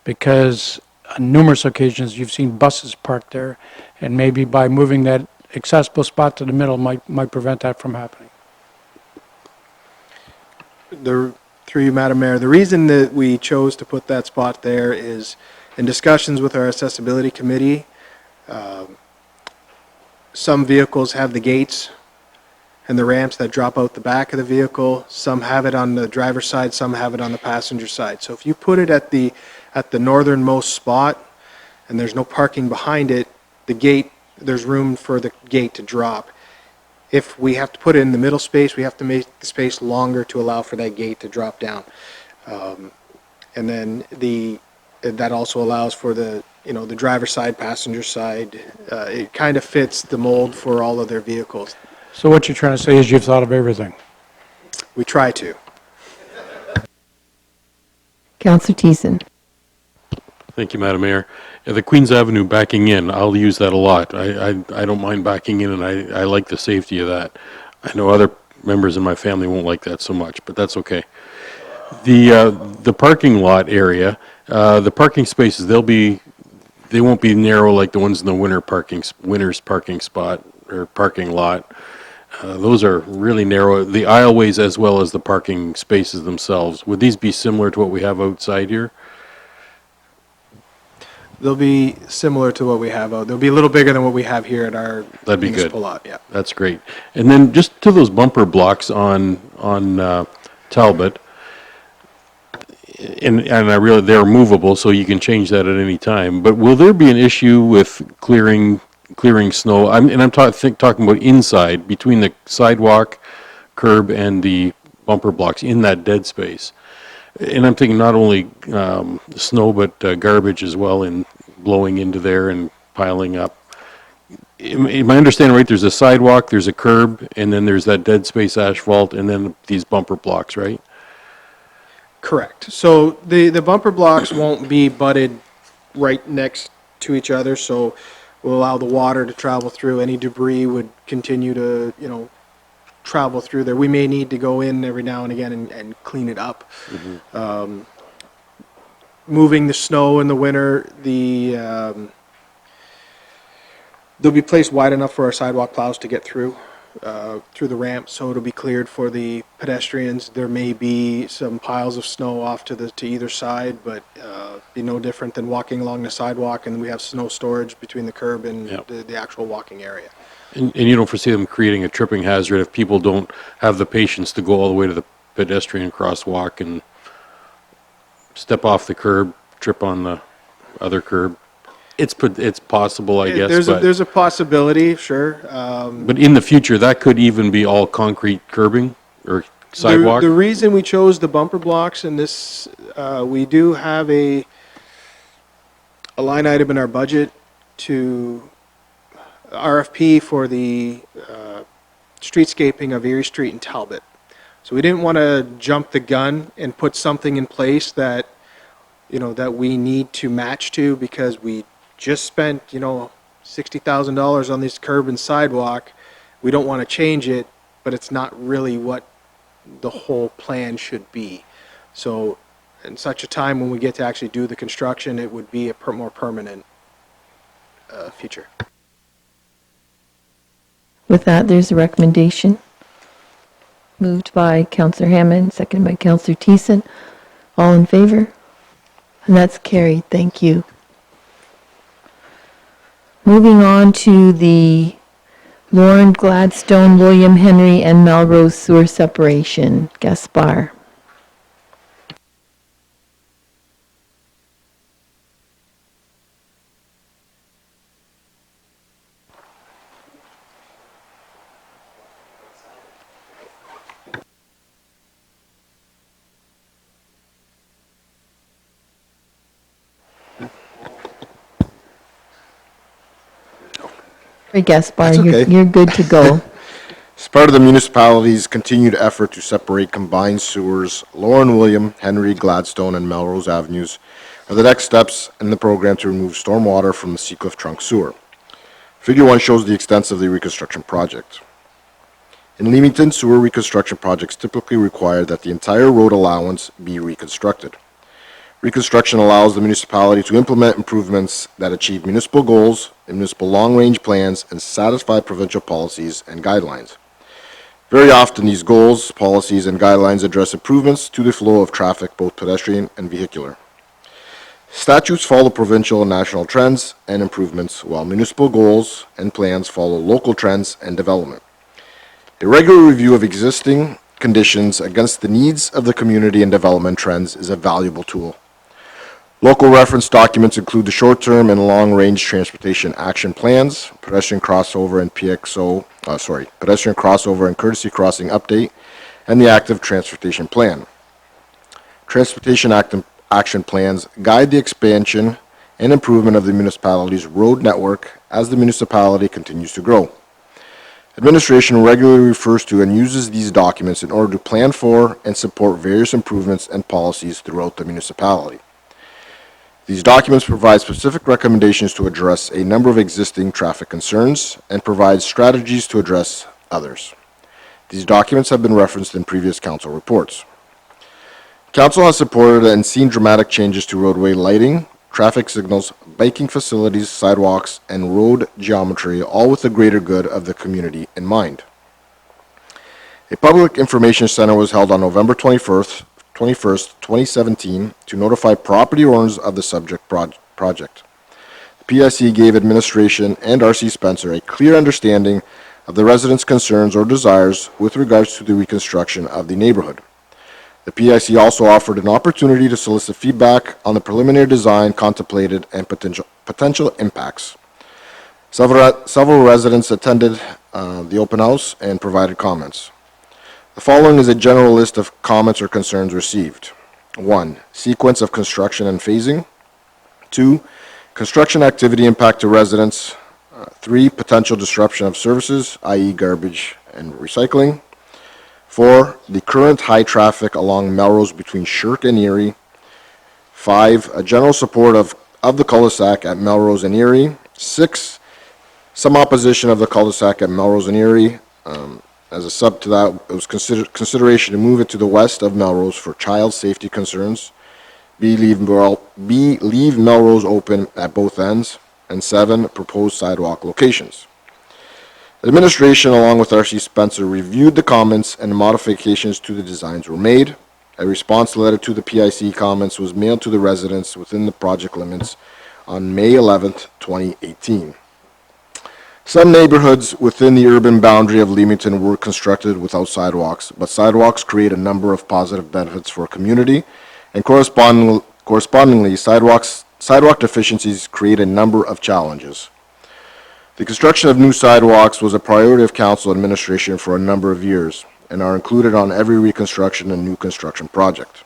because on numerous occasions you've seen buses parked there, and maybe by moving that accessible spot to the middle might prevent that from happening. Through you, Madam Mayor, the reason that we chose to put that spot there is in discussions with our accessibility committee, some vehicles have the gates and the ramps that drop out the back of the vehicle. Some have it on the driver's side, some have it on the passenger side. So if you put it at the northernmost spot and there's no parking behind it, the gate, there's room for the gate to drop. If we have to put it in the middle space, we have to make the space longer to allow for that gate to drop down. And then that also allows for the driver's side, passenger side. It kind of fits the mold for all of their vehicles. So what you're trying to say is you've thought of everything? We try to. Councillor Thiessen. Thank you, Madam Mayor. The Queens Avenue backing in, I'll use that a lot. I don't mind backing in, and I like the safety of that. I know other members in my family won't like that so much, but that's okay. The parking lot area, the parking spaces, they won't be narrow like the ones in the winter's parking spot or parking lot. Those are really narrow, the aisleways as well as the parking spaces themselves. Would these be similar to what we have outside here? They'll be similar to what we have out. They'll be a little bigger than what we have here at our That'd be good. municipal lot, yeah. That's great. And then just to those bumper blocks on Talbot, and I realize they're movable, so you can change that at any time. But will there be an issue with clearing snow? I'm talking about inside, between the sidewalk, curb, and the bumper blocks in that dead space. And I'm thinking not only snow, but garbage as well, and blowing into there and piling up. Am I understanding right? There's a sidewalk, there's a curb, and then there's that dead space asphalt, and then these bumper blocks, right? Correct. So the bumper blocks won't be butted right next to each other, so we'll allow the water to travel through. Any debris would continue to, travel through there. We may need to go in every now and again and clean it up. Mm-hmm. Moving the snow in the winter, they'll be placed wide enough for our sidewalk plows to get through the ramp, so it'll be cleared for the pedestrians. There may be some piles of snow off to either side, but be no different than walking along the sidewalk, and we have snow storage between the curb and the actual walking area. And you don't foresee them creating a tripping hazard if people don't have the patience to go all the way to the pedestrian crosswalk and step off the curb, trip on the other curb? It's possible, I guess. There's a possibility, sure. But in the future, that could even be all concrete curbing or sidewalk? The reason we chose the bumper blocks in this, we do have a line item in our budget to RFP for the streetscaping of Erie Street and Talbot. So we didn't want to jump the gun and put something in place that, that we need to match to, because we just spent, $60,000 on this curb and sidewalk. We don't want to change it, but it's not really what the whole plan should be. So in such a time when we get to actually do the construction, it would be a more permanent feature. With that, there's a recommendation. Moved by Councillor Hammond, seconded by Councillor Thiessen. All in favor? And that's carried. Thank you. Moving on to the Lauren Gladstone, William Henry, and Melrose sewer separation. Gaspar. Gaspar, you're good to go. As part of the municipality's continued effort to separate combined sewers, Lauren, William, Henry, Gladstone, and Melrose Avenues are the next steps in the program to remove stormwater from the Seacliff Trunk Sewer. Figure 1 shows the extent of the reconstruction project. In Leamington, sewer reconstruction projects typically require that the entire road allowance be reconstructed. Reconstruction allows the municipality to implement improvements that achieve municipal goals, municipal long-range plans, and satisfy provincial policies and guidelines. Very often, these goals, policies, and guidelines address improvements to the flow of traffic, both pedestrian and vehicular. Statutes follow provincial and national trends and improvements, while municipal goals and plans follow local trends and development. A regular review of existing conditions against the needs of the community and development trends is a valuable tool. Local reference documents include the short-term and long-range transportation action plans, pedestrian crossover and pedestrian crossover and courtesy crossing update, and the active transportation plan. Transportation action plans guide the expansion and improvement of the municipality's road network as the municipality continues to grow. Administration regularly refers to and uses these documents in order to plan for and support various improvements and policies throughout the municipality. These documents provide specific recommendations to address a number of existing traffic concerns and provide strategies to address others. These documents have been referenced in previous council reports. Council has supported and seen dramatic changes to roadway lighting, traffic signals, biking facilities, sidewalks, and road geometry, all with the greater good of the community in mind. A public information center was held on November 21st, 2017, to notify property owners of the subject project. The PIC gave administration and R.C. Spencer a clear understanding of the residents' concerns or desires with regards to the reconstruction of the neighborhood. The PIC also offered an opportunity to solicit feedback on the preliminary design contemplated and potential impacts. Several residents attended the open house and provided comments. The following is a general list of comments or concerns received. 1. Sequence of construction and phasing. 2. Construction activity impact to residents. 3. Potential disruption of services, i.e. garbage and recycling. 4. The current high traffic along Melrose between Shirk and Erie. 5. A general support of the cul-de-sac at Melrose and Erie. 6. Some opposition of the cul-de-sac at Melrose and Erie. As a sub to that, it was consideration to move it to the west of Melrose for child safety concerns. B. Leave Melrose open at both ends. And 7. Proposed sidewalk locations. Administration, along with R.C. Spencer, reviewed the comments and modifications to the designs were made. A response letter to the PIC comments was mailed to the residents within the project limits on May 11th, 2018. Some neighborhoods within the urban boundary of Leamington were constructed without sidewalks, but sidewalks create a number of positive benefits for a community, and correspondingly, sidewalk deficiencies create a number of challenges. The construction of new sidewalks was a priority of council administration for a number of years and are included on every reconstruction and new construction project.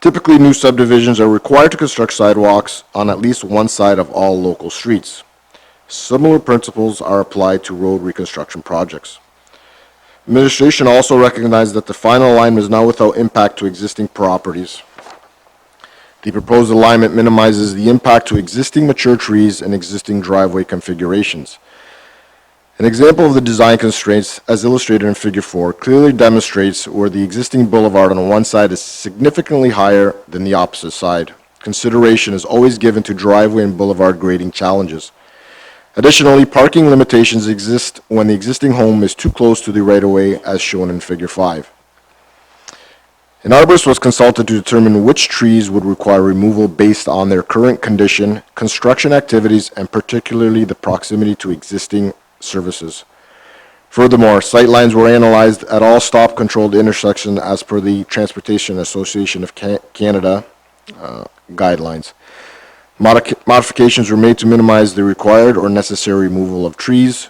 Typically, new subdivisions are required to construct sidewalks on at least one side of all local streets. Similar principles are applied to road reconstruction projects. Administration also recognized that the final alignment is not without impact to existing properties. The proposed alignment minimizes the impact to existing mature trees and existing driveway configurations. An example of the design constraints, as illustrated in Figure 4, clearly demonstrates where the existing boulevard on one side is significantly higher than the opposite side. Consideration is always given to driveway and boulevard grading challenges. Additionally, parking limitations exist when the existing home is too close to the right-of-way, as shown in Figure 5. An arborist was consulted to determine which trees would require removal based on their current condition, construction activities, and particularly the proximity to existing services. Furthermore, sightlines were analyzed at all stop-controlled intersections as per the Transportation Association of Canada guidelines. Modifications were made to minimize the required or necessary removal of trees.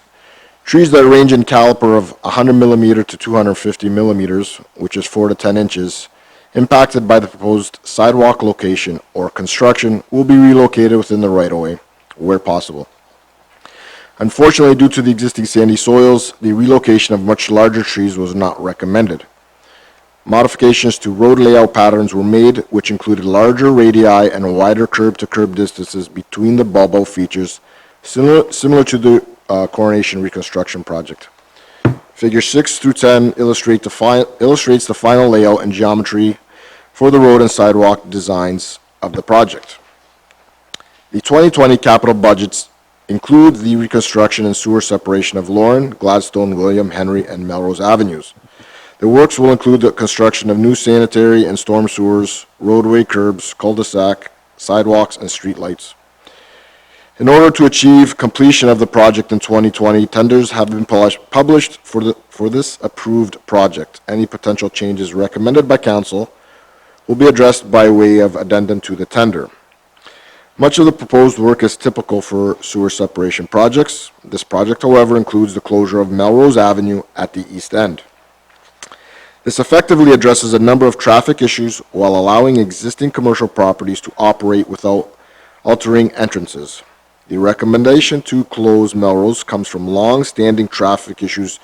Trees that range in caliper of 100 millimeter to 250 millimeters, which is 4 to 10 inches, impacted by the proposed sidewalk location or construction, will be relocated within the right-of-way, where possible. Unfortunately, due to the existing sandy soils, the relocation of much larger trees was not recommended. Modifications to road layout patterns were made, which included larger radii and wider curb-to-curb distances between the bulb-out features, similar to the Coronation Reconstruction Project. Figure 6 through 10 illustrates the final layout and geometry for the road and sidewalk designs of the project. The 2020 capital budgets include the reconstruction and sewer separation of Lauren, Gladstone, William, Henry, and Melrose Avenues. The works will include the construction of new sanitary and storm sewers, roadway curbs, cul-de-sac, sidewalks, and streetlights. In order to achieve completion of the project in 2020, tenders have been published for this approved project. Any potential changes recommended by council will be addressed by way of addendum to the tender. Much of the proposed work is typical for sewer separation projects. This project, however, includes the closure of Melrose Avenue at the east end. This effectively addresses a number of traffic issues while allowing existing commercial properties to operate without altering entrances. The recommendation to close Melrose comes from long-standing traffic issues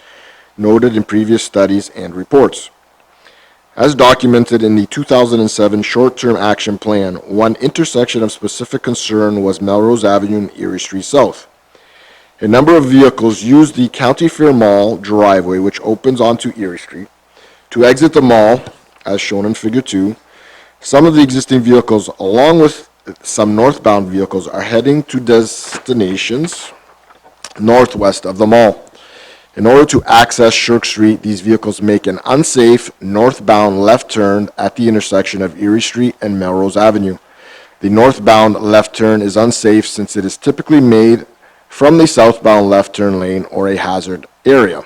noted in previous studies and reports. As documented in the 2007 Short-Term Action Plan, one intersection of specific concern was Melrose Avenue and Erie Street South. A number of vehicles used the County Fair Mall driveway, which opens onto Erie Street, to exit the mall, as shown in Figure 2. Some of the existing vehicles, along with some northbound vehicles, are heading to destinations northwest of the mall. In order to access Shirk Street, these vehicles make an unsafe northbound left turn at the intersection of Erie Street and Melrose Avenue. The northbound left turn is unsafe since it is typically made from the southbound left turn lane or a hazard area.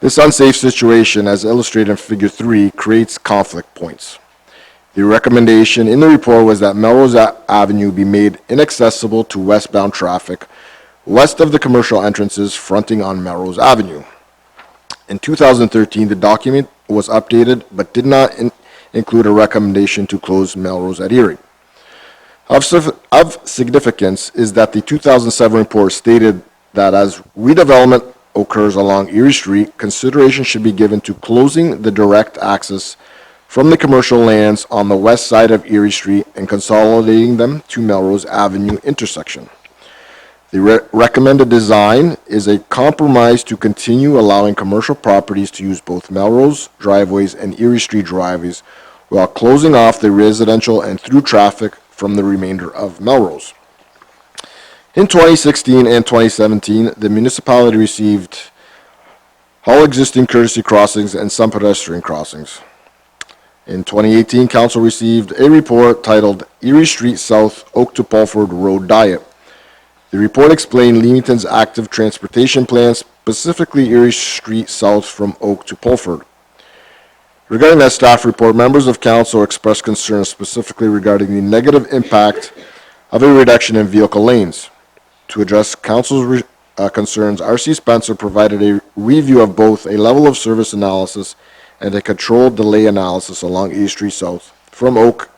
This unsafe situation, as illustrated in Figure 3, creates conflict points. The recommendation in the report was that Melrose Avenue be made inaccessible to westbound traffic west of the commercial entrances fronting on Melrose Avenue. In 2013, the document was updated but did not include a recommendation to close Melrose at Erie. Of significance is that the 2007 report stated that as redevelopment occurs along Erie Street, consideration should be given to closing the direct access from the commercial lands on the west side of Erie Street and consolidating them to Melrose Avenue intersection. The recommended design is a compromise to continue allowing commercial properties to use both Melrose driveways and Erie Street driveways while closing off the residential and through traffic from the remainder of Melrose. In 2016 and 2017, the municipality received all existing courtesy crossings and some pedestrian crossings. In 2018, Council received a report titled Erie Street South Oak to Pulford Road Diet. The report explained Leamington's active transportation plan, specifically Erie Street South from Oak to Pulford. Regarding that staff report, members of Council expressed concerns specifically regarding the negative impact of a reduction in vehicle lanes. To address Council's concerns, R.C. Spencer provided a review of both a level of service analysis and a controlled delay analysis along East Street South from Oak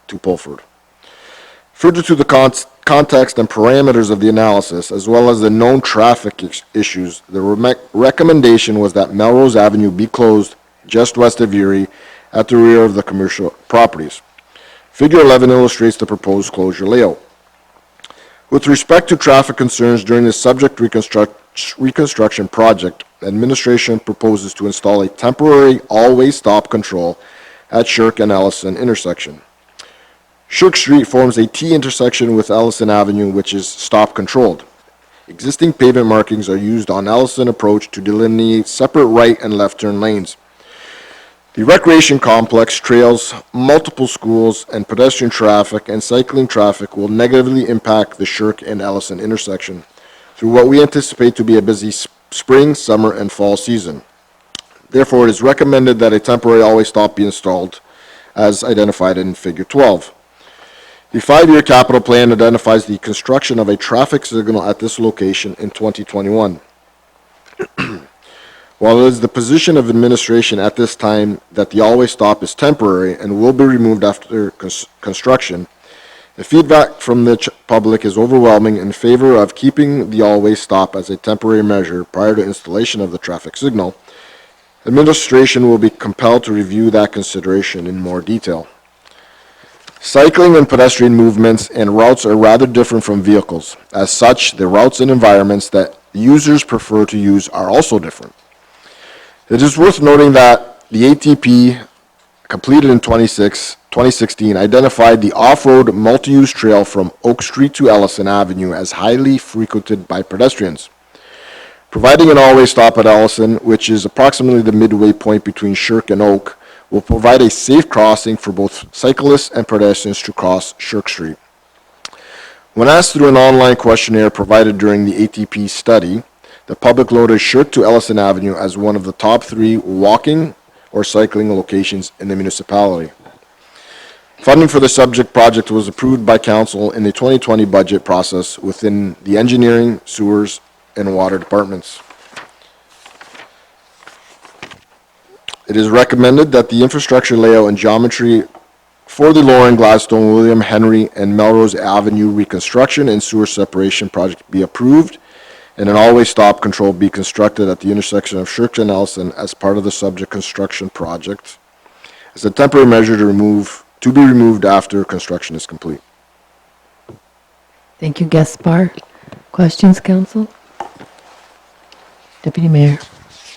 to Pulford. Further to the context and parameters of the analysis, as well as the known traffic issues, the recommendation was that Melrose Avenue be closed just west of Erie at the rear of the commercial properties. Figure 11 illustrates the proposed closure layout. With respect to traffic concerns during the subject reconstruction project, administration proposes to install a temporary all-way stop control at Shirk and Ellison intersection. Shirk Street forms a T intersection with Ellison Avenue, which is stop controlled. Existing pavement markings are used on Ellison approach to delineate separate right and left turn lanes. The recreation complex, trails, multiple schools, and pedestrian traffic and cycling traffic will negatively impact the Shirk and Ellison intersection through what we anticipate to be a busy spring, summer, and fall season. Therefore, it is recommended that a temporary always stop be installed as identified in Figure 12. The 5-year capital plan identifies the construction of a traffic signal at this location in 2021. While it is the position of administration at this time that the always stop is temporary and will be removed after construction, the feedback from the public is overwhelming in favor of keeping the always stop as a temporary measure prior to installation of the traffic signal. Administration will be compelled to review that consideration in more detail. Cycling and pedestrian movements and routes are rather different from vehicles. As such, the routes and environments that users prefer to use are also different. It is worth noting that the ATP completed in 2016 identified the off-road multi-use trail from Oak Street to Ellison Avenue as highly frequented by pedestrians. Providing an all-way stop at Ellison, which is approximately the midway point between Shirk and Oak, will provide a safe crossing for both cyclists and pedestrians to cross Shirk Street. When asked through an online questionnaire provided during the ATP study, the public loaded Shirk to Ellison Avenue as one of the top 3 walking or cycling locations in the municipality. Funding for the subject project was approved by council in the 2020 budget process within the engineering, sewers, and water departments. It is recommended that the infrastructure layout and geometry for the Lauren Gladstone, William Henry, and Melrose Avenue reconstruction and sewer separation project be approved, and an all-way stop control be constructed at the intersection of Shirk and Ellison as part of the subject construction project as a temporary measure to be removed after construction is complete. Thank you, Gaspar. Questions, council? Deputy Mayor.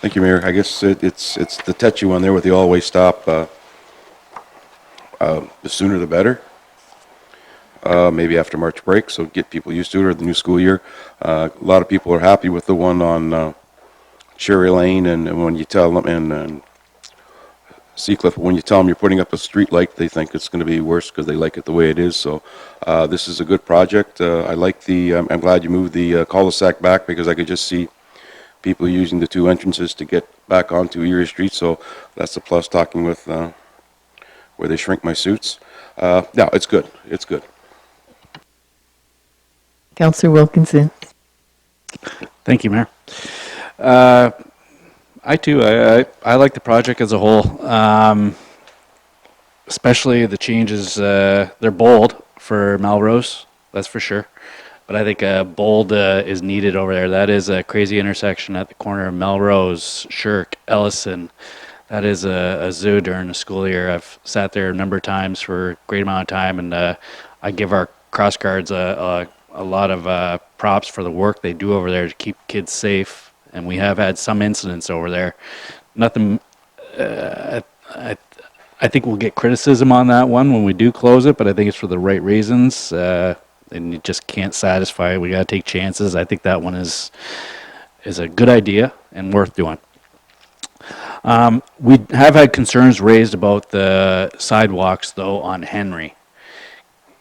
Thank you, Mayor. I guess it's the touchy one there with the all-way stop. The sooner the better. Maybe after March break, so get people used to it, or the new school year. A lot of people are happy with the one on Cherry Lane, and when you tell them, and Seacliff, when you tell them you're putting up a street light, they think it's going to be worse because they like it the way it is. So this is a good project. I like I'm glad you moved the cul-de-sac back, because I could just see people using the 2 entrances to get back onto Erie Street. So that's a plus, talking with where they shrink my suits. No, it's good. It's good. Councillor Wilkinson. Thank you, Mayor. I too, I like the project as a whole, especially the changes. They're bold for Melrose, that's for sure. But I think bold is needed over there. That is a crazy intersection at the corner of Melrose, Shirk, Ellison. That is a zoo during the school year. I've sat there a number of times for a great amount of time, and I give our cross guards a lot of props for the work they do over there to keep kids safe. And we have had some incidents over there. Nothing, I think we'll get criticism on that one when we do close it, but I think it's for the right reasons. And you just can't satisfy it. We got to take chances. I think that one is a good idea and worth doing. We have had concerns raised about the sidewalks, though, on Henry.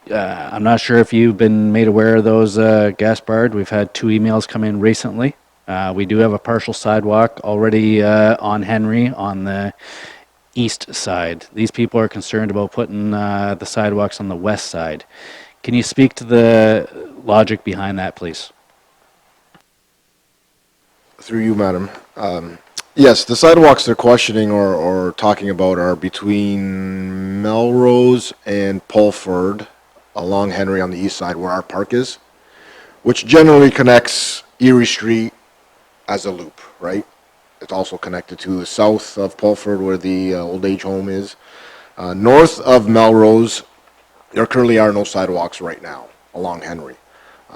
I'm not sure if you've been made aware of those, Gaspard. We've had 2 emails come in recently. We do have a partial sidewalk already on Henry on the east side. These people are concerned about putting the sidewalks on the west side. Can you speak to the logic behind that, please? Through you, madam. Yes, the sidewalks they're questioning or talking about are between Melrose and Pulford along Henry on the east side where our park is, which generally connects Erie Street as a loop, right? It's also connected to the south of Pulford where the old age home is. North of Melrose, there currently are no sidewalks right now along Henry.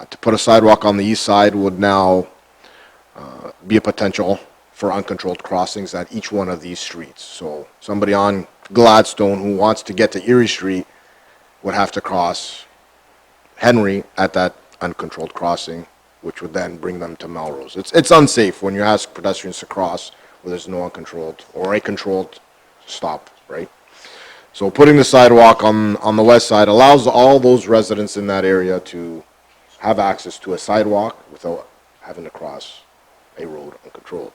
To put a sidewalk on the east side would now be a potential for uncontrolled crossings at each one of these streets. So somebody on Gladstone who wants to get to Erie Street would have to cross Henry at that uncontrolled crossing, which would then bring them to Melrose. It's unsafe when you ask pedestrians to cross where there's no uncontrolled or a controlled stop, right? So putting the sidewalk on the west side allows all those residents in that area to have access to a sidewalk without having to cross a road uncontrolled.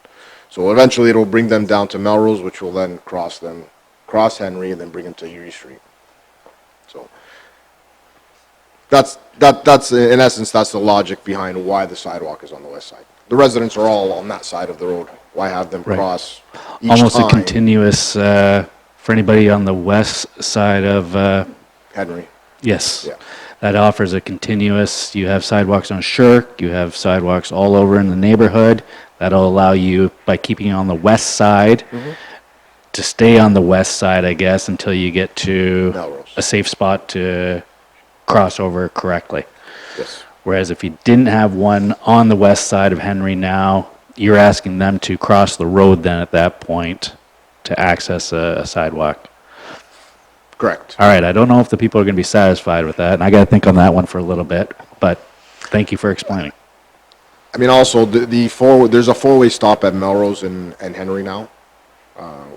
So eventually it'll bring them down to Melrose, which will then cross Henry, and then bring them to Erie Street. So that's in essence, that's the logic behind why the sidewalk is on the west side. The residents are all on that side of the road. Why have them cross each Almost time? a continuous, for anybody on the west side of Henry. Yes. Yeah. That offers a continuous, you have sidewalks on Shirk, you have sidewalks all over in the neighborhood. That'll allow you, by keeping on the west side, to stay on the west side, I guess, until you get to Melrose. a safe spot to cross over correctly. Yes. Whereas if you didn't have one on the west side of Henry now, you're asking them to cross the road then at that point to access a sidewalk. Correct. All right, I don't know if the people are going to be satisfied with that, and I got to think on that one for a little bit, but thank you for explaining. I mean, also, there's a four-way stop at Melrose and Henry now.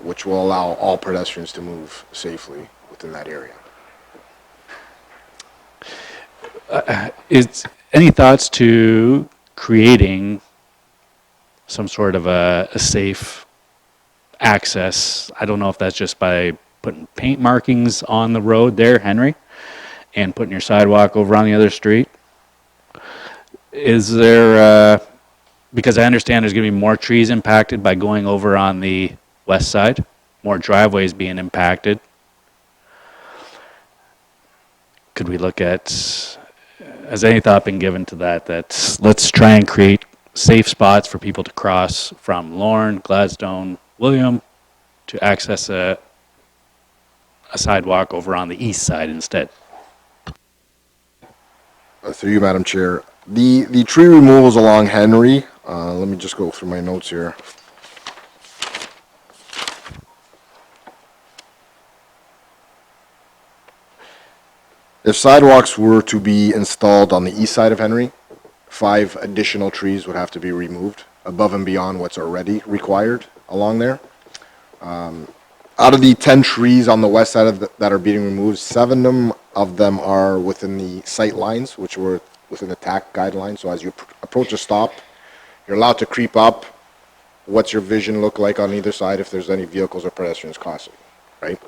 which will allow all pedestrians to move safely within that area. Any thoughts to creating some sort of a safe access? I don't know if that's just by putting paint markings on the road there, Henry, and putting your sidewalk over on the other street. Is there, because I understand there's going to be more trees impacted by going over on the west side, more driveways being impacted. Could we look at, has any thought been given to that, that let's try and create safe spots for people to cross from Lorne, Gladstone, William, to access a sidewalk over on the east side instead? Through you, Madam Chair. The tree removals along Henry, let me just go through my notes here. If sidewalks were to be installed on the east side of Henry, 5 additional trees would have to be removed above and beyond what's already required along there. Out of the 10 trees on the west side that are being removed, 7 of them are within the sight lines, which were within the TAC guidelines. So as you approach a stop, you're allowed to creep up. What's your vision look like on either side if there's any vehicles or pedestrians crossing, right?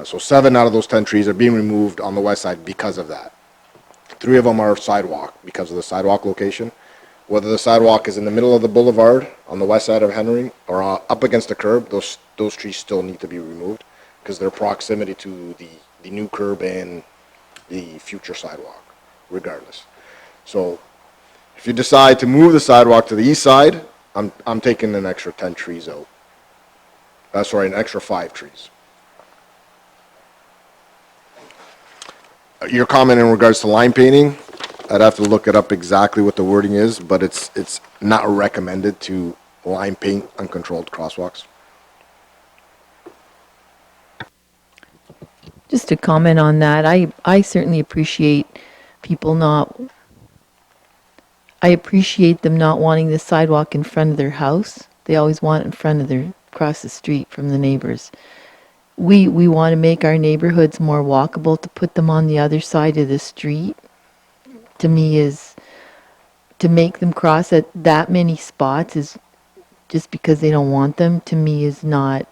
So 7 out of those 10 trees are being removed on the west side because of that. 3 of them are sidewalk because of the sidewalk location. Whether the sidewalk is in the middle of the boulevard on the west side of Henry or up against the curb, those trees still need to be removed because their proximity to the new curb and the future sidewalk, regardless. So if you decide to move the sidewalk to the east side, I'm taking an extra 10 trees out. Sorry, an extra 5 trees. Your comment in regards to line painting, I'd have to look it up exactly what the wording is, but it's not recommended to line paint uncontrolled crosswalks. Just to comment on that, I certainly appreciate I appreciate them not wanting the sidewalk in front of their house. They always want it in front of across the street from the neighbors. We want to make our neighborhoods more walkable. To put them on the other side of the street, to me, is to make them cross at that many spots is just because they don't want them, to me, is not.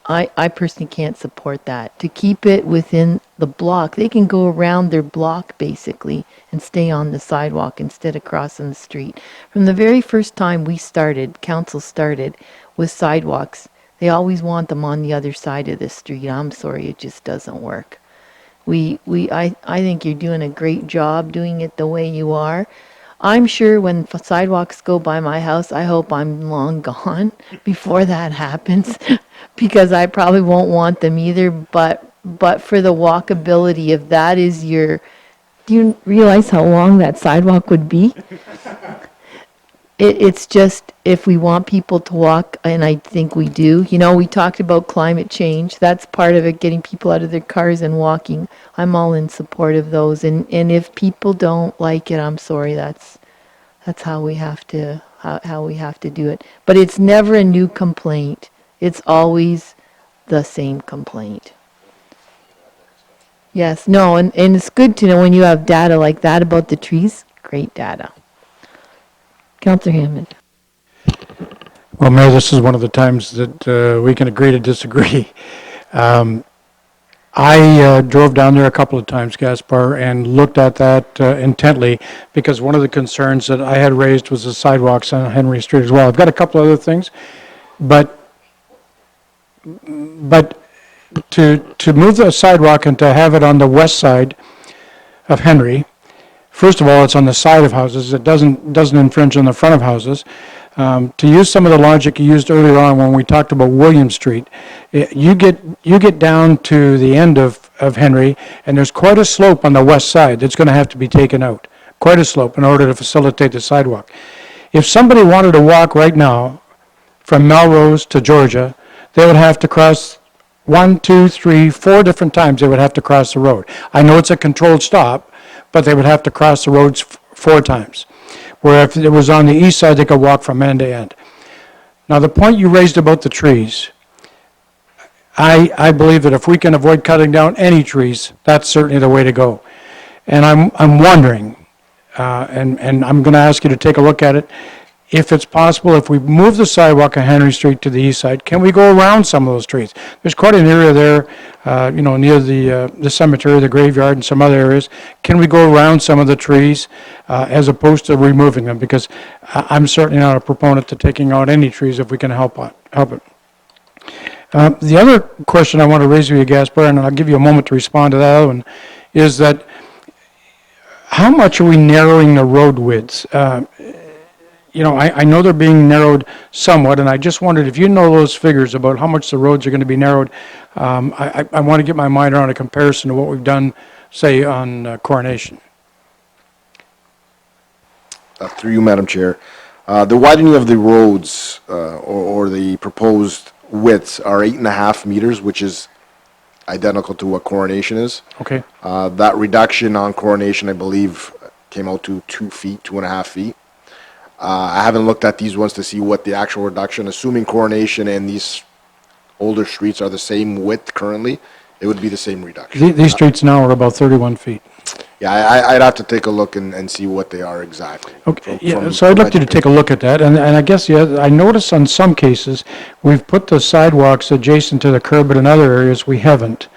I personally can't support that. To keep it within the block, they can go around their block basically and stay on the sidewalk instead of crossing the street. From the very first time council started with sidewalks, they always want them on the other side of the street. I'm sorry, it just doesn't work. I think you're doing a great job doing it the way you are. I'm sure when sidewalks go by my house, I hope I'm long gone before that happens because I probably won't want them either. But for the walkability, if that is do you realize how long that sidewalk would be? It's just, if we want people to walk, and I think we do, we talked about climate change. That's part of it, getting people out of their cars and walking. I'm all in support of those. And if people don't like it, I'm sorry, that's how we have to, how we have to do it. But it's never a new complaint. It's always the same complaint. Yes, no, and it's good to know when you have data like that about the trees. Great data. Councillor Hammond. Well, Mayor, this is one of the times that we can agree to disagree. I drove down there a couple of times, Gaspar, and looked at that intently because one of the concerns that I had raised was the sidewalks on Henry Street as well. I've got a couple other things, but to move the sidewalk and to have it on the west side of Henry, first of all, it's on the side of houses. It doesn't infringe on the front of houses. To use some of the logic you used earlier on when we talked about William Street, you get down to the end of Henry, and there's quite a slope on the west side that's going to have to be taken out. Quite a slope in order to facilitate the sidewalk. If somebody wanted to walk right now from Melrose to Georgia, they would have to cross 1, 2, 3, 4 different times they would have to cross the road. I know it's a controlled stop, but they would have to cross the roads 4 times. Where if it was on the east side, they could walk from end to end. Now, the point you raised about the trees, I believe that if we can avoid cutting down any trees, that's certainly the way to go. And I'm wondering, and I'm going to ask you to take a look at it, if it's possible, if we move the sidewalk on Henry Street to the east side, can we go around some of those trees? There's quite an area there, near the cemetery, the graveyard, and some other areas. Can we go around some of the trees as opposed to removing them? Because I'm certainly not a proponent to taking out any trees if we can help it. The other question I want to raise with you, Gaspar, and I'll give you a moment to respond to that other one, is that how much are we narrowing the road widths? I know they're being narrowed somewhat, and I just wondered if you know those figures about how much the roads are going to be narrowed. I want to get my mind around a comparison to what we've done, say, on Coronation. Through you, Madam Chair. The widening of the roads or the proposed widths are 8.5 meters, which is identical to what Coronation is. Okay. That reduction on Coronation, I believe, came out to 2 feet, 2.5 feet. I haven't looked at these ones to see what the actual reduction, assuming Coronation and these older streets are the same width currently, it would be the same reduction. These streets now are about 31 feet. Yeah, I'd have to take a look and see what they are exactly. Okay, so I'd like you to take a look at that, and I guess, I notice on some cases, we've put the sidewalks adjacent to the curb, but in other areas, we haven't.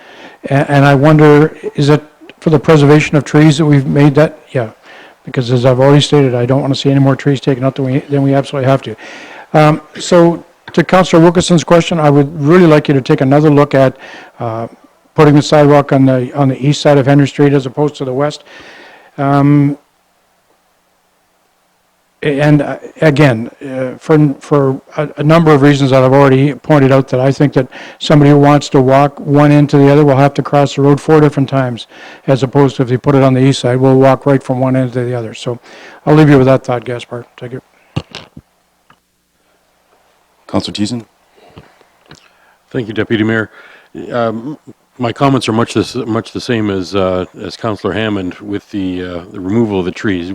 And I wonder, is it for the preservation of trees that we've made that? Yeah, because as I've already stated, I don't want to see any more trees taken out than we absolutely have to. So, to Councillor Wilkinson's question, I would really like you to take another look at putting the sidewalk on the east side of Henry Street as opposed to the west. And again, for a number of reasons that I've already pointed out, that I think that somebody who wants to walk one end to the other will have to cross the road 4 different times, as opposed to if you put it on the east side, we'll walk right from one end to the other. So I'll leave you with that thought, Gaspar. Thank you. Councilor Thiessen? Thank you, Deputy Mayor. My comments are much the same as Councillor Hammond with the removal of the trees.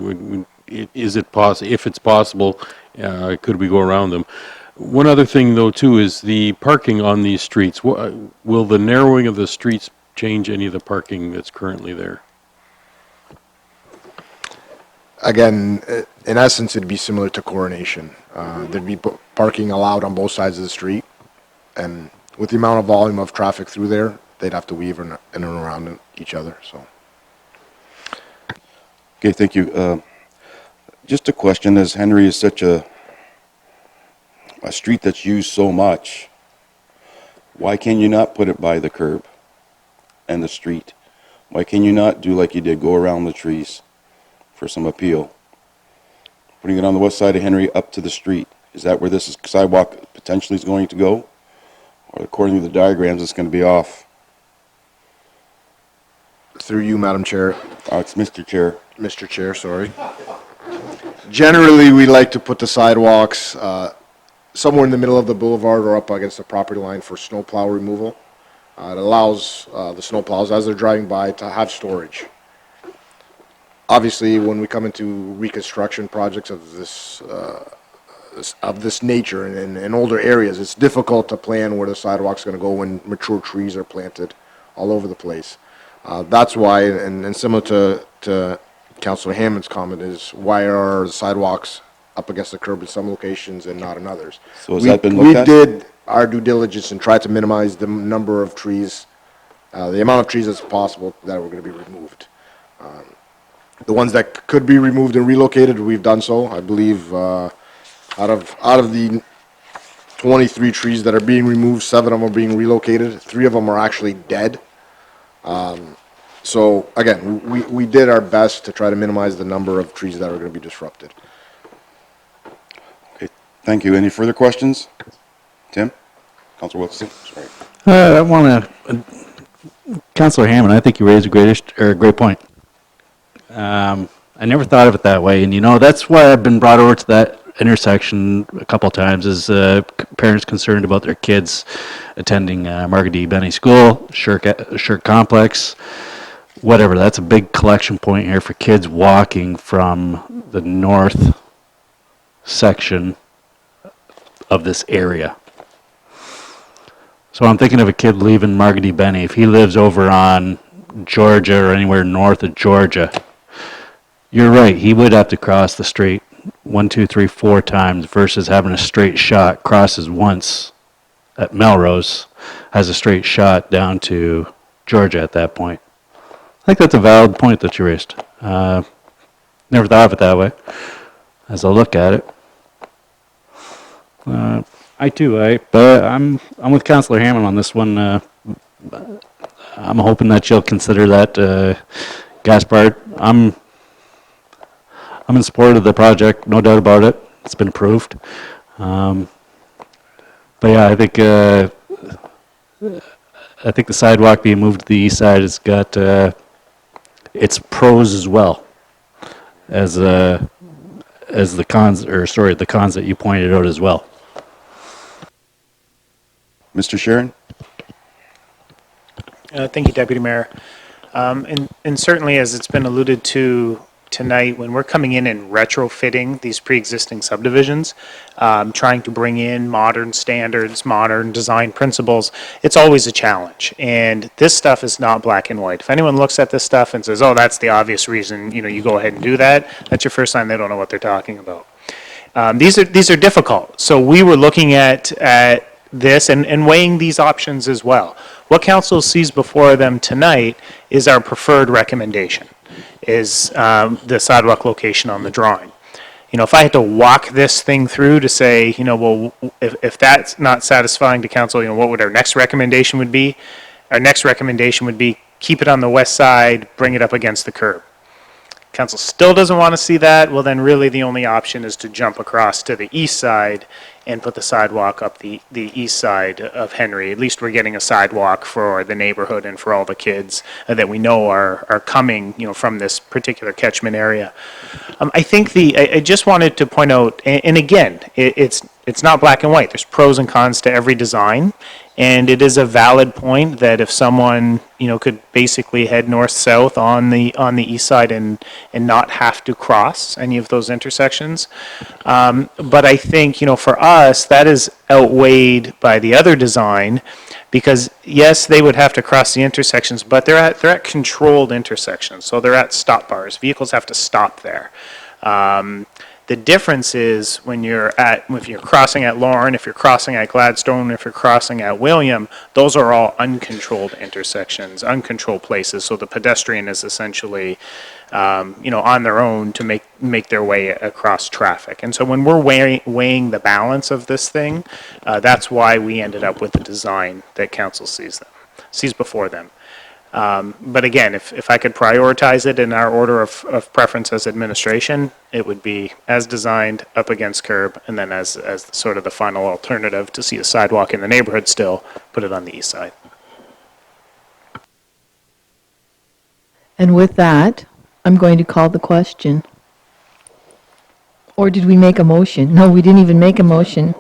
Is it possible? If it's possible, could we go around them? One other thing, though, too, is the parking on these streets. Will the narrowing of the streets change any of the parking that's currently there? Again, in essence, it'd be similar to Coronation. There'd be parking allowed on both sides of the street, and with the amount of volume of traffic through there, they'd have to weave in and around each other. So, Okay, thank you. Just a question, as Henry is such a street that's used so much, why can you not put it by the curb and the street? Why can you not do like you did, go around the trees for some appeal? Putting it on the west side of Henry up to the street, is that where this sidewalk potentially is going to go? Or according to the diagrams, it's going to be off? through you, Madam Chair. It's Mr. Chair. Mr. Chair, sorry. Generally, we like to put the sidewalks somewhere in the middle of the boulevard or up against the property line for snowplow removal. It allows the snowplows, as they're driving by, to have storage. Obviously, when we come into reconstruction projects of this nature in older areas, it's difficult to plan where the sidewalk's going to go when mature trees are planted all over the place. That's why, and similar to Councilor Hammond's comment, is why are the sidewalks up against the curb in some locations and not in others? So has that been looked at? We did our due diligence and tried to minimize the number of trees, the amount of trees as possible that were going to be removed. The ones that could be removed and relocated, we've done so. I believe out of the 23 trees that are being removed, 7 of them are being relocated. 3 of them are actually dead. So again, we did our best to try to minimize the number of trees that are going to be disrupted. Okay, thank you. Any further questions? Tim? Councilor Wilkinson? Sorry. I want to, Councilor Hammond, I think you raised a great point. I never thought of it that way, and that's why I've been brought over to that intersection a couple of times, is parents concerned about their kids attending Margaret D. Benny School, Shirk Complex, whatever. That's a big collection point here for kids walking from the north section of this area. So I'm thinking of a kid leaving Margate Benny. If he lives over on Georgia or anywhere north of Georgia, you're right, he would have to cross the street 1, 2, 3, 4 times versus having a straight shot, crosses once at Melrose, has a straight shot down to Georgia at that point. I think that's a valid point that you raised. Never thought of it that way, as I look at it. But I'm with Councillor Hammond on this one. I'm hoping that you'll consider that gas part. I'm in support of the project, no doubt about it. It's been approved. But yeah, I think the sidewalk being moved to the east side has got its pros as well as the cons, or sorry, the cons that you pointed out as well. Mr. Sharon? Thank you, Deputy Mayor. And certainly, as it's been alluded to tonight, when we're coming in and retrofitting these pre-existing subdivisions, trying to bring in modern standards, modern design principles, it's always a challenge. And this stuff is not black and white. If anyone looks at this stuff and says, oh, that's the obvious reason, you go ahead and do that, that's your first sign they don't know what they're talking about. These are difficult. So we were looking at this and weighing these options as well. What council sees before them tonight is our preferred recommendation, is the sidewalk location on the drawing. If I had to walk this thing through to say, well, if that's not satisfying to council, what would our next recommendation would be? Our next recommendation would be keep it on the west side, bring it up against the curb. Council still doesn't want to see that, well then really the only option is to jump across to the east side and put the sidewalk up the east side of Henry. At least we're getting a sidewalk for the neighborhood and for all the kids that we know are coming, from this particular catchment area. I think I just wanted to point out, and again, it's not black and white. There's pros and cons to every design, and it is a valid point that if someone, could basically head north-south on the east side and not have to cross any of those intersections. But I think, for us, that is outweighed by the other design, because yes, they would have to cross the intersections, but they're at controlled intersections, so they're at stop bars. Vehicles have to stop there. The difference is if you're crossing at Lorne, if you're crossing at Gladstone, if you're crossing at William, those are all uncontrolled intersections, uncontrolled places. So the pedestrian is essentially, on their own to make their way across traffic. And so when we're weighing the balance of this thing, that's why we ended up with the design that council sees before them. But again, if I could prioritize it in our order of preference as administration, it would be as designed, up against curb, and then as sort of the final alternative to see a sidewalk in the neighborhood still, put it on the east side. And with that, I'm going to call the question. Or did we make a motion? No, we didn't even make a motion.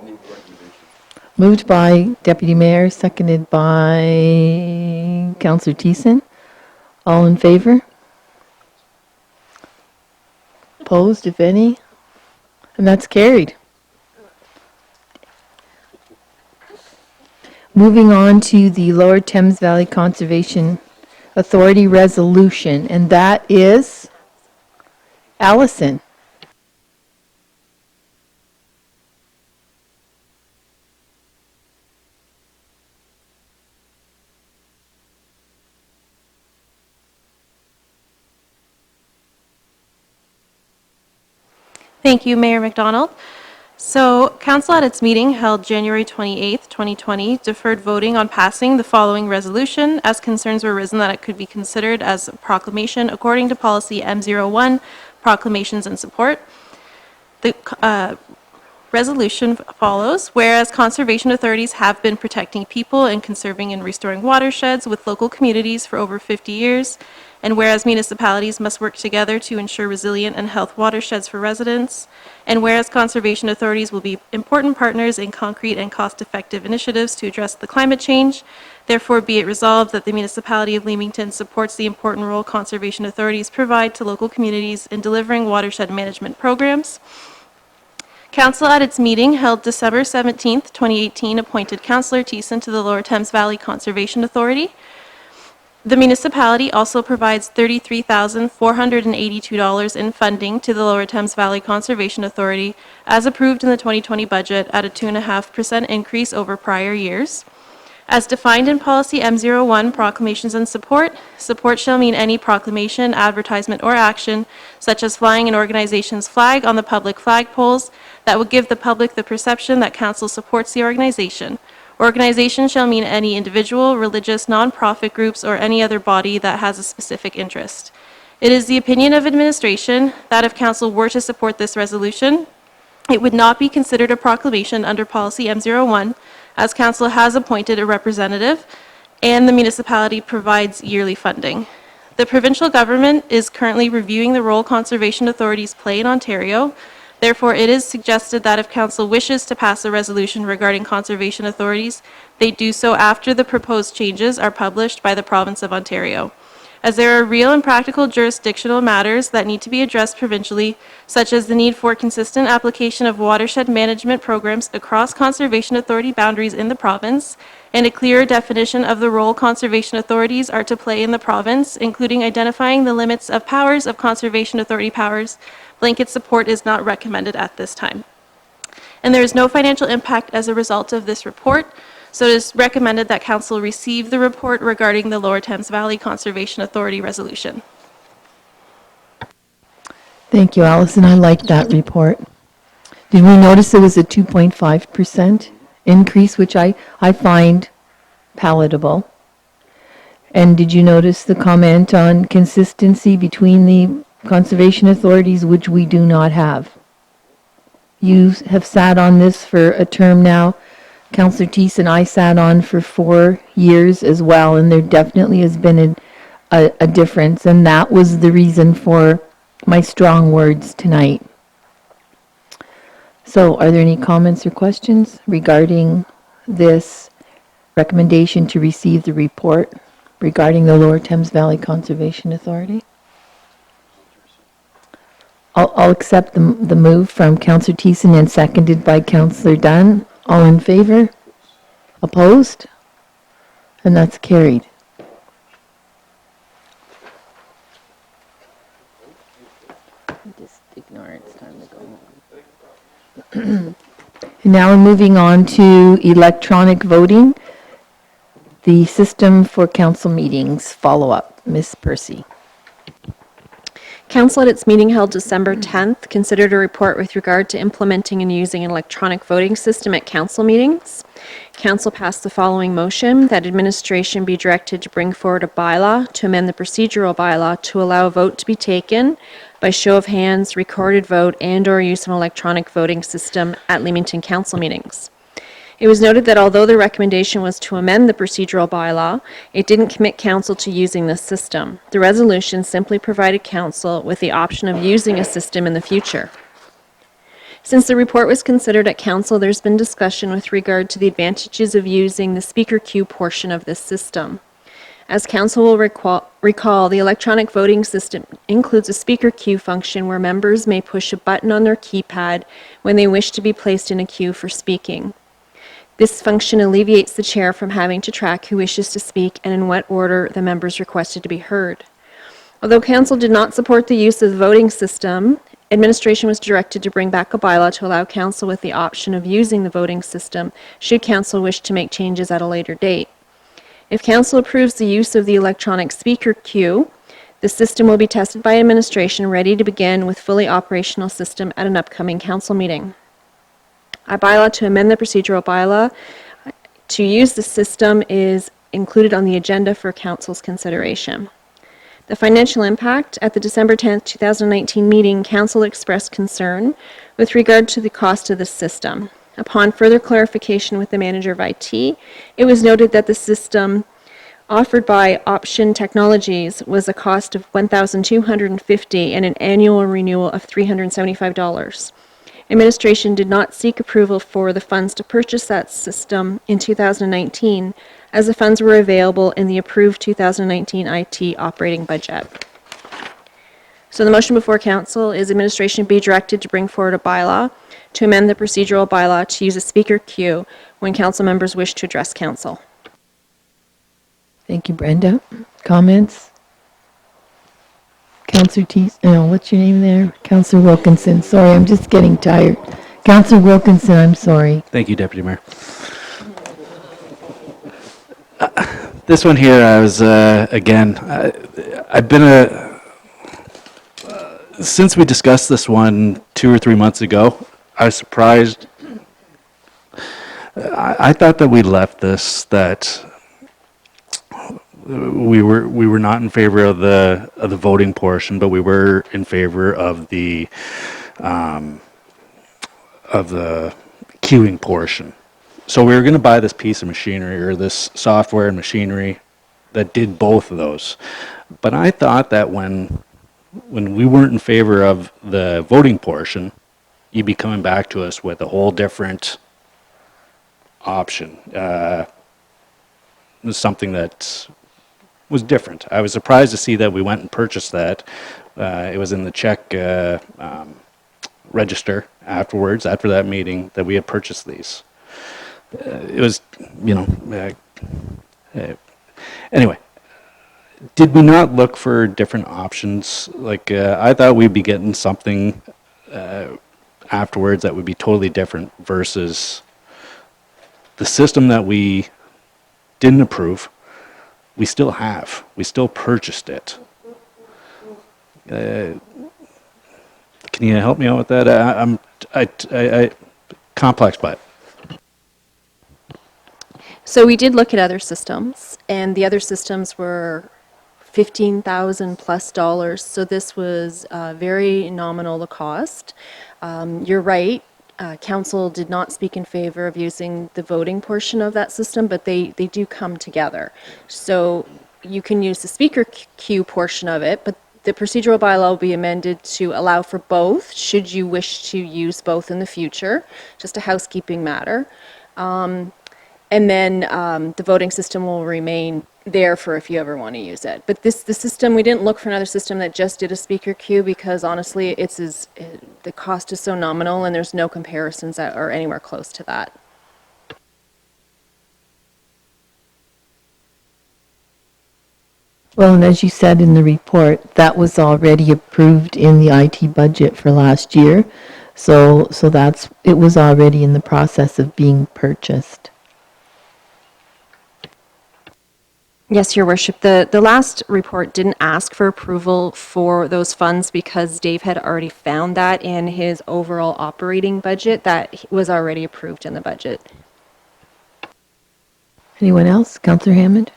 Moved by Deputy Mayor, seconded by Councillor Thiessen. All in favor? Opposed, if any? And that's carried. Moving on to the Lower Thames Valley Conservation Authority resolution, and that is Allison. Thank you, Mayor McDonald. So, Council at its meeting held January 28th, 2020, deferred voting on passing the following resolution as concerns were risen that it could be considered as a proclamation according to policy M01, proclamations and support. The resolution follows, whereas conservation authorities have been protecting people and conserving and restoring watersheds with local communities for over 50 years, and whereas municipalities must work together to ensure resilient and healthy watersheds for residents, and whereas conservation authorities will be important partners in concrete and cost-effective initiatives to address the climate change, therefore be it resolved that the municipality of Leamington supports the important role conservation authorities provide to local communities in delivering watershed management programs. Council at its meeting held December 17th, 2018, appointed Councillor Thiessen to the Lower Thames Valley Conservation Authority. The municipality also provides $33,482 in funding to the Lower Thames Valley Conservation Authority as approved in the 2020 budget at a 2.5% increase over prior years. As defined in Policy M01, Proclamations and Support, support shall mean any proclamation, advertisement, or action, such as flying an organization's flag on the public flagpoles, that would give the public the perception that council supports the organization. Organization shall mean any individual, religious, non-profit groups, or any other body that has a specific interest. It is the opinion of administration that if council were to support this resolution, it would not be considered a proclamation under Policy M01, as council has appointed a representative and the municipality provides yearly funding. The provincial government is currently reviewing the role conservation authorities play in Ontario. Therefore, it is suggested that if council wishes to pass a resolution regarding conservation authorities, they do so after the proposed changes are published by the province of Ontario. As there are real and practical jurisdictional matters that need to be addressed provincially, such as the need for consistent application of watershed management programs across conservation authority boundaries in the province, and a clearer definition of the role conservation authorities are to play in the province, including identifying the limits of powers of conservation authority powers, blanket support is not recommended at this time. And there is no financial impact as a result of this report, so it is recommended that council receive the report regarding the Lower Thames Valley Conservation Authority resolution. Thank you, Allison. I like that report. Did we notice it was a 2.5% increase, which I find palatable? And did you notice the comment on consistency between the conservation authorities, which we do not have? You have sat on this for a term now. Councillor Thies and I sat on for 4 years as well, and there definitely has been a difference, and that was the reason for my strong words tonight. So are there any comments or questions regarding this recommendation to receive the report regarding the Lower Thames Valley Conservation Authority? I'll accept the move from Councillor Thiessen and seconded by Councillor Dunn. All in favor? Opposed? And that's carried. Just ignore it. It's time to go. And now we're moving on to electronic voting. The system for council meetings follow-up. Ms. Percy. Council at its meeting held December 10th considered a report with regard to implementing and using an electronic voting system at council meetings. Council passed the following motion: that administration be directed to bring forward a bylaw to amend the procedural bylaw to allow a vote to be taken by show of hands, recorded vote, and/or use of an electronic voting system at Leamington council meetings. It was noted that although the recommendation was to amend the procedural bylaw, it didn't commit council to using this system. The resolution simply provided council with the option of using a system in the future. Since the report was considered at council, there's been discussion with regard to the advantages of using the speaker queue portion of this system. As council will recall, the electronic voting system includes a speaker queue function where members may push a button on their keypad when they wish to be placed in a queue for speaking. This function alleviates the chair from having to track who wishes to speak and in what order the members requested to be heard. Although council did not support the use of the voting system, administration was directed to bring back a bylaw to allow council with the option of using the voting system should council wish to make changes at a later date. If council approves the use of the electronic speaker queue, the system will be tested by administration, ready to begin with fully operational system at an upcoming council meeting. A bylaw to amend the procedural bylaw to use the system is included on the agenda for council's consideration. The financial impact: at the December 10th, 2019 meeting, council expressed concern with regard to the cost of the system. Upon further clarification with the manager of IT, it was noted that the system offered by Option Technologies was a cost of $1,250 and an annual renewal of $375. Administration did not seek approval for the funds to purchase that system in 2019, as the funds were available in the approved 2019 IT operating budget. So the motion before council is administration be directed to bring forward a bylaw to amend the procedural bylaw to use a speaker queue when council members wish to address council. Thank you, Brenda. Comments? Counselor what's your name there? Counselor Wilkinson. Sorry, I'm just getting tired. Counselor Wilkinson, I'm sorry. Thank you, Deputy Mayor. This one here, I was, again, I've been since we discussed this one 2 or 3 months ago, I was surprised. I thought that we left this, that we were not in favor of the voting portion, but we were in favor of the queuing portion. So we were going to buy this piece of machinery, or this software and machinery that did both of those. But I thought that when we weren't in favor of the voting portion, you'd be coming back to us with a whole different option. It was something that was different. I was surprised to see that we went and purchased that. It was in the check register afterwards, after that meeting, that we had purchased these. It was, anyway, did we not look for different options? Like, I thought we'd be getting something afterwards that would be totally different versus the system that we didn't approve. We still have. We still purchased it. Can you help me out with that? I complex, but. So we did look at other systems, and the other systems were $15,000 plus. So this was very nominal, the cost. You're right. Council did not speak in favor of using the voting portion of that system, but they do come together. So you can use the speaker queue portion of it, but the procedural bylaw will be amended to allow for both, should you wish to use both in the future. Just a housekeeping matter. And then the voting system will remain there for if you ever want to use it. But the system, we didn't look for another system that just did a speaker queue because honestly, the cost is so nominal and there's no comparisons that are anywhere close to that. Well, and as you said in the report, that was already approved in the IT budget for last year. So it was already in the process of being purchased. Yes, Your Worship. The last report didn't ask for approval for those funds because Dave had already found that in his overall operating budget that was already approved in the budget. Anyone else? Councillor Hammond?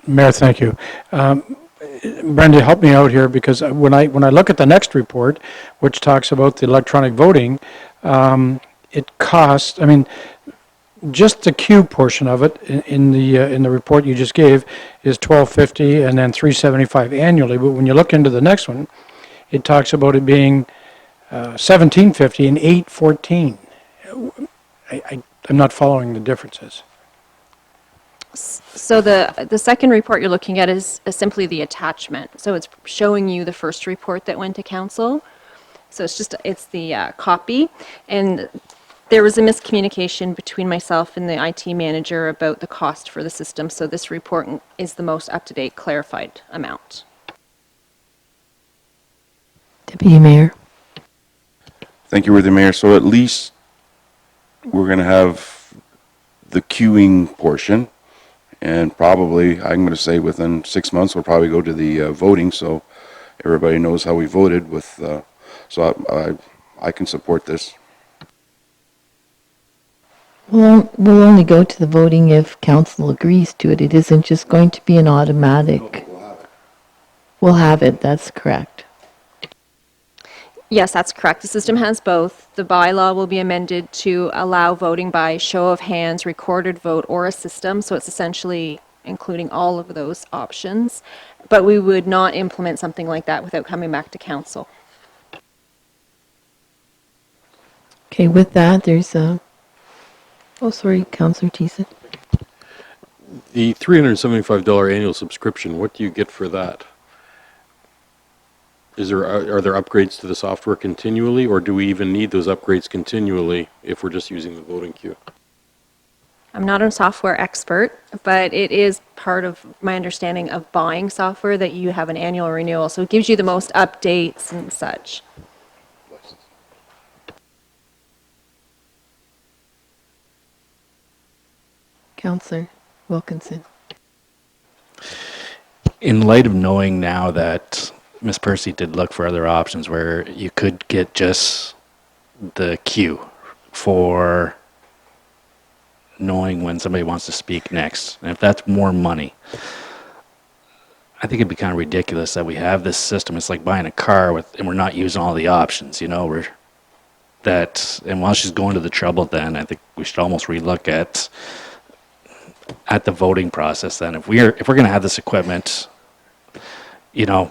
Mayor, thank you. Brenda, help me out here, because when I look at the next report, which talks about the electronic voting, it costs, just the queue portion of it in the report you just gave is $1,250 and then $375 annually. But when you look into the next one, it talks about it being $1,750 and $814. I'm not following the differences. So the second report you're looking at is simply the attachment. So it's showing you the first report that went to council. So it's the copy. And there was a miscommunication between myself and the IT manager about the cost for the system. So this report is the most up-to-date clarified amount. Deputy Mayor. Thank you, Worthy Mayor. So at least we're going to have the queuing portion. And probably, I'm going to say within 6 months, we'll probably go to the voting, so everybody knows how we voted with, so I can support this. We'll only go to the voting if council agrees to it. It isn't just going to be an automatic. We'll have it, that's correct. Yes, that's correct. The system has both. The bylaw will be amended to allow voting by show of hands, recorded vote, or a system. So it's essentially including all of those options. But we would not implement something like that without coming back to council. Okay, with that, there's a... Oh, sorry, Councillor Thiessen. The $375 annual subscription, what do you get for that? Are there upgrades to the software continually, or do we even need those upgrades continually if we're just using the voting queue? I'm not a software expert, but it is part of my understanding of buying software that you have an annual renewal. So it gives you the most updates and such. Counselor Wilkinson. In light of knowing now that Ms. Percy did look for other options where you could get just the queue for knowing when somebody wants to speak next, and if that's more money, I think it'd be kind of ridiculous that we have this system. It's like buying a car and we're not using all the options, you know, and while she's going to the trouble, then I think we should almost relook at the voting process then. If we're going to have this equipment, you know,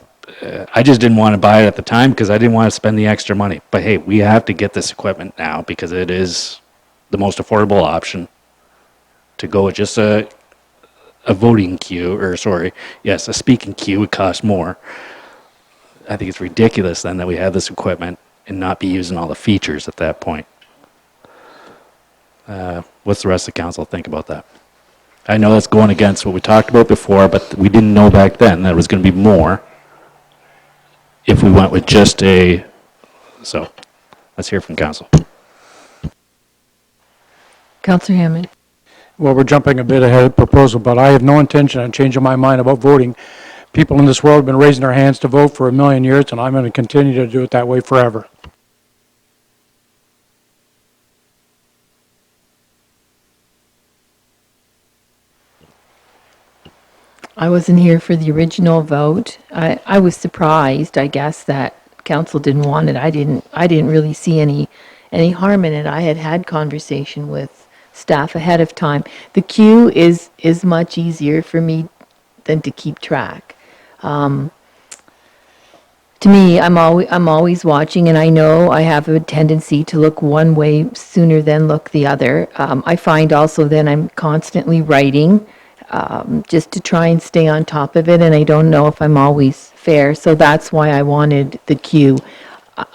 I just didn't want to buy it at the time because I didn't want to spend the extra money. But hey, we have to get this equipment now because it is the most affordable option to go with just a voting queue, a speaking queue would cost more. I think it's ridiculous then that we have this equipment and not be using all the features at that point. What's the rest of the council think about that? I know that's going against what we talked about before, but we didn't know back then that it was going to be more if we went with just so let's hear from council. Counselor Hammond. Well, we're jumping a bit ahead of the proposal, but I have no intention of changing my mind about voting. People in this world have been raising their hands to vote for 1,000,000 years, and I'm going to continue to do it that way forever. I wasn't here for the original vote. I was surprised, I guess, that council didn't want it. I didn't really see any harm in it. I had conversation with staff ahead of time. The queue is much easier for me than to keep track. To me, I'm always watching, and I know I have a tendency to look one way sooner than look the other. I find also then I'm constantly writing just to try and stay on top of it, and I don't know if I'm always fair, so that's why I wanted the queue.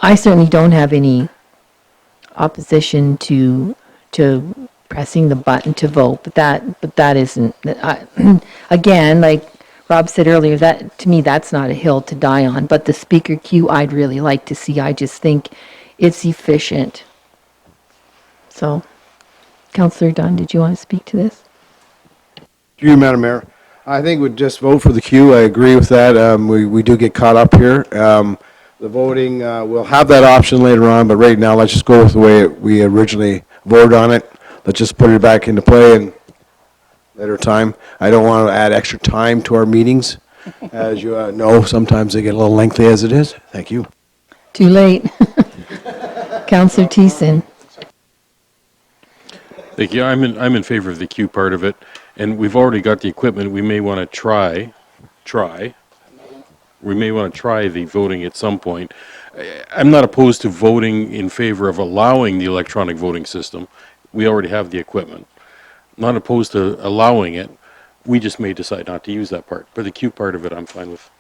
I certainly don't have any opposition to pressing the button to vote, but that isn't, again, like Rob said earlier, that, to me, that's not a hill to die on, but the speaker queue I'd really like to see. I just think it's efficient. So, Councillor Dunn, did you want to speak to this? Through you, Madam Mayor. I think we'd just vote for the queue. I agree with that. We do get caught up here. The voting, we'll have that option later on, but right now, let's just go with the way we originally voted on it. Let's just put it back into play and later time. I don't want to add extra time to our meetings. As you know, sometimes they get a little lengthy as it is. Thank you. Too late. Councillor Thiessen. Thank you. I'm in favor of the queue part of it, and we've already got the equipment. We may want to try. We may want to try the voting at some point. I'm not opposed to voting in favor of allowing the electronic voting system. We already have the equipment. Not opposed to allowing it. We just may decide not to use that part. But the queue part of it, I'm fine with.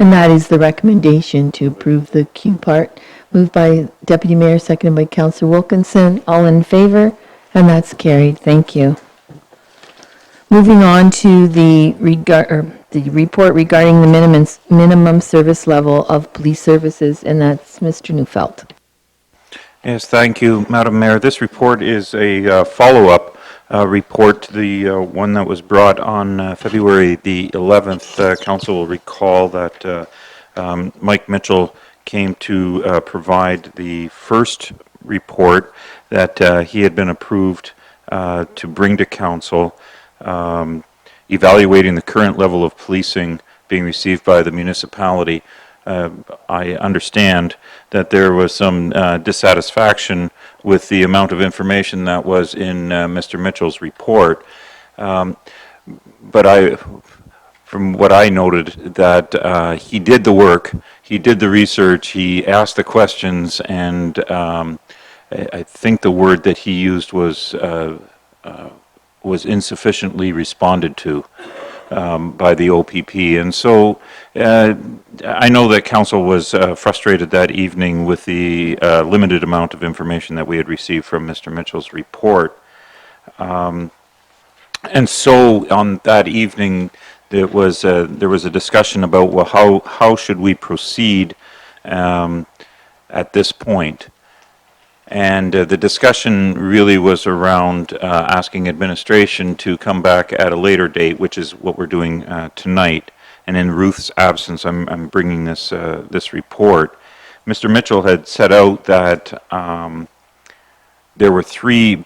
And that is the recommendation, to approve the queue part. Moved by Deputy Mayor, seconded by Councillor Wilkinson. All in favor? And that's carried. Thank you. Moving on to the report regarding the minimum service level of police services, and that's Mr. Neufeld. Yes, thank you, Madam Mayor. This report is a follow-up report to the one that was brought on February the 11th. Council will recall that Mike Mitchell came to provide the first report that he had been approved to bring to Council, evaluating the current level of policing being received by the municipality. I understand that there was some dissatisfaction with the amount of information that was in Mr. Mitchell's report. But from what I noted, that he did the work, he did the research, he asked the questions, and I think the word that he used was insufficiently responded to. by the OPP. And so I know that council was frustrated that evening with the limited amount of information that we had received from Mr. Mitchell's report. And so on that evening, there was a discussion about, well, how should we proceed at this point? And the discussion really was around asking administration to come back at a later date, which is what we're doing tonight. And in Ruth's absence, I'm bringing this report. Mr. Mitchell had set out that there were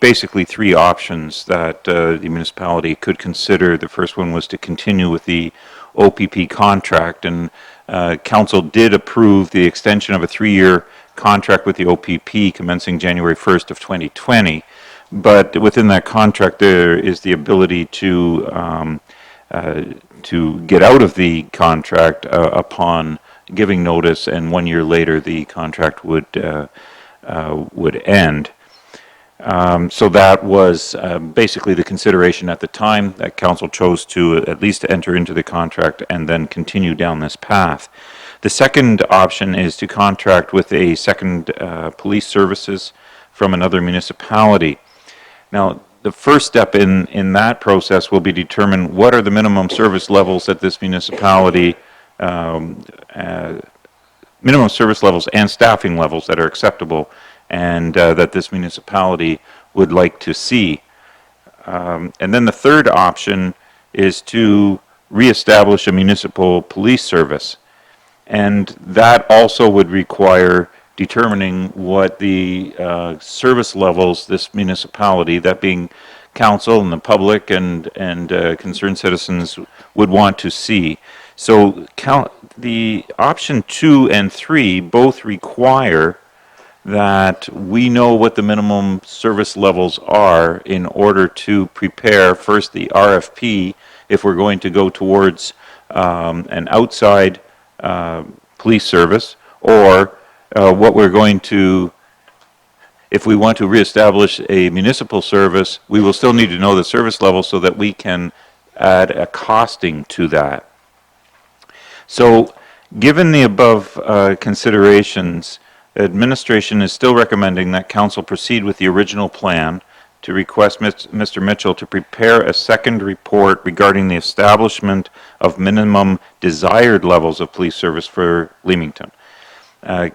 basically three options that the municipality could consider. The first one was to continue with the OPP contract, and council did approve the extension of a 3-year contract with the OPP commencing January 1st of 2020. But within that contract, there is the ability to get out of the contract upon giving notice, and 1 year later the contract would end. So that was basically the consideration at the time that council chose to at least enter into the contract and then continue down this path. The second option is to contract with a second police services from another municipality. Now, the first step in that process will be determine what are the minimum service levels that this municipality, minimum service levels and staffing levels that are acceptable and that this municipality would like to see. And then the third option is to reestablish a municipal police service. And that also would require determining what the service levels this municipality, that being council and the public and concerned citizens, would want to see. So the option 2 and 3 both require that we know what the minimum service levels are in order to prepare first the RFP if we're going to go towards an outside police service, or what we're going to, if we want to reestablish a municipal service, we will still need to know the service level so that we can add a costing to that. So given the above considerations, administration is still recommending that council proceed with the original plan to request Mr. Mitchell to prepare a second report regarding the establishment of minimum desired levels of police service for Leamington.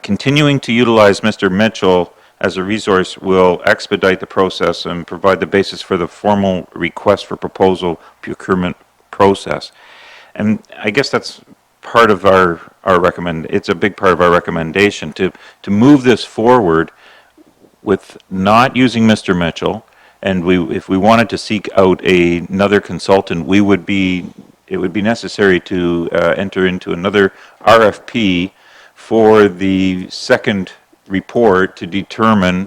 Continuing to utilize Mr. Mitchell as a resource will expedite the process and provide the basis for the formal request for proposal procurement process. And I guess that's part of it's a big part of our recommendation to move this forward with not using Mr. Mitchell. And if we wanted to seek out another consultant, it would be necessary to enter into another RFP for the second report to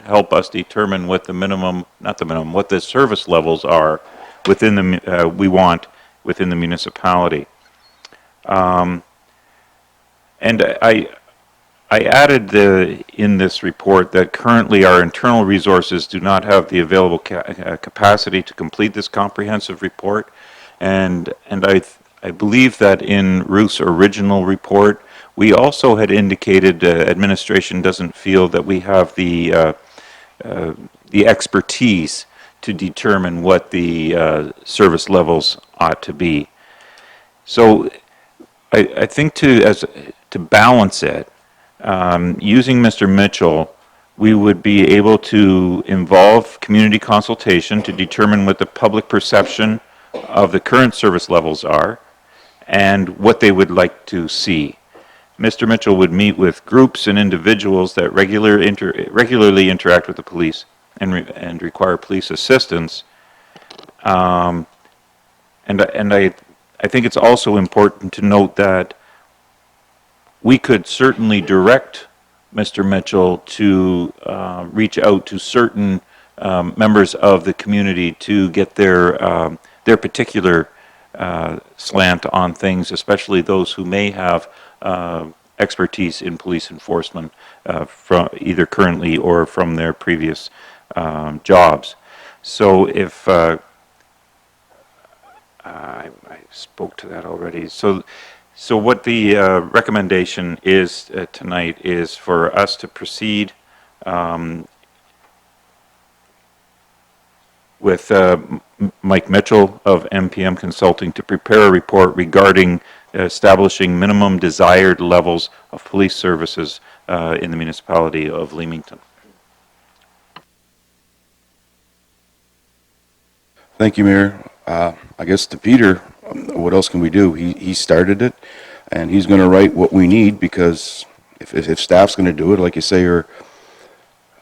help us determine what what the service levels are within within the municipality. And I added in this report that currently our internal resources do not have the available capacity to complete this comprehensive report, and I believe that in Ruth's original report we also had indicated administration doesn't feel that we have the expertise to determine what the service levels ought to be. So I think to balance it, using Mr. Mitchell, we would be able to involve community consultation to determine what the public perception of the current service levels are and what they would like to see. Mr. Mitchell would meet with groups and individuals that regularly interact with the police and require police assistance. And I think it's also important to note that we could certainly direct Mr. Mitchell to reach out to certain members of the community to get their particular slant on things, especially those who may have expertise in police enforcement from either currently or from their previous jobs. So if I spoke to that already. So what the recommendation is tonight is for us to proceed with Mike Mitchell of MPM Consulting to prepare a report regarding establishing minimum desired levels of police services in the municipality of Leamington. Thank you, Mayor. I guess to Peter, what else can we do? He started it, and he's going to write what we need, because if staff's going to do it, like you say, or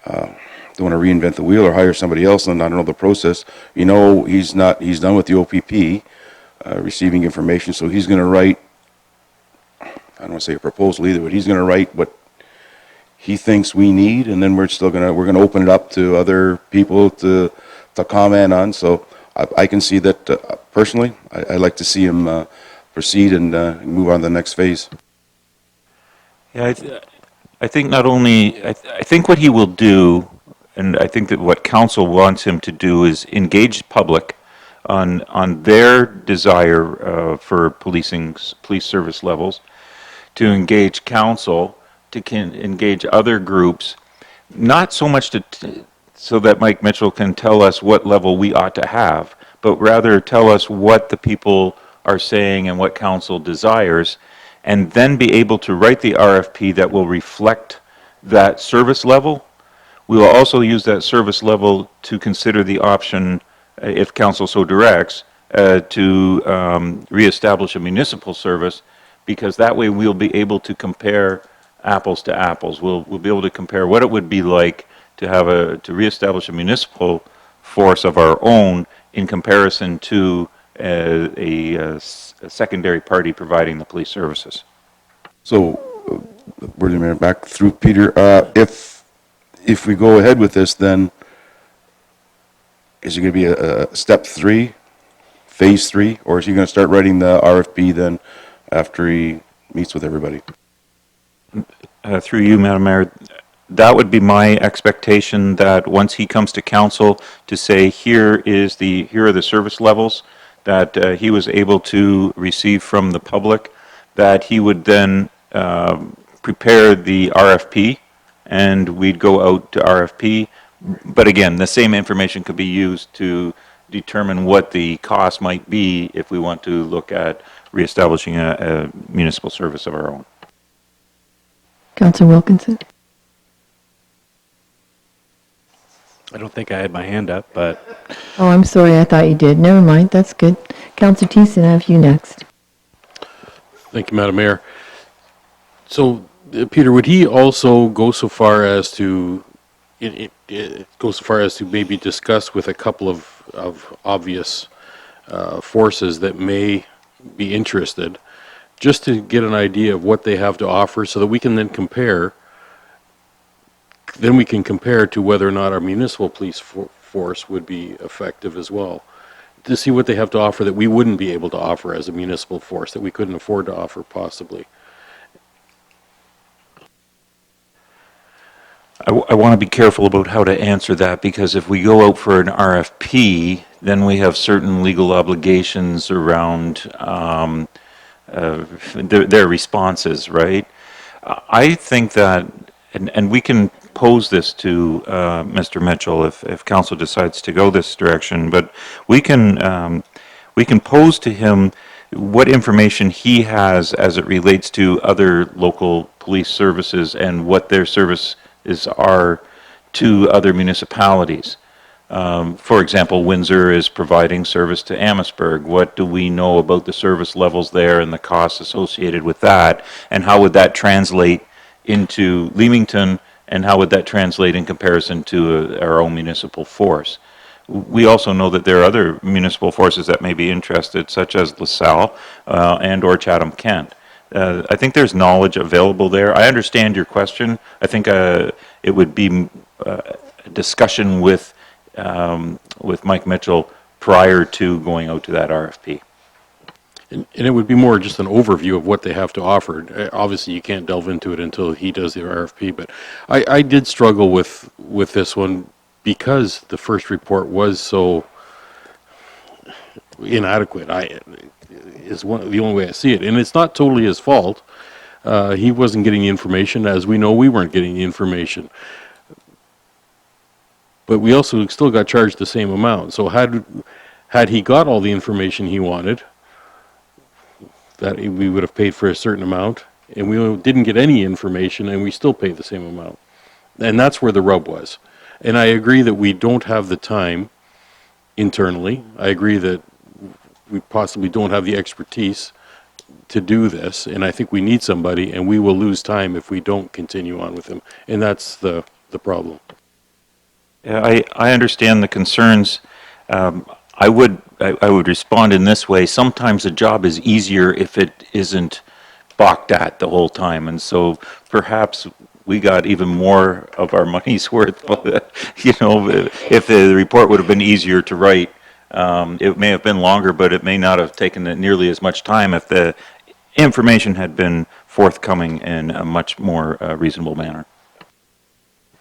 don't want to reinvent the wheel or hire somebody else, and I don't know the process. You know, he's done with the OPP, receiving information, so he's going to write, I don't want to say a proposal either, but he's going to write what he thinks we need, and then we're going to open it up to other people to comment on. So I can see that personally. I'd like to see him proceed and move on to the next phase. Yeah, I think not only, I think what he will do, and I think that what council wants him to do, is engage public on their desire for police service levels, to engage council, to engage other groups, not so much so that Mike Mitchell can tell us what level we ought to have, but rather tell us what the people are saying and what council desires, and then be able to write the RFP that will reflect that service level. We will also use that service level to consider the option, if council so directs, to reestablish a municipal service, because that way we'll be able to compare apples to apples. We'll be able to compare what it would be like to reestablish a municipal force of our own in comparison to a secondary party providing the police services. So, Mayor, back through Peter. If we go ahead with this, then is it going to be a step 3, phase 3, or is he going to start writing the RFP then after he meets with everybody? Through you, Madam Mayor, that would be my expectation, that once he comes to council to say, here are the service levels that he was able to receive from the public, that he would then prepare the RFP, and we'd go out to RFP. But again, the same information could be used to determine what the cost might be if we want to look at reestablishing a municipal service of our own. Councillor Wilkinson? I don't think I had my hand up, but... Oh, I'm sorry, I thought you did. Never mind, that's good. Councillor Thiessen, I have you next. Thank you, Madam Mayor. So, Peter, would he also go so far as to maybe discuss with a couple of obvious forces that may be interested, just to get an idea of what they have to offer, so that we can then compare? Then we can compare to whether or not our municipal police force would be effective as well, to see what they have to offer that we wouldn't be able to offer as a municipal force, that we couldn't afford to offer possibly. I want to be careful about how to answer that, because if we go out for an RFP, then we have certain legal obligations around their responses, right? I think that, and we can pose this to Mr. Mitchell if council decides to go this direction, but we can pose to him what information he has as it relates to other local police services and what their services are to other municipalities. For example, Windsor is providing service to Amherstburg. What do we know about the service levels there and the costs associated with that? And how would that translate into Leamington? And how would that translate in comparison to our own municipal force? We also know that there are other municipal forces that may be interested, such as LaSalle and or Chatham-Kent. I think there's knowledge available there. I understand your question. I think it would be a discussion with Mike Mitchell prior to going out to that RFP. And it would be more just an overview of what they have to offer. Obviously, you can't delve into it until he does the RFP, but I did struggle with this one because the first report was so inadequate. is the only way I see it. And it's not totally his fault. He wasn't getting the information. As we know, we weren't getting the information. But we also still got charged the same amount. So had he got all the information he wanted, that we would have paid for a certain amount, and we didn't get any information, and we still paid the same amount. And that's where the rub was. And I agree that we don't have the time internally. I agree that we possibly don't have the expertise to do this, and I think we need somebody, and we will lose time if we don't continue on with him. And that's the problem. Yeah, I understand the concerns. I would respond in this way. Sometimes a job is easier if it isn't balked at the whole time, and so perhaps we got even more of our money's worth. You know, if the report would have been easier to write, it may have been longer, but it may not have taken nearly as much time if the information had been forthcoming in a much more reasonable manner.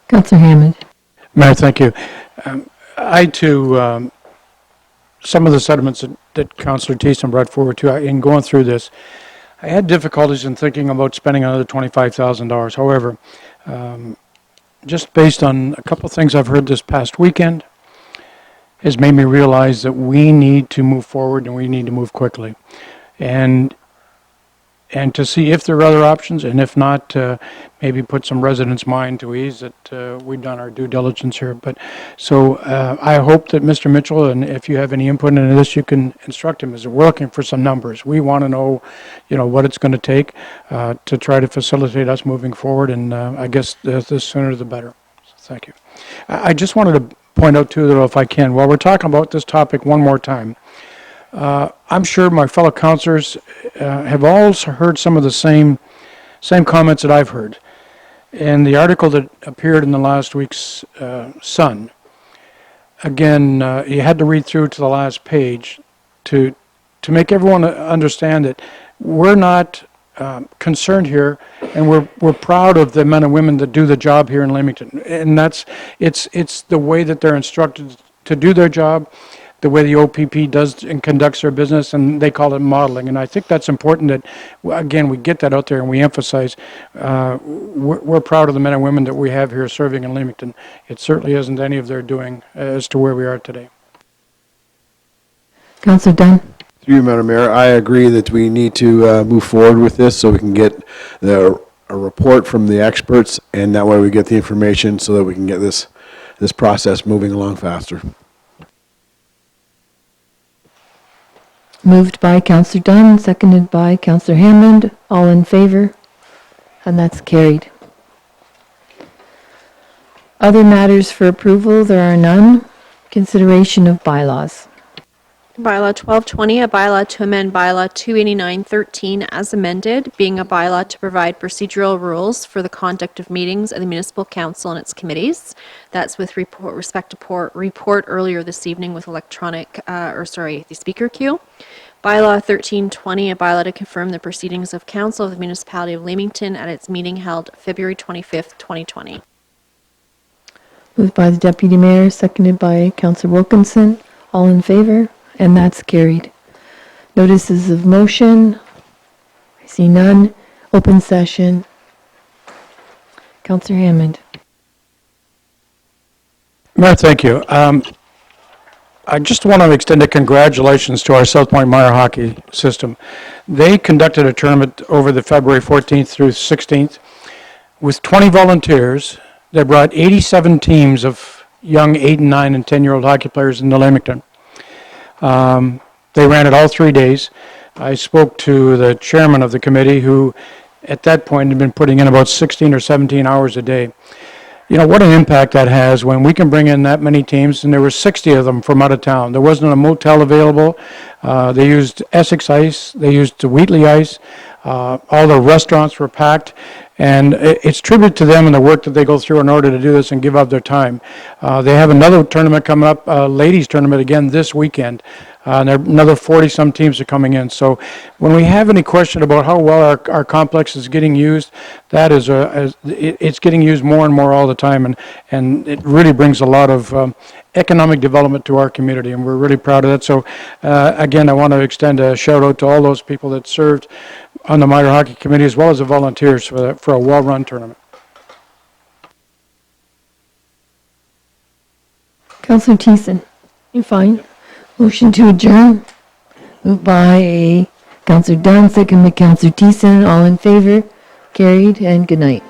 Councillor Hammond. Mayor, thank you. I too, some of the sentiments that Councillor Thiessen brought forward too, in going through this, I had difficulties in thinking about spending another $25,000. However, just based on a couple of things I've heard this past weekend, has made me realize that we need to move forward and we need to move quickly. And to see if there are other options, and if not, maybe put some residents' mind to ease that we've done our due diligence here. But so I hope that Mr. Mitchell, and if you have any input into this, you can instruct him. As we're looking for some numbers, we want to know, what it's going to take to try to facilitate us moving forward. And I guess the sooner the better. So thank you. I just wanted to point out too, that if I can, while we're talking about this topic one more time. I'm sure my fellow councillors have also heard some of the same comments that I've heard. In the article that appeared in the last week's Sun, again, you had to read through to the last page to make everyone understand that we're not concerned here, and we're proud of the men and women that do the job here in Leamington. And it's the way that they're instructed to do their job, the way the OPP does and conducts their business, and they call it modeling. And I think that's important that, again, we get that out there and we emphasize we're proud of the men and women that we have here serving in Leamington. It certainly isn't any of their doing as to where we are today. Councillor Dunn. Through you, Madam Mayor, I agree that we need to move forward with this so we can get a report from the experts, and that way we get the information so that we can get this process moving along faster. Moved by Councillor Dunn, seconded by Councillor Hammond. All in favor? And that's carried. Other matters for approval, there are none. Consideration of bylaws. Bylaw 1220, a bylaw to amend bylaw 28913 as amended, being a bylaw to provide procedural rules for the conduct of meetings of the municipal council and its committees. That's with respect to report earlier this evening with the speaker queue. Bylaw 1320, a bylaw to confirm the proceedings of council of the municipality of Leamington at its meeting held February 25th, 2020. Moved by the Deputy Mayor, seconded by Councillor Wilkinson. All in favor? And that's carried. Notices of motion. I see none. Open session. Councillor Hammond. Mayor, thank you. I just want to extend a congratulations to our South Point Mire hockey system. They conducted a tournament over the February 14th through 16th with 20 volunteers. They brought 87 teams of young 8 and 9 and 10-year-old hockey players into Leamington. They ran it all 3 days. I spoke to the chairman of the committee, who at that point had been putting in about 16 or 17 hours a day. What an impact that has when we can bring in that many teams, and there were 60 of them from out of town. There wasn't a motel available. They used Essex ice. They used Wheatley ice. All the restaurants were packed. And it's tribute to them and the work that they go through in order to do this and give up their time. They have another tournament coming up, a ladies tournament again this weekend. and there are another 40-some teams are coming in. So when we have any question about how well our complex is getting used, that is, it's getting used more and more all the time, and it really brings a lot of economic development to our community, and we're really proud of that. So again, I want to extend a shout out to all those people that served on the Minor Hockey Committee as well as the volunteers for a well-run tournament. Councillor Thiessen, you're fine. Motion to adjourn. Moved by Councillor Dunn, second by Councillor Thiessen. All in favor? Carried, and good night.